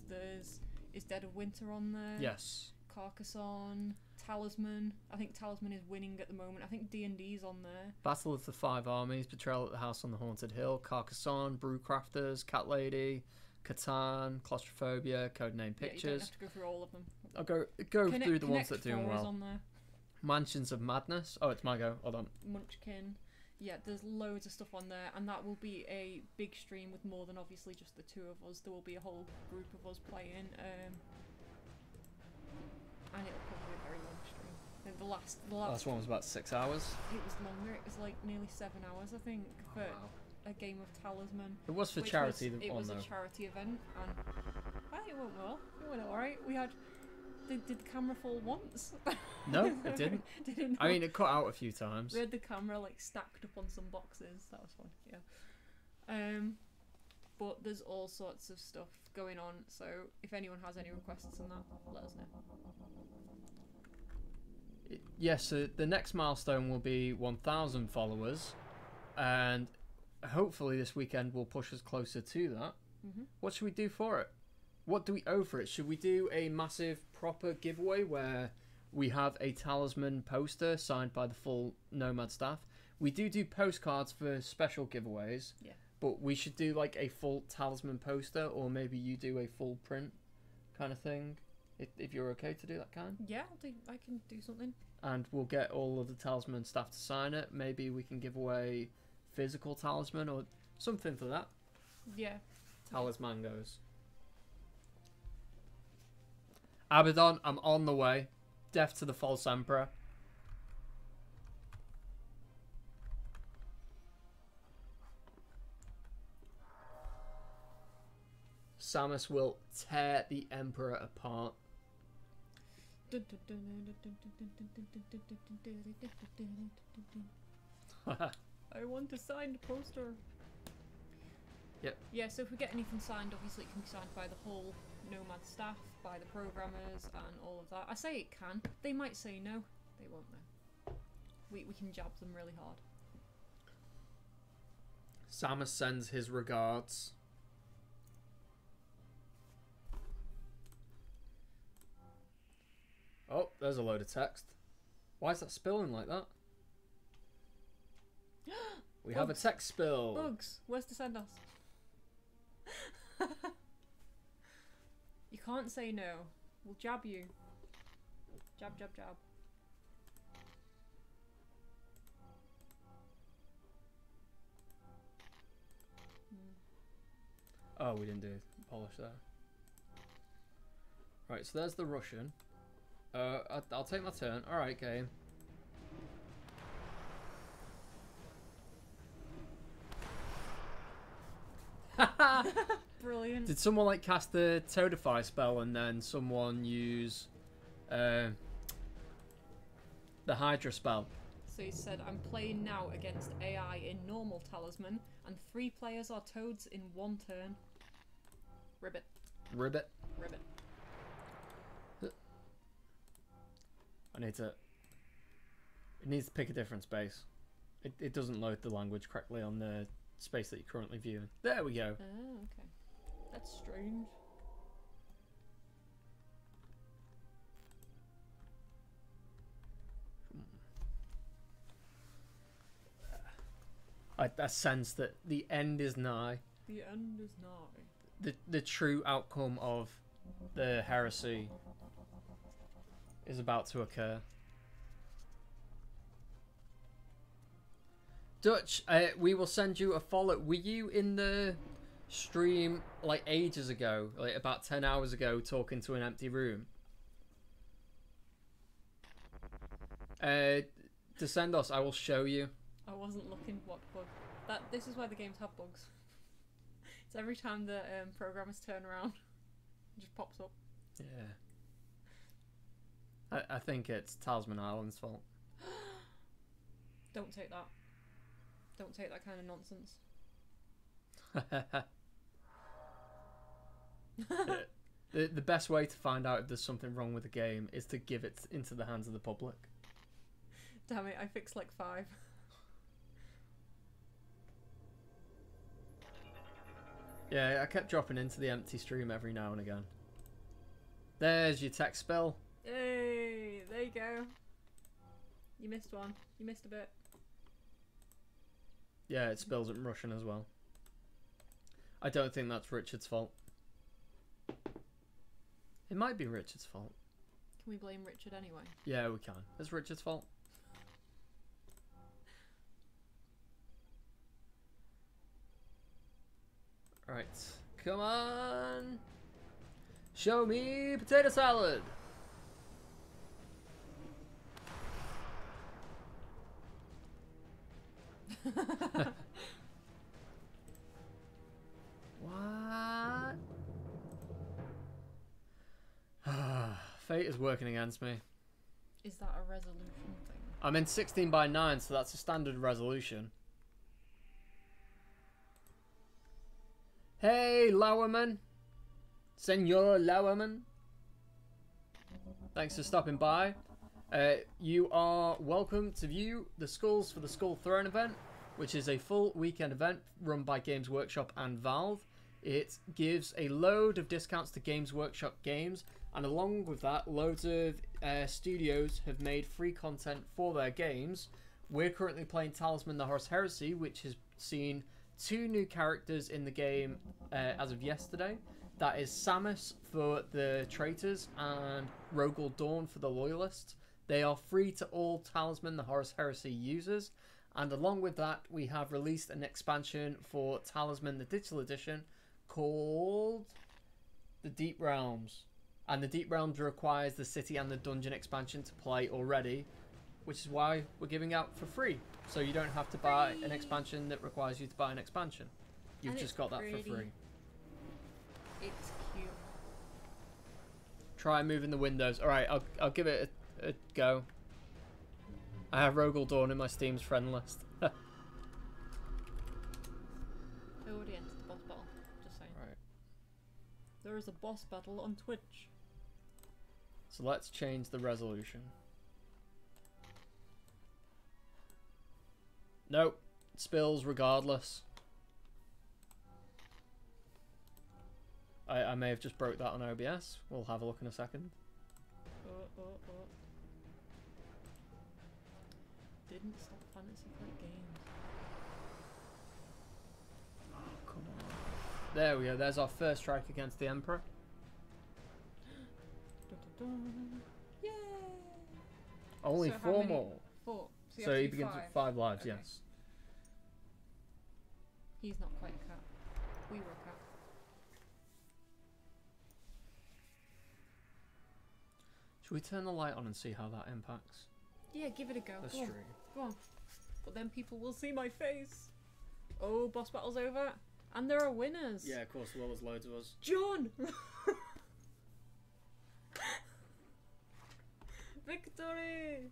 Is Dead of Winter on there? Yes. Carcassonne, Talisman. I think Talisman is winning at the moment. I think D&D's on there. Battle of the Five Armies, Betrayal at the House on the Haunted Hill, Carcassonne, Brewcrafters, Cat Lady, Catan, Claustrophobia, Codename Yeah, you don't Pictures. have to go through all of them. I'll go through the ones that are doing Connect 4 is well. on there. Mansions of Madness. Oh, it's my go. Hold on. Munchkin. Yeah, there's loads of stuff on there, and that will be a big stream with more than obviously just the two of us. There will be a whole group of us playing, and it'll probably be a very long stream. And the last Last one was about 6 hours. it was longer. It was like nearly 7 hours, I think, for a game of Talisman. It was for which charity. It was though. a charity event, and I think it went well. It went alright. We had. Did the camera fall once? No, it didn't. Did it not? I mean, it cut out a few times. We had the camera like stacked up on some boxes. That was fun. Yeah. But there's all sorts of stuff going on. So if anyone has any requests on that, let us know. Yes, so the next milestone will be 1,000 followers, and hopefully this weekend will push us closer to that. Mhm. What should we do for it? What do we owe for it? Should we do a massive proper giveaway where we have a Talisman poster signed by the full Nomad staff? We do postcards for special giveaways. Yeah. But we should do like a full Talisman poster, or maybe you do a full print kind of thing, if you're okay to do that kind. Yeah, I can do something. And we'll get all of the Talisman staff to sign it. Maybe we can give away physical Talisman or something for that. Yeah. Talisman goes. Abaddon, I'm on the way. Death to the False Emperor. Samus will tear the Emperor apart. I want a signed poster. Yep. Yeah, so if we get anything signed, obviously it can be signed by the whole Nomad staff, by the programmers, and all of that. I say it can. They might say no. They won't know. We can jab them really hard. Samus sends his regards. Oh, there's a load of text. Why is that spilling like that? We have a Bugs. text spill. Bugs, where's to send us? You can't say no. We'll jab you. Jab, jab, jab. Oh, we didn't do polish there. Right, so there's the Russian. I'll take my turn. Alright, game. Brilliant. Did someone like cast the Toadify spell and then someone use the Hydra spell? So he said, I'm playing now against AI in normal Talisman, and 3 players are toads in 1 turn. Ribbit. Ribbit. Ribbit. I need to... It needs to pick a different space. It doesn't load the language correctly on the space that you're currently viewing. There we go. Oh, okay. That's strange. I sense that the end is nigh. The end is nigh. The true outcome of the heresy is about to occur. Dutch, we will send you a follow. Were you in the stream like ages ago, like about 10 hours ago, talking to an empty room? To send us, I will show you. I wasn't looking what bug. This is why the games have bugs. It's every time the programmers turn around, it just pops up. Yeah. I think it's Talisman Island's fault. Don't take that. Don't take that kind of nonsense. The best way to find out if there's something wrong with the game is to give it into the hands of the public. Damn it, I fixed like 5. Yeah, I kept dropping into the empty stream every now and again. There's your text spell. Hey, there you you go. You missed one. You missed a bit. Yeah, it spells it in Russian as well. I don't think that's Richard's fault. It might be Richard's fault. Can we blame Richard anyway? Yeah, we can. It's Richard's fault. Right. Come on. Show me potato salad. What? Fate is working against me. Is that a resolution thing? I'm in 16:9, so that's a standard resolution. Hey, Lowerman. Senor Lowerman. Thanks for stopping by. You are welcome to view the Skulls for the Skull Throne event, which is a full weekend event run by Games Workshop and Valve. It gives a load of discounts to Games Workshop games, and along with that, loads of studios have made free content for their games. We're currently playing Talisman, the Horus Heresy, which has seen 2 new characters in the game as of yesterday. That is Samus for the traitors and Rogal Dorn for the loyalists. They are free to all Talisman, the Horus Heresy users. And along with that, we have released an expansion for Talisman, the digital edition, called the Deep Realms. And the Deep Realms requires the city and the dungeon expansion to play already, which is why we're giving out for free. So you don't have to buy an expansion that requires you to buy an expansion. You've just got that for free. It's cute. Try moving the windows. Alright, I'll give it a go. I have Rogal Dorn in my Steam's friend list. I already entered the boss battle. Just saying. Right. There is a boss battle on Twitch. So let's change the resolution. Nope. Spills regardless. I may have just broke that on OBS. We'll have a look in a second. Didn't stop Fantasy Flight Games. Oh, come on. There we go. There's our first strike against the Emperor. Yay! Only So how 4 many- more. 4. So you he have to do begins with 5 lives, Okay. yes. He's not quite a cat. We were a cat. Should we turn the light on and see how that impacts Yeah, give it a go. the Go on. stream? Go on. But then people will see my face. Oh, boss battle's over. And there are winners. Yeah, of course, well, there's loads of us. John! Victory!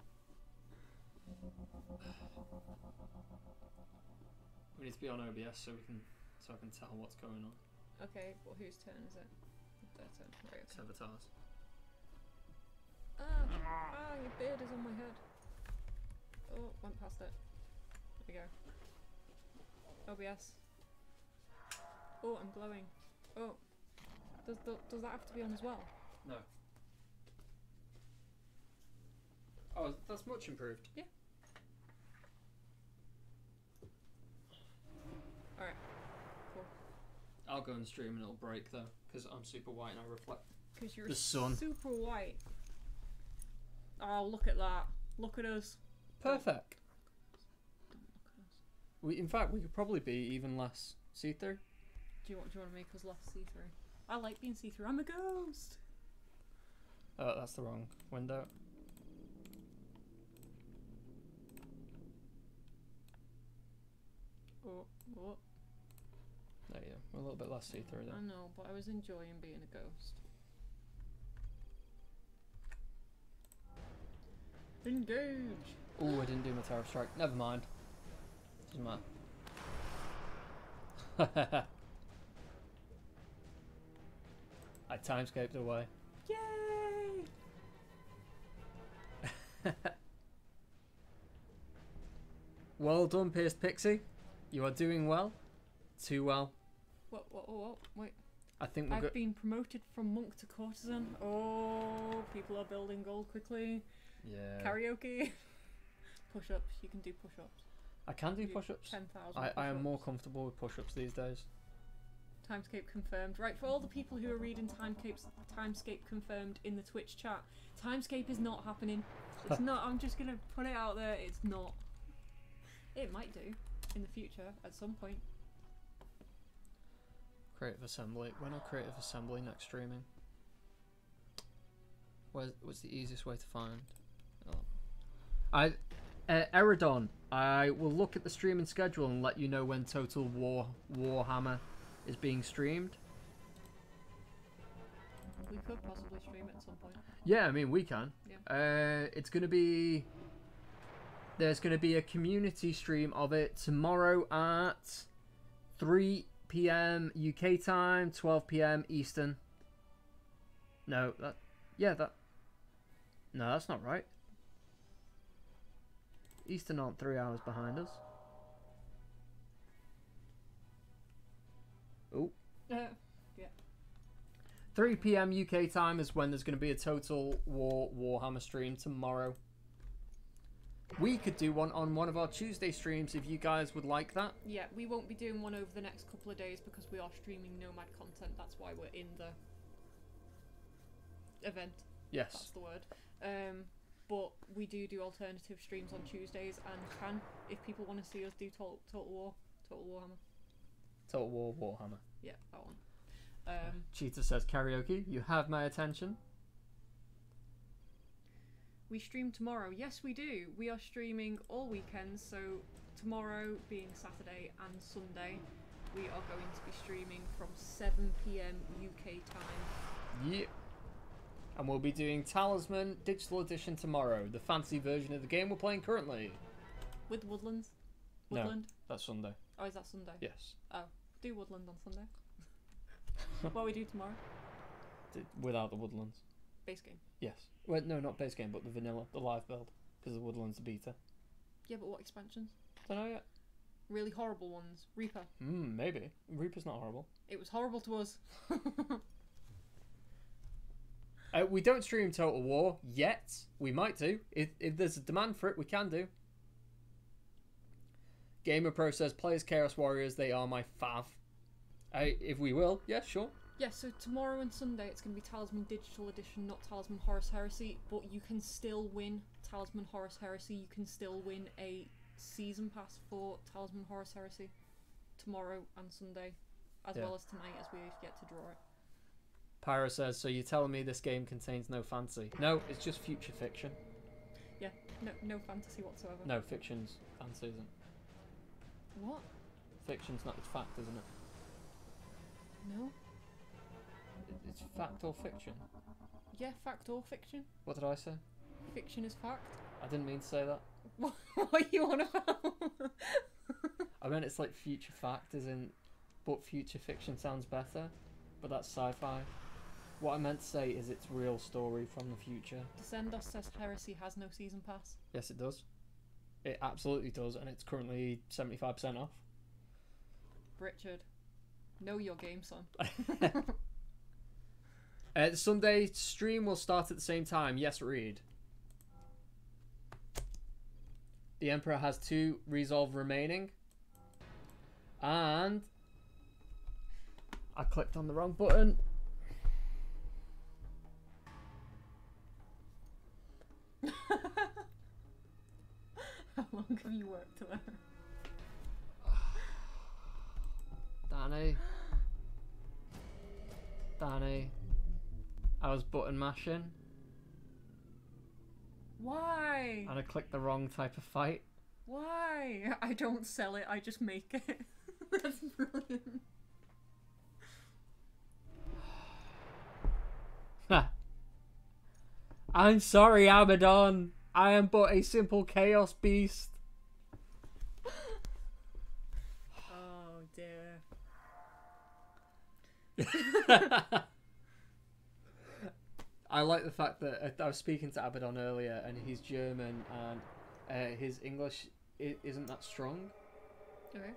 We need to be on OBS so I can tell what's going on. Okay, but whose turn is it? Their turn. Right, It's okay. Avatar's. Your beard is on my head. Oh, went past it. There we go. OBS. Oh, I'm glowing. Oh. Does that have to be on as well? No. Oh, that's much improved. Yeah. Alright. Cool. I'll go and stream and it'll break though, because I'm super white and I reflect Because you're the sun. super white. Oh, look at that. Look at us. Perfect. Don't look at us. In fact, we could probably be even less see-through. Do you want to make us less see-through? I like being see-through. I'm a ghost. Oh, that's the wrong window. Oh. There you go. We're a little bit less see-through I there. know, but I was enjoying being a ghost. Engage! Oh, I didn't do my Terror Strike. Never mind. Doesn't matter. I timescaped away. Yay! Well done, Pierced Pixie. You are doing well. Too well. What? Wait. I think we're I've good. been promoted from monk to courtesan. Oh, people are building gold quickly. Yeah. Karaoke. Push-ups. You can do push-ups. I can do Do push-ups. 10,000 I am more push-ups. comfortable with push-ups these days. Timescape confirmed. Right, for all the people who are reading Timescape confirmed in the Twitch chat, Timescape is not happening. It's not. I'm just gonna put it out there. It's not. It might do in the future at some point. Creative Assembly. When are Creative Assembly next streaming? What's the easiest way to find? Oh. Eridon. I will look at the streaming schedule and let you know when Total Warhammer is being streamed. We could possibly stream it at some point. Yeah, I mean we can. Yeah. It's gonna be. There's gonna be a community stream of it tomorrow at 3 p.m. UK time, 12 p.m. Eastern. No, that. Yeah, that. No, that's not right. Eastern aren't 3 hours behind us. Oh. Yeah. 3 p.m. UK time is when there's going to be a Total Warhammer stream tomorrow. We could do one on one of our Tuesday streams if you guys would like that. Yeah, we won't be doing one over the next couple of days because we are streaming Nomad content. That's why we're in the event. Yes. That's the word. But we do alternative streams on Tuesdays and can, if people want to see us do Total Warhammer. Total Warhammer. Yeah, that one. Cheetah says karaoke. You have my attention. We stream tomorrow. Yes, we do. We are streaming all weekends. So tomorrow being Saturday and Sunday, we are going to be streaming from 7 p.m. UK time. Yeah. And we'll be doing Talisman Digital Edition tomorrow, the fancy version of the game we're playing currently. With Woodlands? No. Woodland? That's Sunday. Oh, is that Sunday? Yes. Oh, do Woodland on Sunday. What we do tomorrow? Without the Woodlands. Base game. Yes. Well, no, not base game, but the vanilla, the live build, because the Woodlands are beta. Yeah, but what expansions? Don't know yet. Really horrible ones. Reaper. Maybe. Reaper's not horrible. It was horrible to us. We don't stream Total War yet. We might do. If there's a demand for it, we can do. Gamer Pro says, players Chaos Warriors, they are my fav. If we will, yeah, sure. Yeah, so tomorrow and Sunday it's going to be Talisman Digital Edition, not Talisman Horus Heresy, but you can still win Talisman Horus Heresy. You can still win a season pass for Talisman Horus Heresy tomorrow and Sunday, as well as tonight as we get to draw it. Pyro says, so you're telling me this game contains no fantasy? No, it's just future fiction. Yeah, no fantasy whatsoever. No, fiction's fantasy, isn't it? What? Fiction's not, it's fact, isn't it? No? It's fact or fiction? Yeah, fact or fiction. What did I say? Fiction is fact. I didn't mean to say that. What are you on about? I meant it's like future fact, as in, but future fiction sounds better, but that's sci-fi. What I meant to say is it's real story from the future. Descendos says Heresy has no season pass. Yes, it does. It absolutely does, and it's currently 75% off. Richard, know your game, son. The Sunday stream will start at the same time. Yes, Reed. The Emperor has 2 resolve remaining. And I clicked on the wrong button. How long have you worked there? Danny. I was button mashing. Why? And I clicked the wrong type of fight. Why? I don't sell it, I just make it. That's brilliant. I'm sorry, Abaddon. I am but a simple chaos beast. Oh dear. I like the fact that I was speaking to Abaddon earlier, and he's German, and his English isn't that strong. Okay.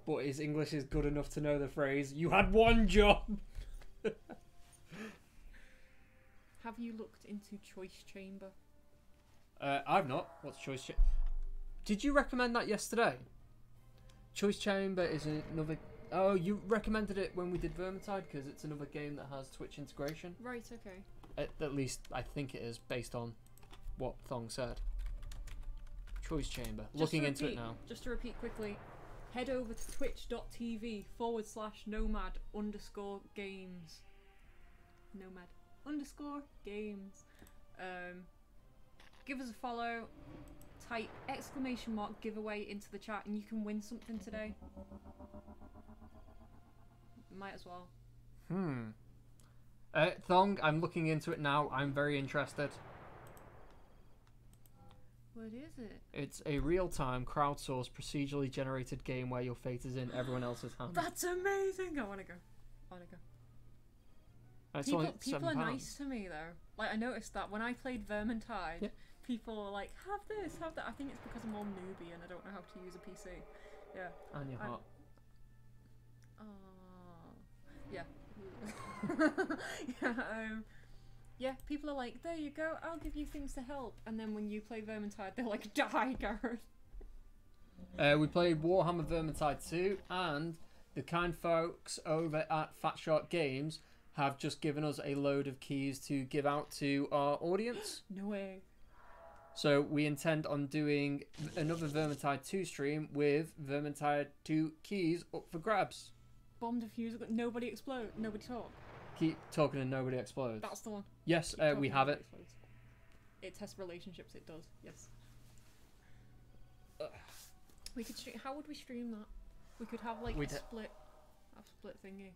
But his English is good enough to know the phrase, "You had one job." Have you looked into Choice Chamber? I've not. What's Choice Chamber? Did you recommend that yesterday? Choice Chamber is another... Oh, you recommended it when we did Vermintide because it's another game that has Twitch integration. Right, okay. At least I think it is based on what Thong said. Choice Chamber. Looking into it now. Just to repeat quickly, head over to twitch.tv/nomad_games. Nomad_games. Give us a follow. Type !giveaway into the chat and you can win something today. Might as well. Thong, I'm looking into it now. I'm very interested. What is it? It's a real-time, crowdsourced, procedurally generated game where your fate is in everyone else's hands. That's amazing! I want to go. People are nice to me though. Like I noticed that when I played Vermintide, yeah. People are like, have this, have that. I think it's because I'm all newbie and I don't know how to use a PC. Yeah. And your heart. Yeah. Yeah, people are like, there you go, I'll give you things to help. And then when you play Vermintide, they're like, die, Gareth. We played Warhammer Vermintide 2, and the kind folks over at Fat Shark Games have just given us a load of keys to give out to our audience. No way. So we intend on doing another Vermintide 2 stream with Vermintide 2 keys up for grabs. Bomb diffuser, nobody explode, nobody talk. Keep talking and nobody explodes. That's the one. Yes, we have it. Explodes. It tests relationships, it does, yes. We could stream, how would we stream that? We could have like a split thingy.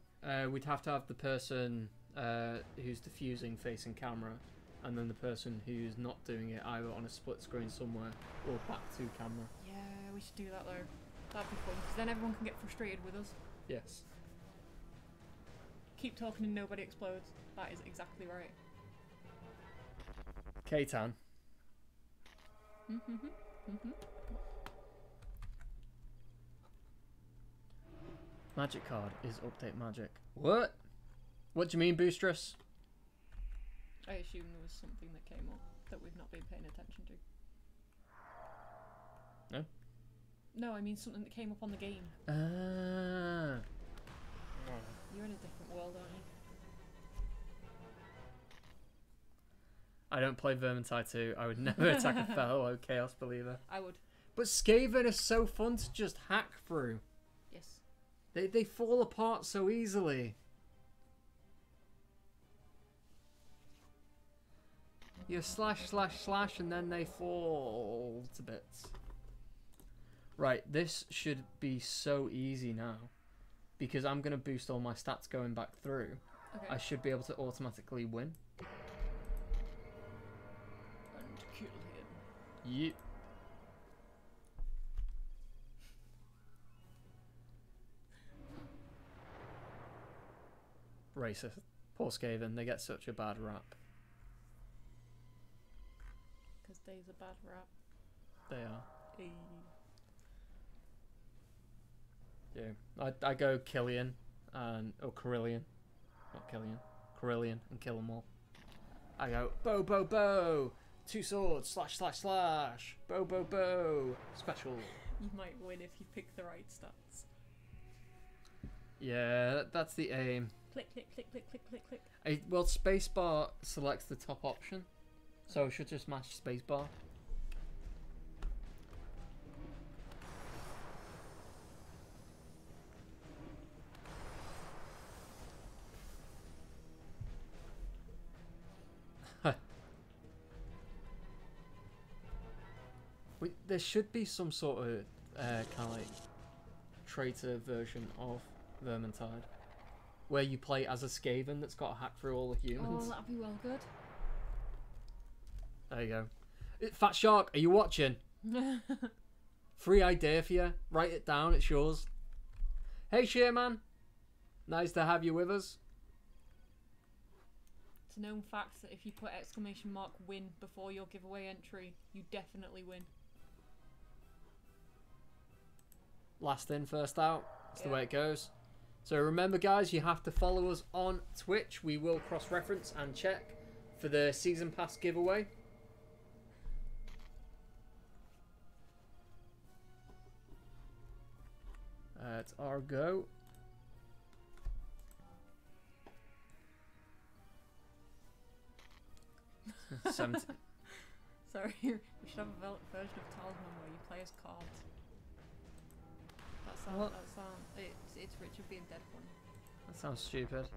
We'd have to have the person who's diffusing facing camera, and then the person who's not doing it either on a split screen somewhere or back to camera. Yeah, we should do that though. That'd be fun, because then everyone can get frustrated with us. Yes. Keep talking and nobody explodes. That is exactly right. K-Tan. Magic card is update magic. What? What do you mean, Boostress? I assume there was something that came up that we've not been paying attention to. No? No, I mean something that came up on the game. You're in a different world, aren't you? I don't play Vermintide 2. I would never attack a fellow Chaos Believer. I would. But Skaven is so fun to just hack through. Yes. They fall apart so easily. You slash and then they fall to bits. Right, this should be so easy now. Because I'm going to boost all my stats going back through. Okay. I should be able to automatically win. And kill him. Yep. Racist. Poor Skaven, they get such a bad rap. Because they's a bad rap. They are. Hey. Yeah, I go Killian and Carillion, not Killian, Carillion and kill them all. I go bow, 2 swords slash, bow, special. You might win if you pick the right stats. Yeah, that's the aim. Click. Well, spacebar selects the top option, so I should just match spacebar. There should be some sort of kind of like traitor version of Vermintide where you play as a Skaven that's got to hack through all the humans. Oh, that'd be well good. There you go. Fat Shark, are you watching? Free idea for you. Write it down, it's yours. Hey Shearman, nice to have you with us. It's a known fact that if you put !win before your giveaway entry, you definitely win. Last in, first out. That's the way it goes. So remember, guys, you have to follow us on Twitch. We will cross-reference and check for the Season Pass giveaway. Let's our go. Sorry, we should have a version of Talisman where you play as cards. It's Richard being dead funny. that sounds stupid.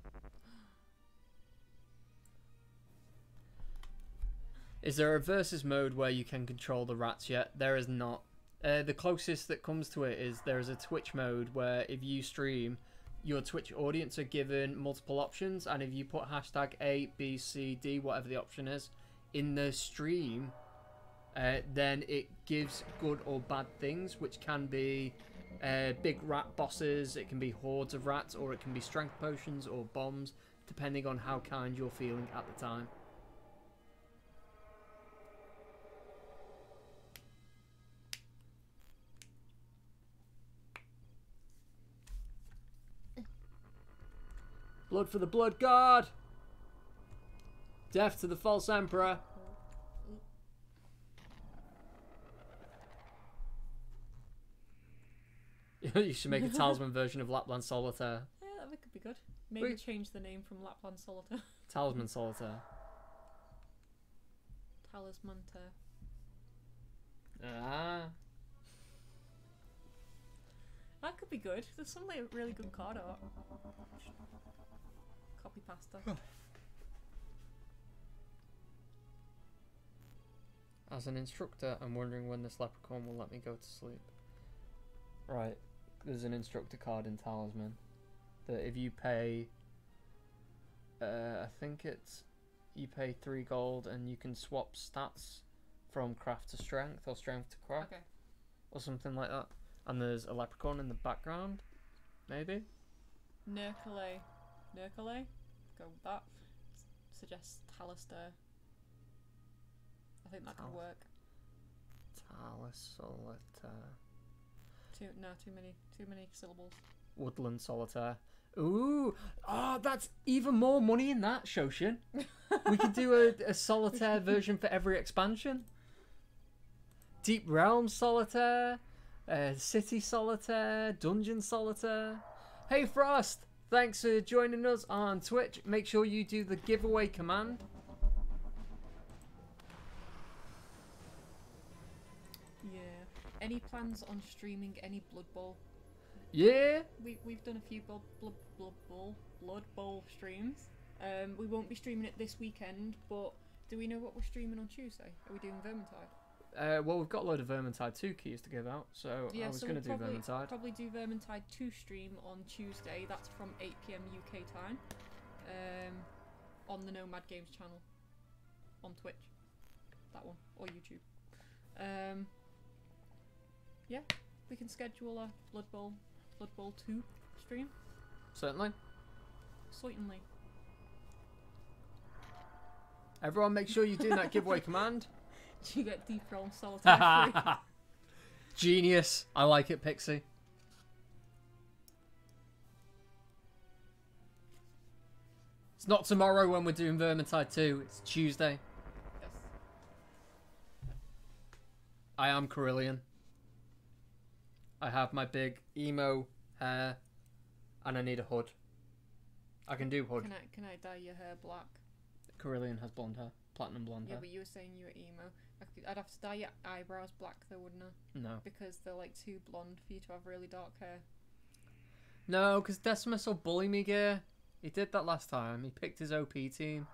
Is there a versus mode where you can control the rats yet? There is not. The closest that comes to it is there is a Twitch mode where if you stream, your Twitch audience are given multiple options, and if you put hashtag A, B, C, D, whatever the option is, in the stream, then it gives good or bad things, which can be big rat bosses, it can be hordes of rats, or it can be strength potions or bombs, depending on how kind you're feeling at the time. Blood for the Blood God! Death to the false emperor! You should make a Talisman version of Lapland Solitaire. Yeah, that could be good. Maybe change the name from Lapland Solitaire. Talisman Solitaire. Talisman to... Ah. That could be good. There's some like really good card art. Copy pasta. As an instructor, I'm wondering when this leprechaun will let me go to sleep. Right, there's an instructor card in Talisman that if you pay, I think it's, you pay 3 gold and you can swap stats from craft to strength or strength to craft. Okay. Or something like that. And there's a leprechaun in the background, maybe? Nerkale. Go with that. Suggest Talister. I think that could work. Solitaire. Too many syllables. Woodland Solitaire. Ooh! Oh, that's even more money in that, Shoshin. We could do a solitaire version for every expansion. Deep Realm Solitaire. City Solitaire. Dungeon Solitaire. Hey Frost! Thanks for joining us on Twitch. Make sure you do the giveaway command. Yeah. Any plans on streaming any Blood Bowl? Yeah! We've done a few Blood Bowl streams. We won't be streaming it this weekend, but do we know what we're streaming on Tuesday? Are we doing Vermintide? Well, we've got a load of Vermintide 2 keys to give out, so yeah, I was going to do Vermintide. Probably do Vermintide 2 stream on Tuesday. That's from 8 PM UK time. On the Nomad Games channel. On Twitch. That one. Or YouTube. Yeah, we can schedule a Blood Bowl 2 stream. Certainly. Certainly. Everyone make sure you do that giveaway command. Do you get Deep Realm Solitaire free? Genius. I like it, Pixie. It's not tomorrow when we're doing Vermintide 2. It's Tuesday. Yes. I am Carillion. I have my big emo hair, and I need a hood. I can do hood. Can I dye your hair black? Carillion has blonde hair, platinum blonde hair. Yeah, but you were saying you were emo. I'd have to dye your eyebrows black though, wouldn't I? No. Because they're like too blonde for you to have really dark hair. No, because Decimus will bully me, gear. He did that last time. He picked his OP team.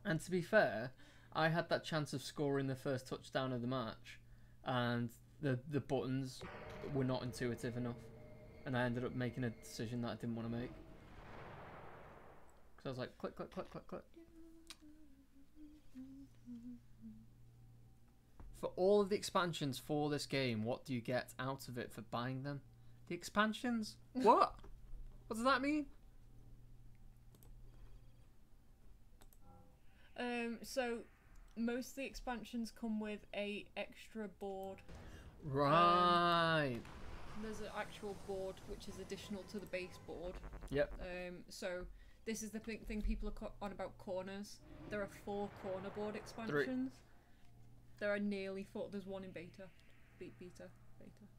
And to be fair, I had that chance of scoring the first touchdown of the match, and the buttons were not intuitive enough, and I ended up making a decision that I didn't want to make. Because I was like, click, click, click, click, click. For all of the expansions for this game, what do you get out of it for buying them? The expansions? What? What does that mean? So most of the expansions come with a extra board. Right. There's an actual board which is additional to the base board. Yep. So this is the thing people are on about corners. There are 4 corner board expansions. 3. There are nearly 4. There's 1 in beta. Beta.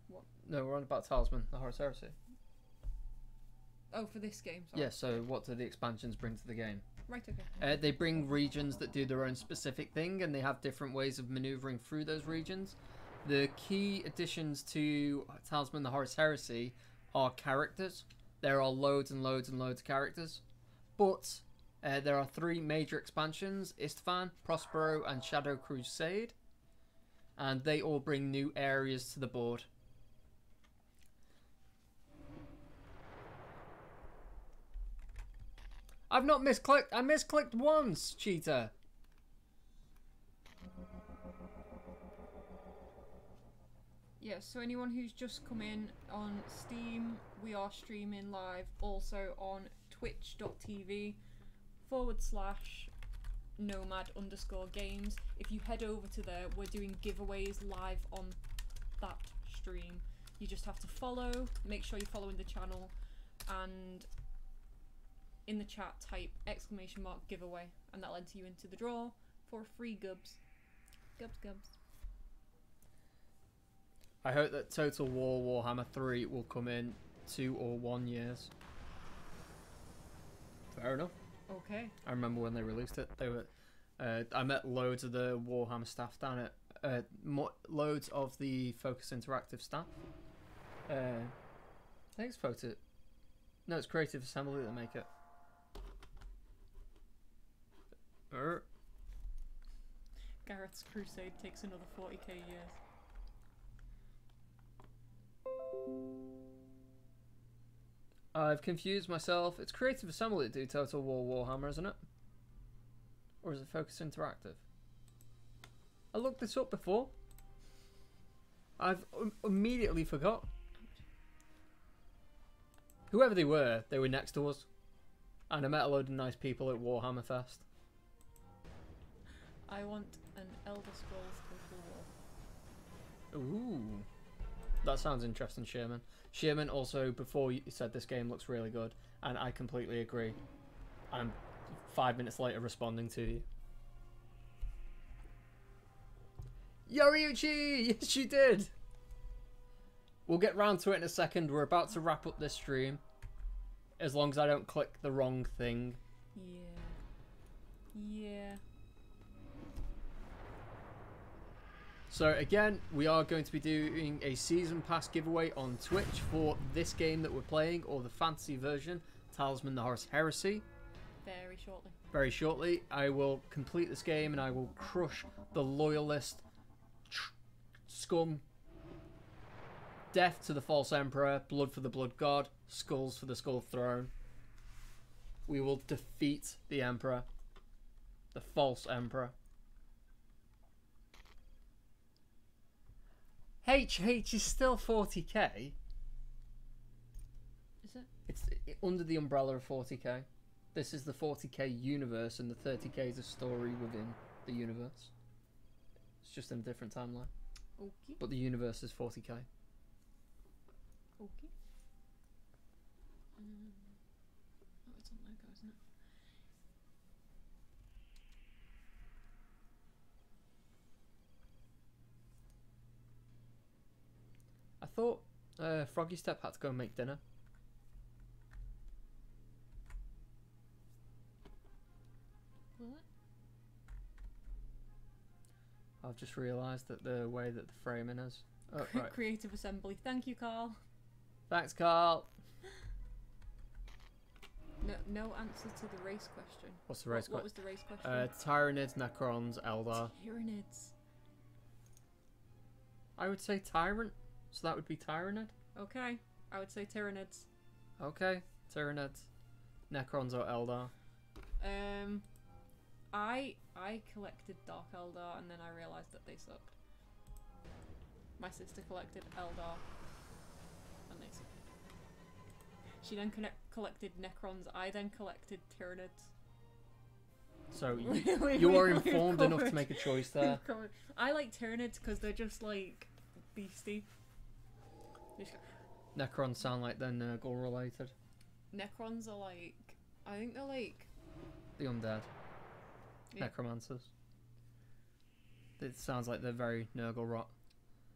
What? No, we're on about Talisman, the Horus Heresy. Oh, for this game. Sorry. Yeah, so what do the expansions bring to the game? Right. Okay. They bring regions that do their own specific thing, and they have different ways of maneuvering through those regions. The key additions to Talisman, the Horus Heresy, are characters. There are loads and loads and loads of characters. But there are 3 major expansions, Istvan, Prospero, and Shadow Crusade. And they all bring new areas to the board. I've not misclicked. I misclicked once, cheater. Yeah, so anyone who's just come in on Steam, we are streaming live also on twitch.tv/nomad_games. If you head over to there, we're doing giveaways live on that stream. You just have to follow, make sure you're following the channel, and in the chat type !giveaway, and that'll enter you into the draw for free gubs. Gubs. I hope that Total War Warhammer 3 will come in 2 or 1 years. Fair enough. Okay. I remember when they released it. They were. I met loads of the Warhammer staff down at loads of the Focus Interactive staff. I think it's Focus. No, it's Creative Assembly that make it. Gareth's Crusade takes another 40k years. I've confused myself. It's Creative Assembly that do Total War Warhammer, isn't it? Or is it Focus Interactive? I looked this up before. I've immediately forgot. Whoever they were next to us. And I met a load of nice people at Warhammer Fest. I want an Elder Scrolls Total War. Ooh. That sounds interesting, Sherman. Sherman also, before you said this game looks really good, and I completely agree. I'm 5 minutes later responding to you. Yoriuchi! Yes, you did! We'll get round to it in a second. We're about to wrap up this stream. As long as I don't click the wrong thing. Yeah. So again, we are going to be doing a Season Pass giveaway on Twitch for this game that we're playing, or the fantasy version, Talisman, the Horus Heresy. Very shortly. I will complete this game and I will crush the loyalist scum. Death to the false emperor, blood for the blood god, skulls for the skull throne. We will defeat the emperor, the false emperor. HH is still 40k. Is it? It's under the umbrella of 40k. This is the 40k universe, and the 30k is a story within the universe. It's just in a different timeline. Okay. But the universe is 40k. Okay. Oh, it's on logo, isn't it? I thought Froggy Step had to go and make dinner. Will it? I've just realised that the way that the framing is. Oh, right. Creative Assembly. Thank you, Carl. Thanks, Carl. No answer to the race question. What's the race question? What was the race question? Tyranids, Necrons, Eldar. Tyranids. I would say Tyrant, so that would be Tyranid. Okay, I would say Tyranids. Okay, Tyranids. Necrons or Eldar. I collected Dark Eldar and then I realised that they sucked. My sister collected Eldar and they sucked. She then collected Necrons. I then collected Tyranids. So you are informed enough to make a choice there. I like Tyranids because they're just like beastie. Necrons sound like they're Nurgle related. Necrons are like, I think they're like The undead. Yeah. Necromancers. It sounds like they're very Nurgle rot.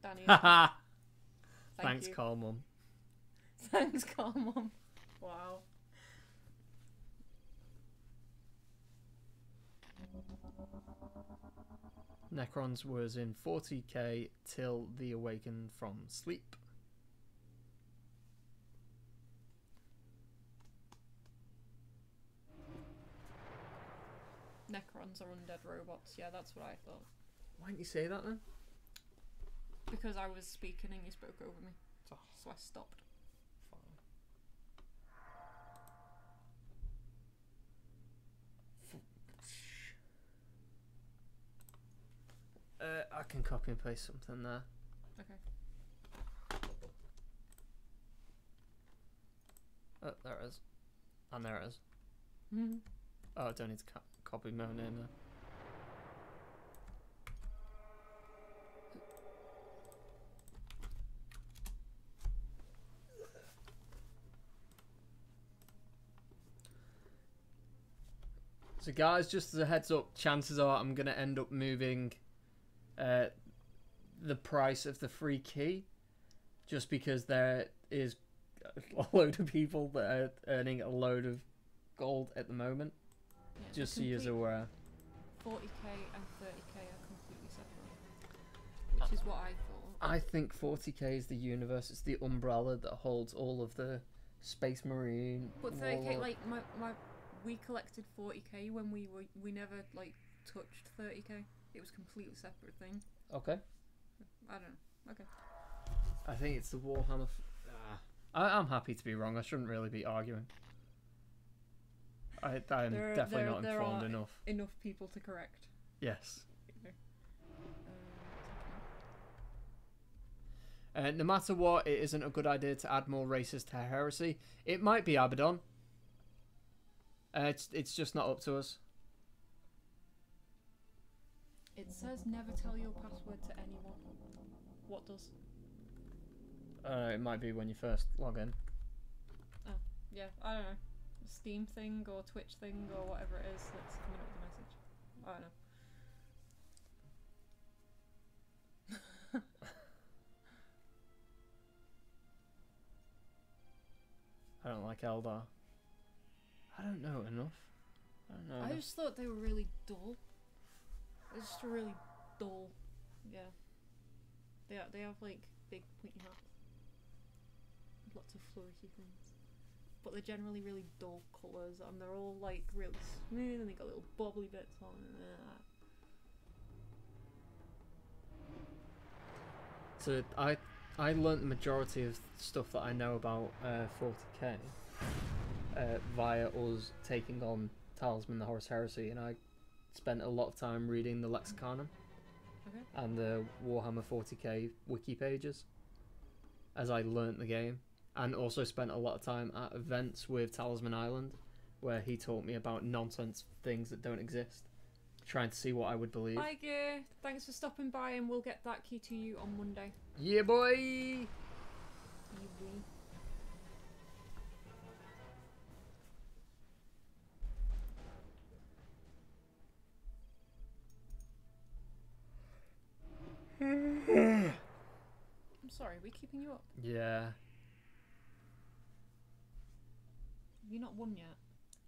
Danny. Haha. Thank Thanks, you. Carl Mum. Thanks, Carl Mum. Wow. Necrons was in 40k till the awaken from sleep. Necrons are undead robots. Yeah, that's what I thought. Why didn't you say that then? Because I was speaking and you spoke over me. So I stopped. I can copy and paste something there. Okay. Oh, there it is. And there it is. Mm-hmm. Oh, I don't need to copy my own name there. So guys, just as a heads up, chances are I'm going to end up moving the price of the free key, just because there is a load of people that are earning a load of gold at the moment. Yeah, Just so you're aware. 40k and 30k are completely separate, which is what I thought. I think 40k is the universe. It's the umbrella that holds all of the Space Marine. But 30k, Warlord. like we collected 40k when we never like touched 30k. It was a completely separate thing. Okay. I don't know. Okay. I think it's the Warhammer. I'm happy to be wrong. I shouldn't really be arguing. I'm definitely not informed enough. Enough people to correct. Yes. Okay. No matter what, it isn't a good idea to add more races to Heresy. It might be Abaddon. It's just not up to us. It says never tell your password to anyone. What does? It might be when you first log in. Oh, yeah, I don't know. Steam thing or Twitch thing or whatever it is that's coming up with the message. I don't know. I don't like Eldar. I don't know enough. I don't know. I enough. just thought they were really dull. They're just really dull. Yeah. They have like big pointy hats. Lots of flourishy things. But they're generally really dull colours and they're all like really smooth and they got little bobbly bits on. So I learnt the majority of stuff that I know about 40k via us taking on Talisman, the Horus Heresy, and I spent a lot of time reading the Lexicanum and the Warhammer 40k wiki pages as I learnt the game, and also spent a lot of time at events with Talisman Island where he taught me about nonsense things that don't exist, trying to see what I would believe. Hi Gear, thanks for stopping by and we'll get that key to you on Monday. Yeah boy! You boy. I'm sorry, are we keeping you up? Yeah. You're not won yet.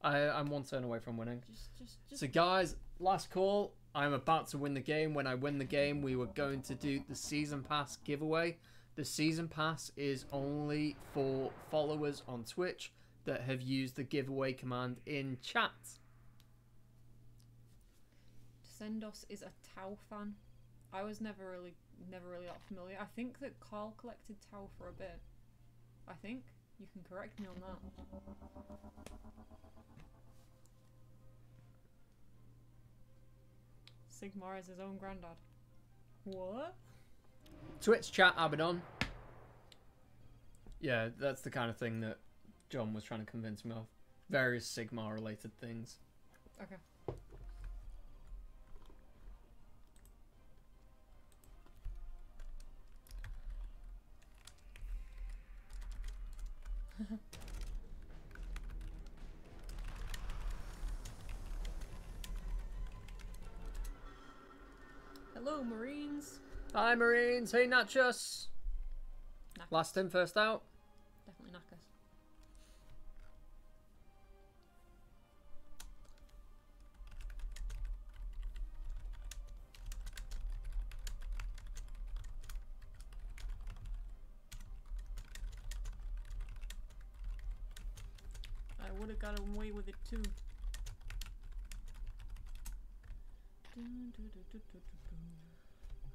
I'm one turn away from winning. Just. So guys, last call. I'm about to win the game. When I win the game, we were going to do the Season Pass giveaway. The Season Pass is only for followers on Twitch that have used the giveaway command in chat. Sendos is a Tau fan. I was never really that familiar. I think that Carl collected Tau for a bit. I think. You can correct me on that. Sigmar is his own granddad. What? Twitch chat Abaddon. Yeah, that's the kind of thing that John was trying to convince me of. Various Sigmar related things. Okay. Hello, Marines. Hi, Marines. Hey, Nachos. Knackers. Last in, first out. Definitely knackers. I would have got away with it too.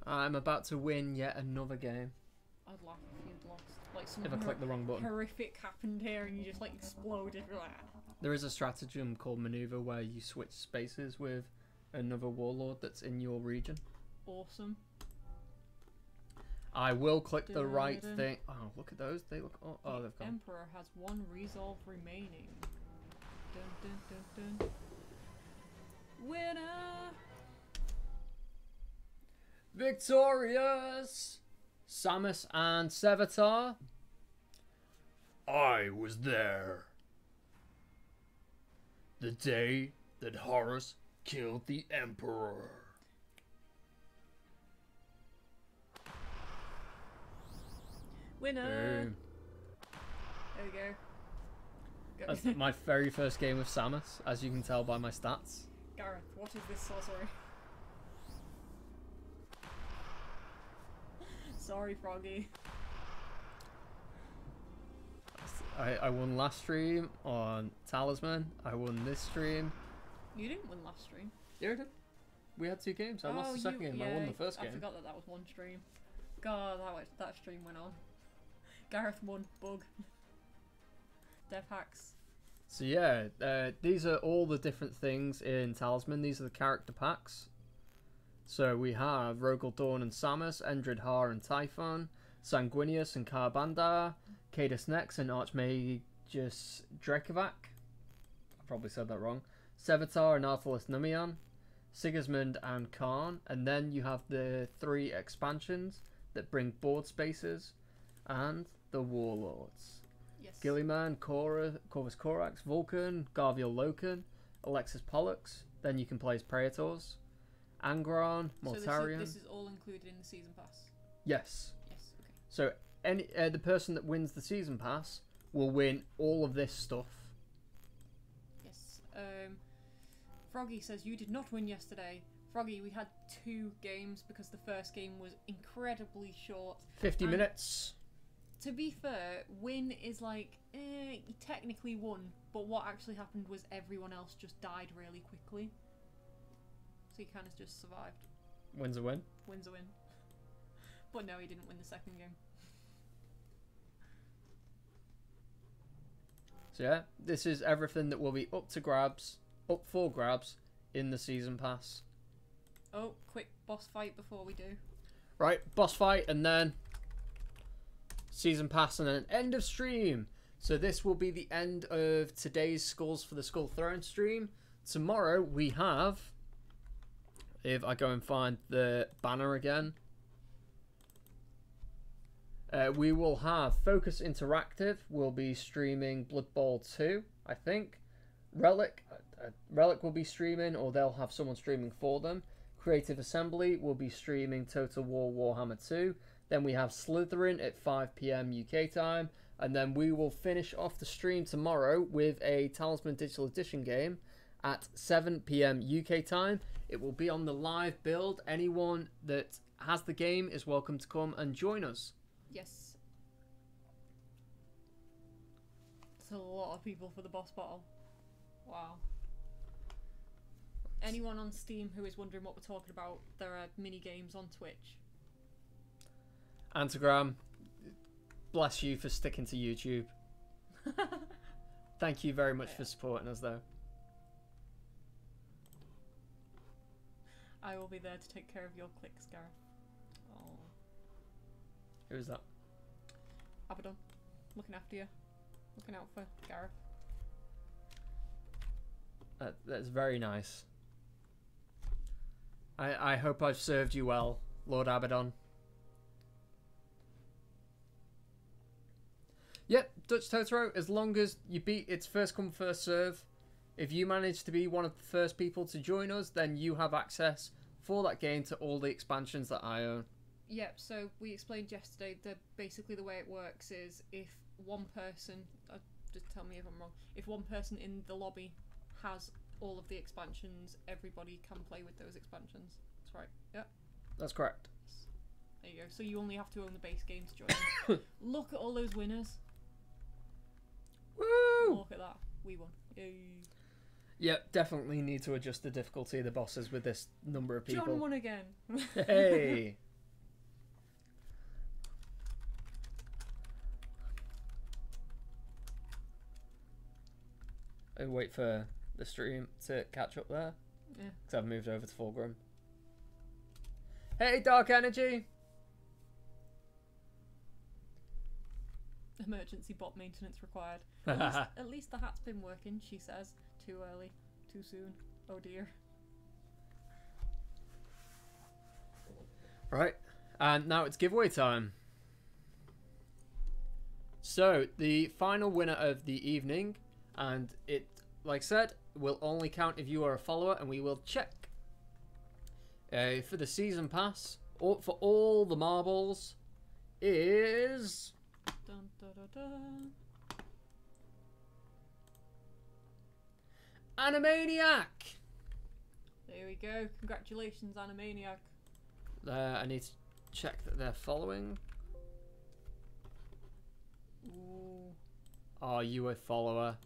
I'm about to win yet another game. I'd laugh if you'd lost. Like If I something click the wrong button. horrific happened here and you just like exploded. There is a stratagem called Maneuver where you switch spaces with another warlord that's in your region. Awesome. I will click the right Dun-dun. thing. Oh, look at those. They look. Oh, they've The gone. Emperor has one resolve remaining. Dun, dun, dun, dun. Winner! Victorious! Samus and Sevatar. I was there. The day that Horus killed the Emperor. Winner! Boom. There we go. That's my very first game with Samus, as you can tell by my stats. Gareth, what is this sorcery? Sorry, Froggy. I won last stream on Talisman. I won this stream. You didn't win last stream. Yeah, I did. We had 2 games. I lost the second game. I won the first game. I forgot that was one stream. God, that stream went on. Gareth won. Bug. Dev hacks. So yeah, these are all the different things in Talisman. These are the character packs. So we have Rogal, Dorn and Samus, Endred, Har and Typhon, Sanguinius and Carbandar, Cadus Nex and Archmagus Dracovac. I probably said that wrong. Sevatar and Arthalis Numion, Sigismund and Kharn. And then you have the 3 expansions that bring board spaces and the Warlords. Yes. Gilliman, Corvus Corax, Vulcan, Garviel Loken, Alexis Pollux. Then you can play as Praetors. Angron, Mortarion. So this is all included in the season pass? Yes. Yes, okay. So any the person that wins the season pass will win all of this stuff. Yes. Froggy says, you did not win yesterday. Froggy, we had 2 games because the first game was incredibly short. 50 And minutes. To be fair, win is like, you technically won, but what actually happened was everyone else just died really quickly. So he kind of just survived. Wins a win. Wins a win. But no, he didn't win the second game. So yeah, this is everything that will be up for grabs in the season pass. Oh, quick boss fight before we do. Right, boss fight and then season pass and then end of stream. So this will be the end of today's Skulls for the Skull Throne stream. Tomorrow we have, if I go and find the banner again, we will have Focus Interactive will be streaming Blood Bowl 2, I think. Relic will be streaming, or they'll have someone streaming for them. Creative Assembly will be streaming Total War Warhammer 2. Then we have Slytherin at 5 PM UK time. And then we will finish off the stream tomorrow with a Talisman Digital Edition game at 7 PM UK time. It will be on the live build. Anyone that has the game is welcome to come and join us. Yes. It's a lot of people for the boss battle. Wow. Anyone on Steam who is wondering what we're talking about, there are mini games on Twitch. Antagram, bless you for sticking to YouTube. Thank you very much for supporting us though. I will be there to take care of your clicks, Gareth. Oh. Who's that? Abaddon. Looking after you. Looking out for Gareth. That's very nice. I hope I've served you well, Lord Abaddon. Yep, Dutch Totoro, as long as you beat its first come first serve, if you manage to be one of the first people to join us, then you have access for that game to all the expansions that I own. Yep, so we explained yesterday that basically the way it works is if one person, just tell me if I'm wrong, if one person in the lobby has all of the expansions, everybody can play with those expansions. That's right. Yep. That's correct. There you go. So you only have to own the base game to join. Look at all those winners. Woo! Look at that. We won. Yay. Yep, definitely need to adjust the difficulty of the bosses with this number of people. John won again. Hey! I wait for the stream to catch up there. Yeah. Because I've moved over to Fulgrim. Hey, Dark Energy! Emergency bot maintenance required. At least the hat's been working, she says. Too early. Too soon. Oh dear. Right, and now it's giveaway time. So, the final winner of the evening, and it, like I said, will only count if you are a follower, and we will check. For the season pass, or for all the marbles, is... Dun, dun, dun, dun. Animaniac! There we go. Congratulations, Animaniac. I need to check that they're following. Ooh. Are you a follower?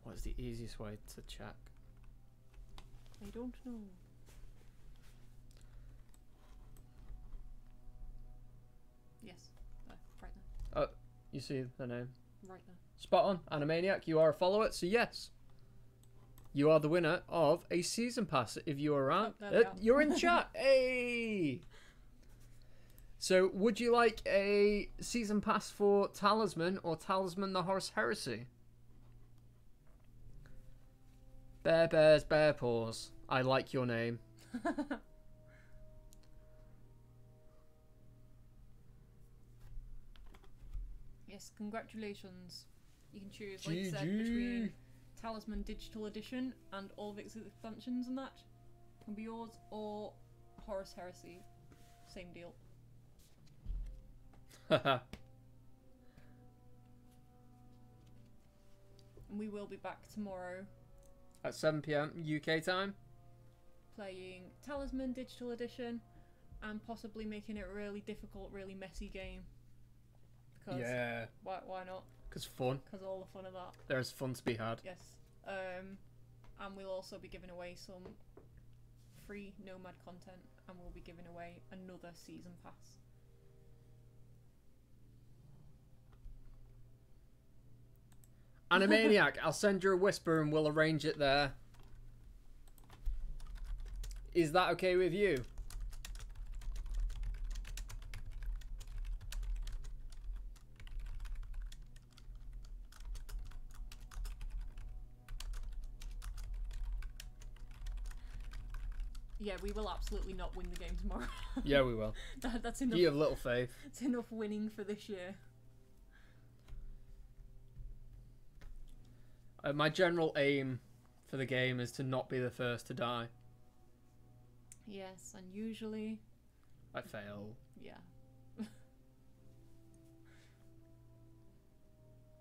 What is the easiest way to check? I don't know. Yes. There. Right there. Oh, you see the name? Right there. Spot on, Animaniac, you are a follower, so yes. You are the winner of a season pass if you are around. Oh, there they are. You're in chat. Hey! So, would you like a season pass for Talisman or Talisman the Horus Heresy? Bear Bears Bear Paws. I like your name. Yes, congratulations. You can choose, like I said, GG. between Talisman Digital Edition and all of its expansions and that. Can be yours, or Horus Heresy. Same deal. Haha. And we will be back tomorrow At 7 PM UK time. playing Talisman Digital Edition and possibly making it a really difficult, really messy game. Because Yeah, why not? because fun. Because all the fun of that. There's fun to be had. Yes. And we'll also be giving away some free Nomad content, and we'll be giving away another season pass. Animaniac, I'll send you a whisper and we'll arrange it there. Is that okay with you? Yeah, we will absolutely not win the game tomorrow. Yeah, we will. That's enough. You have little faith. It's enough winning for this year. My general aim for the game is to not be the first to die. Yes, and usually, I fail. yeah.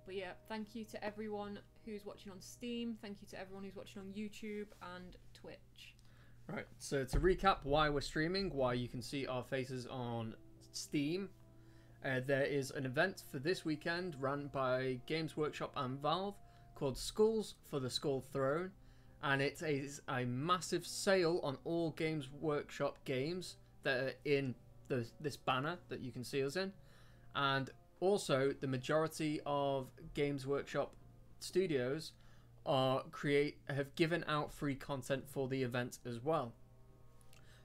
But yeah, thank you to everyone who's watching on Steam. Thank you to everyone who's watching on YouTube and Twitch. Right, so to recap why we're streaming, why you can see our faces on Steam, there is an event for this weekend run by Games Workshop and Valve called Skulls for the Skull Throne, and it is a massive sale on all Games Workshop games that are in this banner that you can see us in, and also the majority of Games Workshop studios have given out free content for the event as well.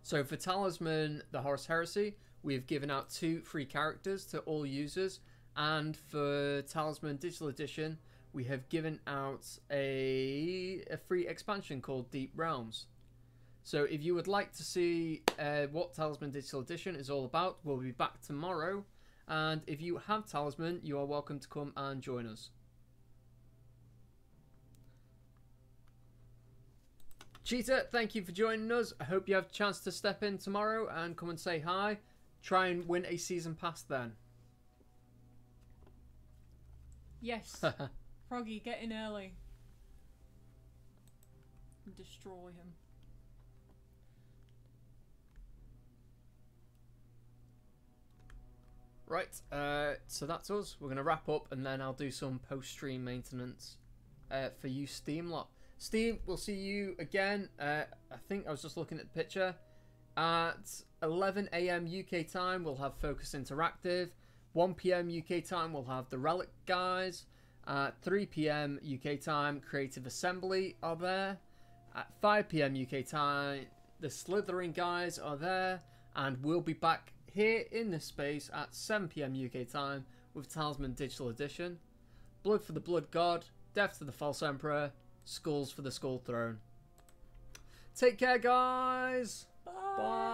So for Talisman the Horus Heresy, we've given out 2 free characters to all users, and for Talisman Digital Edition, we have given out a free expansion called Deep Realms. So if you would like to see what Talisman Digital Edition is all about, we'll be back tomorrow, and if you have Talisman, you are welcome to come and join us. Cheetah, thank you for joining us. I hope you have a chance to step in tomorrow and come and say hi. Try and win a season pass then. Yes. Froggy, get in early. And destroy him. Right, so that's us. We're going to wrap up and then I'll do some post-stream maintenance for you Steam lot. Steam, we'll see you again. I think I was just looking at the picture. At 11 AM UK time, we'll have Focus Interactive. 1 PM UK time, we'll have the Relic guys. At 3 PM UK time, Creative Assembly are there. At 5 PM UK time, the Slithering guys are there. And we'll be back here in this space at 7 PM UK time with Talisman Digital Edition. Blood for the Blood God, Death to the False Emperor, Skulls for the Skull Throne. Take care, guys. Bye. Bye.